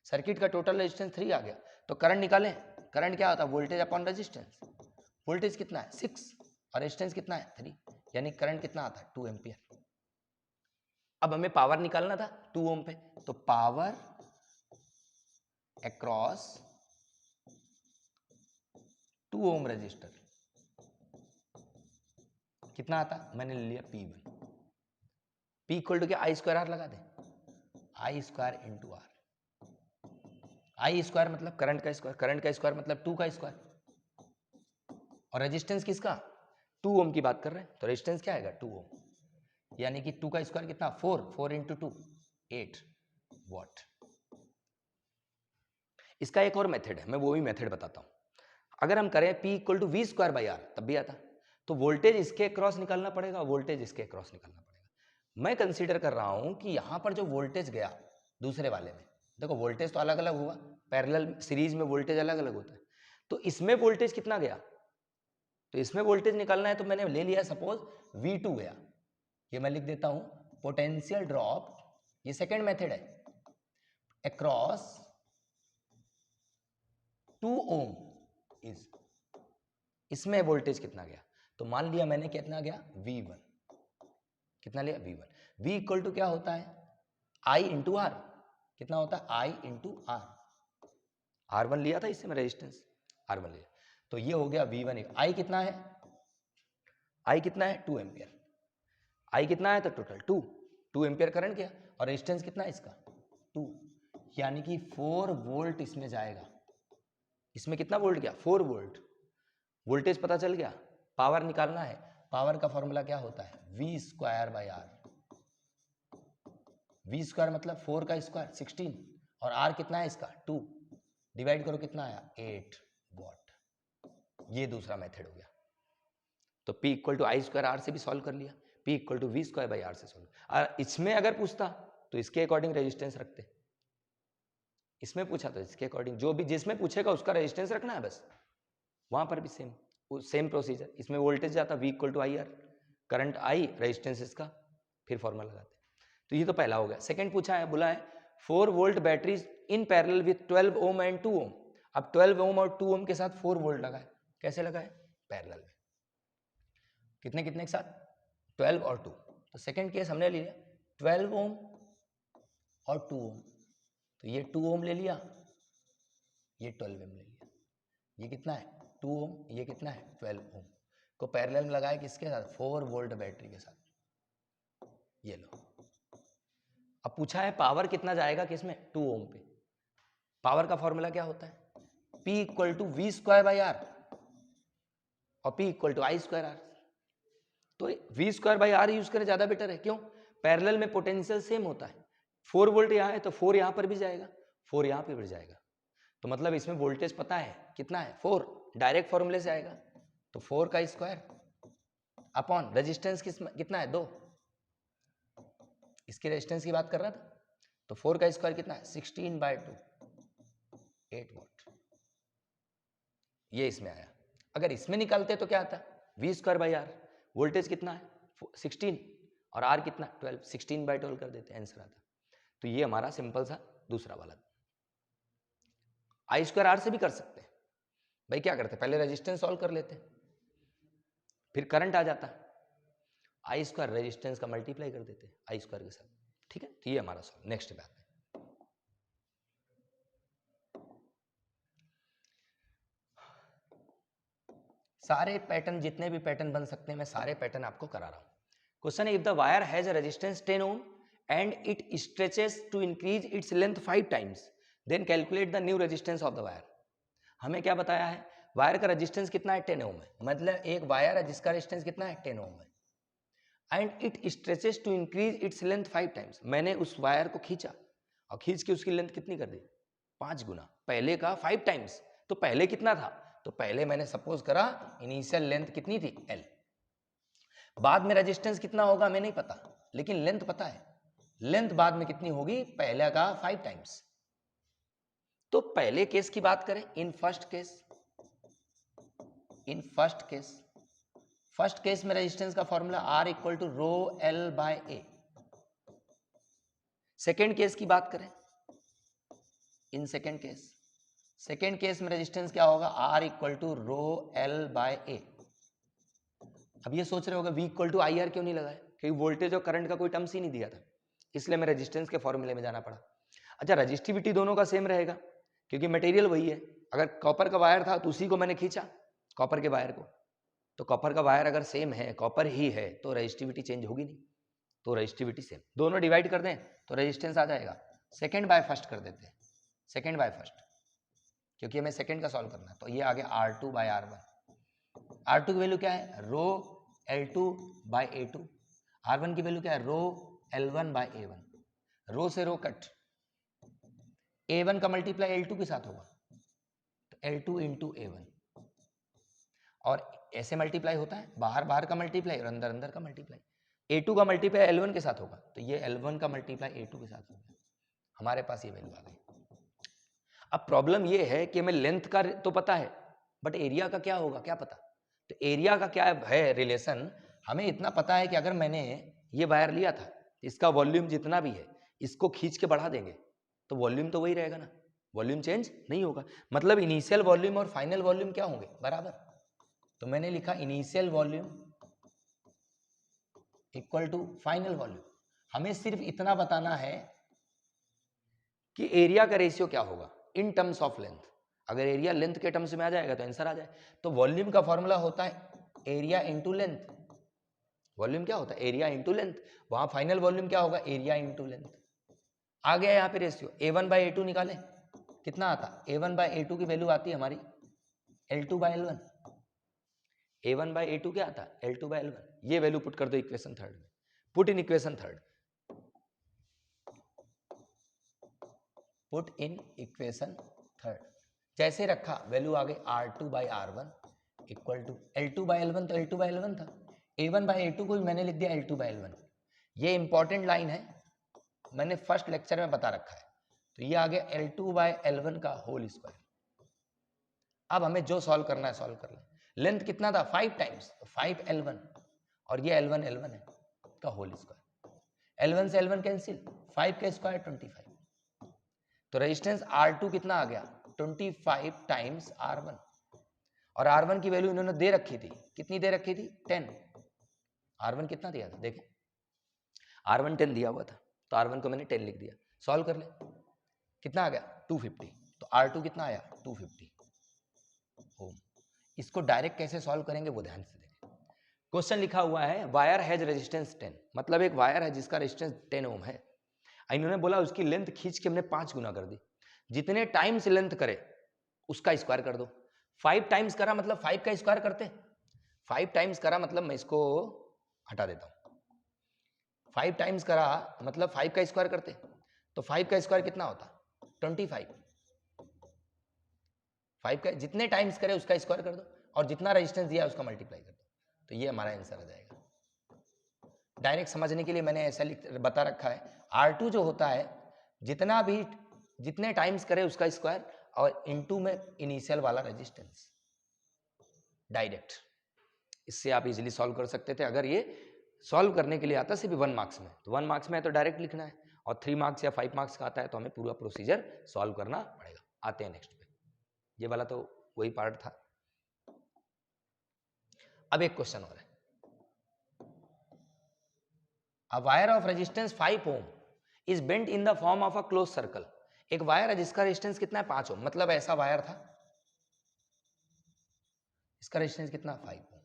सर्किट का टोटल रेजिस्टेंस 3 आ गया। तो करंट निकालें, करंट क्या होता है वोल्टेज अपॉन रेजिस्टेंस। वोल्टेज कितना है 6 और रेजिस्टेंस कितना है 3, यानी करंट कितना आता है 2 एम्पियर। अब हमें पावर निकालना था 2 ओम पे, तो पावर अक्रॉस 2 ओम रजिस्टर कितना आता, मैंने ले लिया P1। P इक्वल टू क्या I स्क्वायर R लगा दे, I square into R। I square मतलब करंट का स्क्वायर, करंट का स्क्वायर मतलब 2 का स्क्वायर, और रेजिस्टेंस किसका 2 ओम की बात कर रहे हैं, तो रेजिस्टेंस क्या आएगा 2 ओम, यानी कि 2 का स्क्वायर कितना 4 इंटू 2 8 वॉट। इसका एक और मेथड है, मैं वो भी मेथड बताता हूं। अगर हम करें P equal to V square by R तब भी आता, तो वोल्टेज इसके क्रॉस निकालना पड़ेगा, वोल्टेज इसके क्रॉस निकालना पड़ेगा। मैं कंसीडर कर रहा हूं कि यहां पर जो वोल्टेज गया दूसरे वाले में, देखो वोल्टेज तो अलग अलग हुआ, पैरेलल सीरीज में वोल्टेज अलग अलग होता है, तो इसमें वोल्टेज कितना गया, तो इसमें वोल्टेज निकालना है, तो मैंने ले लिया सपोज V2 गया, ये मैं लिख देता हूं पोटेंशियल ड्रॉप, ये सेकेंड मेथड है, अक्रॉस 2 ओम इज, इसमें वोल्टेज कितना गया, तो मान लिया मैंने कितना गया V1, कितना लिया V1। V इक्वल टू क्या होता है I इंटू आर, कितना होता है I इंटू आर, R1 लिया था इससे मैं रेजिस्टेंस R1 लिया, तो ये हो गया V1। I कितना है, I कितना है 2 एम्पियर, I कितना है तो टोटल 2 एम्पियर करंट गया, और रेजिस्टेंस कितना है इसका 2, यानी कि 4 वोल्ट इसमें जाएगा। इसमें कितना वोल्ट गया 4 वोल्ट, वोल्टेज पता चल गया। पावर निकालना है, पावर का फॉर्मूला क्या होता है V square by R। V square मतलब 4 का स्क्वायर 16 और R कितना है इसका 2, डिवाइड करो कितना आया 8 वॉट। ये दूसरा मेथड हो गया। तो P equal to I square R से भी सॉल्व कर लिया, P equal to V square by R से सॉल्व। और इसमें अगर पूछता तो इसके अकॉर्डिंग रेजिस्टेंस रखते, इसमें पूछा तो इसके अकॉर्डिंग, जो भी जिसमें पूछेगा उसका रेजिस्टेंस रखना है बस। वहां पर भी सेम प्रोसीजर, इसमें वोल्टेज जाता V equal to I R, current I, resistance इसका, फिर फॉर्मूला लगाते। तो ये तो पहला हो गया। सेकंड पूछा है, बोला है 4 volt batteries in parallel with 12 ohm and 2 ओम। अब 12 ओम और 2 ओम के साथ 4 वोल्ट लगाए, कैसे लगाए पैरेलल में, कितने कितने के साथ 12 और 2। तो सेकंड केस हमने ले लिया 12 ओम और 2 ओम, तो ये 2 ओम ले लिया, ये 12 ओम ले लिया, ये कितना है 2 ओम, ये कितना है 12 ओम को पैरेलल में लगाया किसके साथ 4 वोल्ट बैटरी के साथ। ये लो अब पूछा है पावर कितना जाएगा किसमें, 2 ओम पे। पावर का फॉर्मूला क्या होता है, P equal to V square by R और P equal to I square R. तो V square by R use करें ज्यादा बेटर है, क्यों, पैरेलल में पोटेंशियल सेम होता है। 4 वोल्ट यहाँ है तो 4 यहाँ पर भी जाएगा, 4 यहाँ पे भी जाएगा, तो मतलब इसमें वोल्टेज पता है कितना है, 4, डायरेक्ट फॉर्मूले से आएगा। तो 4 का स्क्वायर अपॉन रेजिस्टेंस कितना है 2, इसकी रेजिस्टेंस की बात कर रहा था, तो 4 का स्क्वायर कितना है 16/2, 8 वोल्ट, ये इसमें आया। अगर इसमें निकालते तो क्या आता, V square by R, voltage कितना है 16 और आर कितना 12, 16/12 कर देते, आंसर आता। तो ये हमारा सिंपल सा दूसरा वाला। आई स्क्वायर आर से भी कर सकते हैं भाई, क्या करते पहले रेजिस्टेंस सॉल्व कर लेते फिर करंट आ जाता, आई स्क्वायर रेजिस्टेंस का मल्टीप्लाई कर देते आई स्क्वायर के साथ, ठीक है। तो ये हमारा सॉल्व। नेक्स्ट बात है, सारे पैटर्न, जितने भी पैटर्न बन सकते हैं मैं सारे पैटर्न आपको करा रहा हूं। क्वेश्चन है, if the wire has a resistance 10 ohm and it stretches to increase its length 5 times, then calculate the new resistance of the wire. हमें क्या बताया है, वायर का रेजिस्टेंस कितना है 10 ओम है, मतलब एक वायर है जिसका रेजिस्टेंस कितना है 10 ओम है, and it stretches to increase its length 5 times. मैंने उस वायर को खींचा और खींच के उसकी लेंथ कितनी कर दी, 5 गुना, पहले का 5 टाइम्स। तो पहले कितना था, तो पहले मैंने सपोज करा इनिशियल लेंथ कितनी थी L, बाद में रेजिस्टेंस कितना होगा हमें नहीं पता, लेकिन लेंथ पता है, लेंथ बाद में कितनी होगी, पहले का 5 टाइम्स। तो पहले केस की बात करें, इन फर्स्ट केस में रेजिस्टेंस का formula R equal to rho L by A। Second case की बात करें, इन सेकेंड केस में रेजिस्टेंस क्या होगा, R equal to rho L by A। अब ये सोच रहे होगा V equal to I R क्यों नहीं लगाया, क्योंकि वोल्टेज और करंट का कोई टर्म्स ही नहीं दिया था, इसलिए मैं रेजिस्टेंस के फॉर्मूले में जाना पड़ा। अच्छा, रजिस्टिविटी दोनों का सेम रहेगा क्योंकि मटेरियल वही है। अगर कॉपर का वायर था तो उसी को मैंने खींचा, कॉपर के वायर को, तो कॉपर का वायर अगर सेम है, कॉपर ही है, तो रजिस्टिविटी चेंज होगी नहीं, तो रजिस्टिविटी सेम। दोनों डिवाइड कर दें तो रेजिस्टेंस आ जाएगा, सेकेंड बाय फर्स्ट कर देते हैं, सेकेंड बाय फर्स्ट, क्योंकि हमें सेकेंड का सॉल्व करना है। तो ये आगे R2 बाय R1, R2 की वैल्यू क्या है, रो L2 बाय A2, R1 की वैल्यू क्या है, रो L1 बाय A1, रो से रो कट, A1 का मल्टीप्लाई L2 के साथ होगा, तो L2 इंटू A1, और ऐसे मल्टीप्लाई होता है, बाहर बाहर का मल्टीप्लाई और अंदर अंदर का मल्टीप्लाई। A2 का मल्टीप्लाई L1 के साथ होगा, तो ये L1 का मल्टीप्लाई A2 के साथ होगा, हमारे पास ये वैल्यू आ गई। अब प्रॉब्लम ये है कि हमें लेंथ का तो पता है, बट एरिया का क्या होगा क्या पता। तो एरिया का क्या है रिलेशन, हमें इतना पता है कि अगर मैंने ये वायर लिया था, इसका वॉल्यूम जितना भी है, इसको खींच के बढ़ा देंगे तो वॉल्यूम तो वही रहेगा ना, वॉल्यूम चेंज नहीं होगा। मतलब इनिशियल वॉल्यूम और फाइनल वॉल्यूम क्या होंगे, बराबर। तो मैंने लिखा initial volume equal to final volume. हमें सिर्फ इतना बताना है कि एरिया का रेशियो क्या होगा इन टर्म्स ऑफ लेंथ। अगर एरिया लेंथ के टर्म्स में आ जाएगा तो आंसर आ जाए। तो वॉल्यूम का फॉर्मूला होता है एरिया इंटू लेंथ। वॉल्यूम क्या होता है, एरिया इंटू लेंथ। वहां फाइनल वॉल्यूम क्या होगा, एरिया इंटू लेंथ। आ गया यहाँ पे रेशियो, A1 बाई A2 निकालें, कितना आता, A1 बाई A2 की वैल्यू आती है हमारी L2 by L1। A1 by A2 क्या आता, L2 बाई L1। ये वैल्यू पुट कर दो इक्वेशन थर्ड में, put in equation third, put in equation third. जैसे रखा वैल्यू आ गई R2 by R1 equal to L2 by L1, तो L2 बाई L1 था। A1 बाई A2 को भी मैंने लिख दिया L2 बाई L1। ये इंपॉर्टेंट लाइन है, मैंने फर्स्ट लेक्चर में बता रखा है। तो ये आ गया L2 बाई L1 का होल स्क्वायर। अब हमें जो सॉल्व करना है सॉल्व कर ले। लेंथ कितना था 5 टाइम्स, तो 5 L1 और ये L1 L1 है का होल स्क्वायर। L1 से L1 कैंसिल, 5 का स्क्वायर 25। तो रेजिस्टेंस R2 कितना आ गया 25 टाइम्स R1, और R1 की वैल्यू इन्होंने दे रखी थी, कितनी दे रखी थी 10। R1 कितना दिया था देखें, R1 10 दिया हुआ था, तो R1 को मैंने 10 लिख दिया। सॉल्व कर ले, कितना आ गया 250। तो R2 कितना आया 250 ओम। इसको डायरेक्ट कैसे सॉल्व करेंगे वो ध्यान से देखें। क्वेश्चन लिखा हुआ है वायर हैज रेजिस्टेंस 10, मतलब एक वायर है जिसका रेजिस्टेंस 10 ओम है, इन्होंने बोला उसकी लेंथ खींच के हमने 5 गुना कर दी, जितने टाइम्स लेंथ करे उसका स्क्वायर कर दो। 5 टाइम्स करा मतलब 5 का स्क्वायर करते, 5 टाइम्स करा मतलब मैं इसको हटा देता हूं, 5 टाइम्स करा मतलब 5 का स्क्वायर करते, तो 5 का स्क्वायर कितना होता 25, 5 का जितने टाइम्स करे उसका स्क्वायर कर दो और जितना रेजिस्टेंस दिया उसका मल्टीप्लाई कर दो, तो ये हमारा आंसर आ जाएगा। डायरेक्ट समझने के लिए मैंने ऐसा बता रखा है, R2 जो होता है जितना भी जितने टाइम्स करे उसका स्क्वायर और इनटू में इनिशियल वाला रेजिस्टेंस, डायरेक्ट। इससे आप इजीली सॉल्व कर सकते थे। अगर ये सॉल्व करने के लिए आता सिर्फ 1 मार्क्स में, तो 1 मार्क्स में है तो डायरेक्ट लिखना है, और 3 मार्क्स या 5 मार्क्स का आता है तो हमें पूरा प्रोसीजर सॉल्व करना पड़ेगा। आते हैं नेक्स्ट पे, ये वाला तो वही पार्ट था। अब एक क्वेश्चन और है, A wire of resistance 5 ohm is bent in the form of a closed circle। एक वायर है जिसका रेजिस्टेंस कितना है 5 ओम, मतलब ऐसा वायर था, इसका रेजिस्टेंस कितना 5 ओम,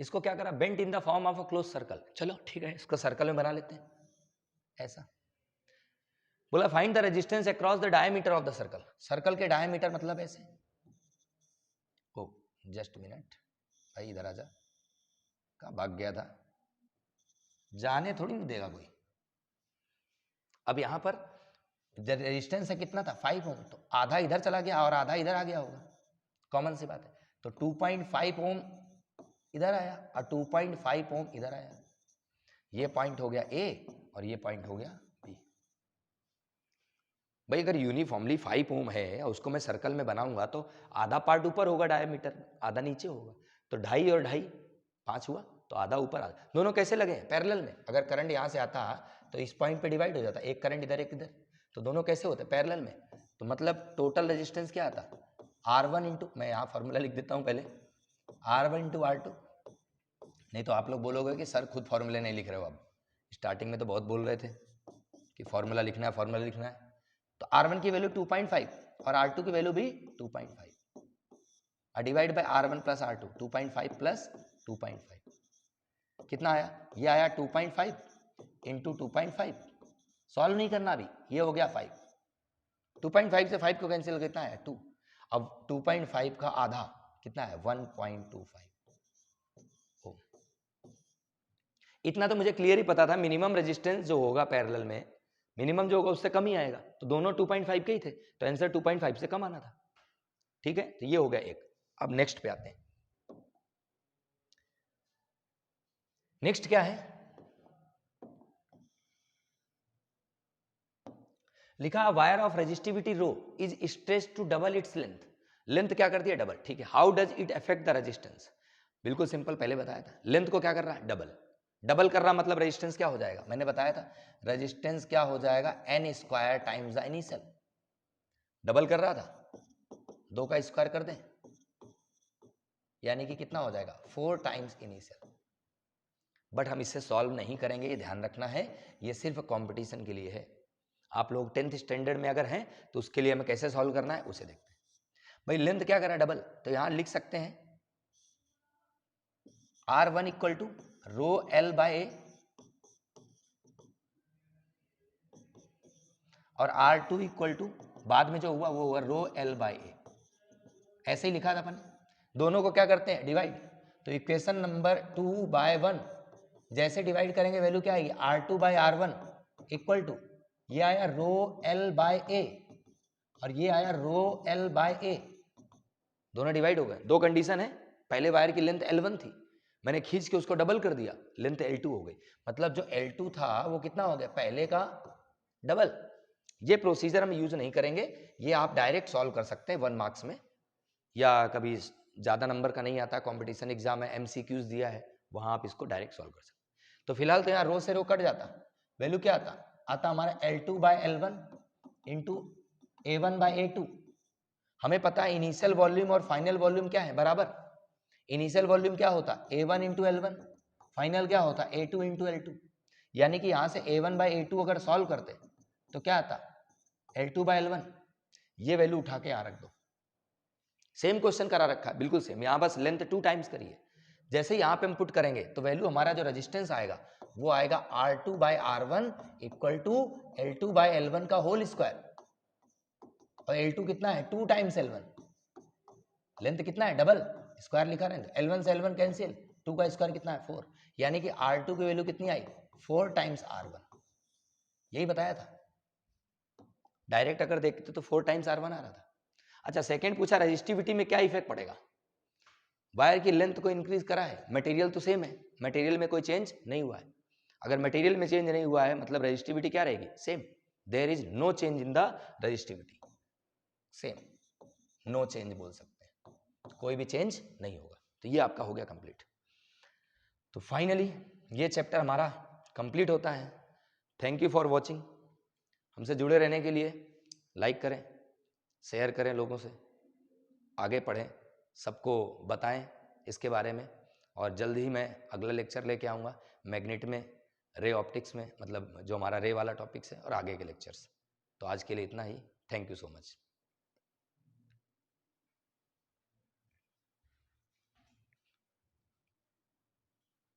इसको क्या करा bent in the form of a close circle. चलो ठीक है, इसको सर्कल में बना लेते हैं ऐसा। बोला find the resistance across the diameter of the circle. Circle के डायमीटर मतलब ऐसे, ओ जस्ट मिनट भाई इधर आजा, कहाँ भाग गया था, जाने थोड़ी नहीं देगा कोई। अब यहां पर रेजिस्टेंस है कितना था 5 ओम, तो आधा इधर चला गया और आधा इधर आ गया होगा, कॉमन सी बात है। तो 2.5 ओम इधर आया और 2.5 ओम इधर आया, ये पॉइंट हो गया ए और ये पॉइंट हो गया बी। भाई अगर यूनिफॉर्मली 5 ओम है और उसको मैं सर्कल में बनाऊंगा तो आधा पार्ट ऊपर होगा डायमीटर, आधा नीचे होगा, तो 2.5 और 2.5 5 हुआ, तो आधा ऊपर आधा। दोनों कैसे लगे पैरेलल में, अगर करंट यहां से आता तो इस पॉइंट पे डिवाइड हो जाता, एक करंट इधर एक इधर, तो दोनों कैसे होते पैरेलल में, तो मतलब टोटल रेजिस्टेंस क्या आता R1 इंटू, मैं यहाँ फॉर्मूला लिख देता हूँ पहले, R1 इंटू R2। नहीं तो आप लोग बोलोगे कि सर खुद फॉर्मूले नहीं लिख रहे हो, अब स्टार्टिंग में तो बहुत बोल रहे थे कि फॉर्मूला लिखना है फॉर्मूला लिखना है। तो R1 की वैल्यू 2.5 और R2 की वैल्यू भी 2.5 और divide bye R1 plus R2, 2.5 plus 2.5 कितना आया, ये आया 2.5 इंटू 2.5, सॉल्व नहीं करना अभी, ये हो गया 5, 2.5 से 5 को कैंसिल कितना है 2, अब 2.5 का आधा कितना है 1.25। इतना तो मुझे क्लियर ही पता था, मिनिमम रेजिस्टेंस जो होगा पैरेलल में, मिनिमम जो होगा उससे कम ही आएगा, तो दोनों 2.5 के ही थे, तो आंसर 2.5 से कम आना था। ठीक है, तो ये हो गया एक। अब नेक्स्ट पे आते हैं, नेक्स्ट क्या है, लिखा wire of resistivity rho is stretched to double its length. Length क्या करती है डबल, ठीक है। How does it affect the resistance, बिल्कुल सिंपल, पहले बताया था, लेंथ को क्या कर रहा है डबल, डबल कर रहा मतलब रेजिस्टेंस क्या हो जाएगा, मैंने बताया था रेजिस्टेंस क्या हो जाएगा n square times the initial, double कर रहा था 2 का स्क्वायर कर दें, यानी कि कितना हो जाएगा 4 टाइम्स इनिशियल। बट हम इससे सॉल्व नहीं करेंगे, ये ध्यान रखना है, ये सिर्फ कंपटीशन के लिए है। आप लोग 10th स्टैंडर्ड में अगर हैं तो उसके लिए हमें कैसे सॉल्व करना है उसे देखते हैं। भाई लेंथ क्या करा डबल, तो यहां लिख सकते हैं R1 equal to rho L by A और R2 इक्वल टू बाद में जो हुआ वो हुआ रो L बाय ए, ऐसे ही लिखा था अपन। दोनों को क्या करते हैं डिवाइड, तो इक्वेशन नंबर 2 बाय 1 जैसे डिवाइड करेंगे वैल्यू क्या आएगी R2 bye R1 equal to, ये आया रो L बाय ए और ये आया रो L बाय ए, दोनों डिवाइड हो गए। दो कंडीशन है, पहले वायर की लेंथ L1 थी, मैंने खींच के उसको डबल कर दिया, लेंथ L2 हो गई, मतलब जो L2 था वो कितना हो गया पहले का डबल। ये प्रोसीजर हम यूज नहीं करेंगे, ये आप डायरेक्ट सॉल्व कर सकते हैं 1 मार्क्स में, या कभी ज्यादा नंबर का नहीं आता, कंपटीशन एग्जाम है MCQs दिया है वहां आप इसको डायरेक्ट सॉल्व कर सकते हैं। तो फिलहाल तो यहाँ रो से रो कट जाता, वैल्यू क्या आता हमारा L2 bye L1 into A1 bye A2। हमें पता है इनिशियल वॉल्यूम और फाइनल वॉल्यूम क्या है बराबर, इनिशियल वॉल्यूम क्या होता A1 इंटू L1, फाइनल क्या होता A2 इंटू L2, यानी कि यहां से A1 बाय A2 अगर सॉल्व करते तो क्या आता L2 बाय L1, ये वैल्यू उठा के यहां रख दो। सेम क्वेश्चन करा रखा है बिल्कुल सेम, यहां बस लेंथ 2 टाइम्स करिए, जैसे ही यहां पे हम पुट करेंगे तो वैल्यू हमारा जो रेजिस्टेंस आएगा वो आएगा R2/R1 इक्वल टू L2/L1 का होल स्क्वायर, और L2 कितना है 2 टाइम्स L1, लेंथ कितना है डबल, स्क्वायर लिखा है, L1 से L1 कैंसिल, 2 का स्क्वायर कितना है 4, यानी कि R2 की वैल्यू कितनी आई 4 टाइम्स R1, यही बताया था। डायरेक्ट अगर देखते तो 4 टाइम्स R1 आ रहा था। अच्छा, सेकंड पूछा रेजिस्टिविटी में क्या इफेक्ट पड़ेगा। वायर की लेंथ को इंक्रीज करा है, मटेरियल तो सेम है, मटेरियल में कोई चेंज नहीं हुआ है। अगर मटेरियल में चेंज नहीं हुआ है मतलब रेजिस्टिविटी क्या रहेगी, same. There is no change in the resistivity, same, no change बोल सकते हैं, कोई भी चेंज नहीं होगा। तो ये आपका हो गया कंप्लीट। तो फाइनली ये चैप्टर हमारा कंप्लीट होता है। Thank you for watching. हमसे जुड़े रहने के लिए लाइक करें, शेयर करें, लोगों से आगे पढ़ें, सबको बताएं इसके बारे में। और जल्द ही मैं अगला लेक्चर लेके आऊँगा मैग्नेट में, रे ऑप्टिक्स में, मतलब जो हमारा रे वाला टॉपिक्स है, और आगे के लेक्चर्स। तो आज के लिए इतना ही। Thank you so much.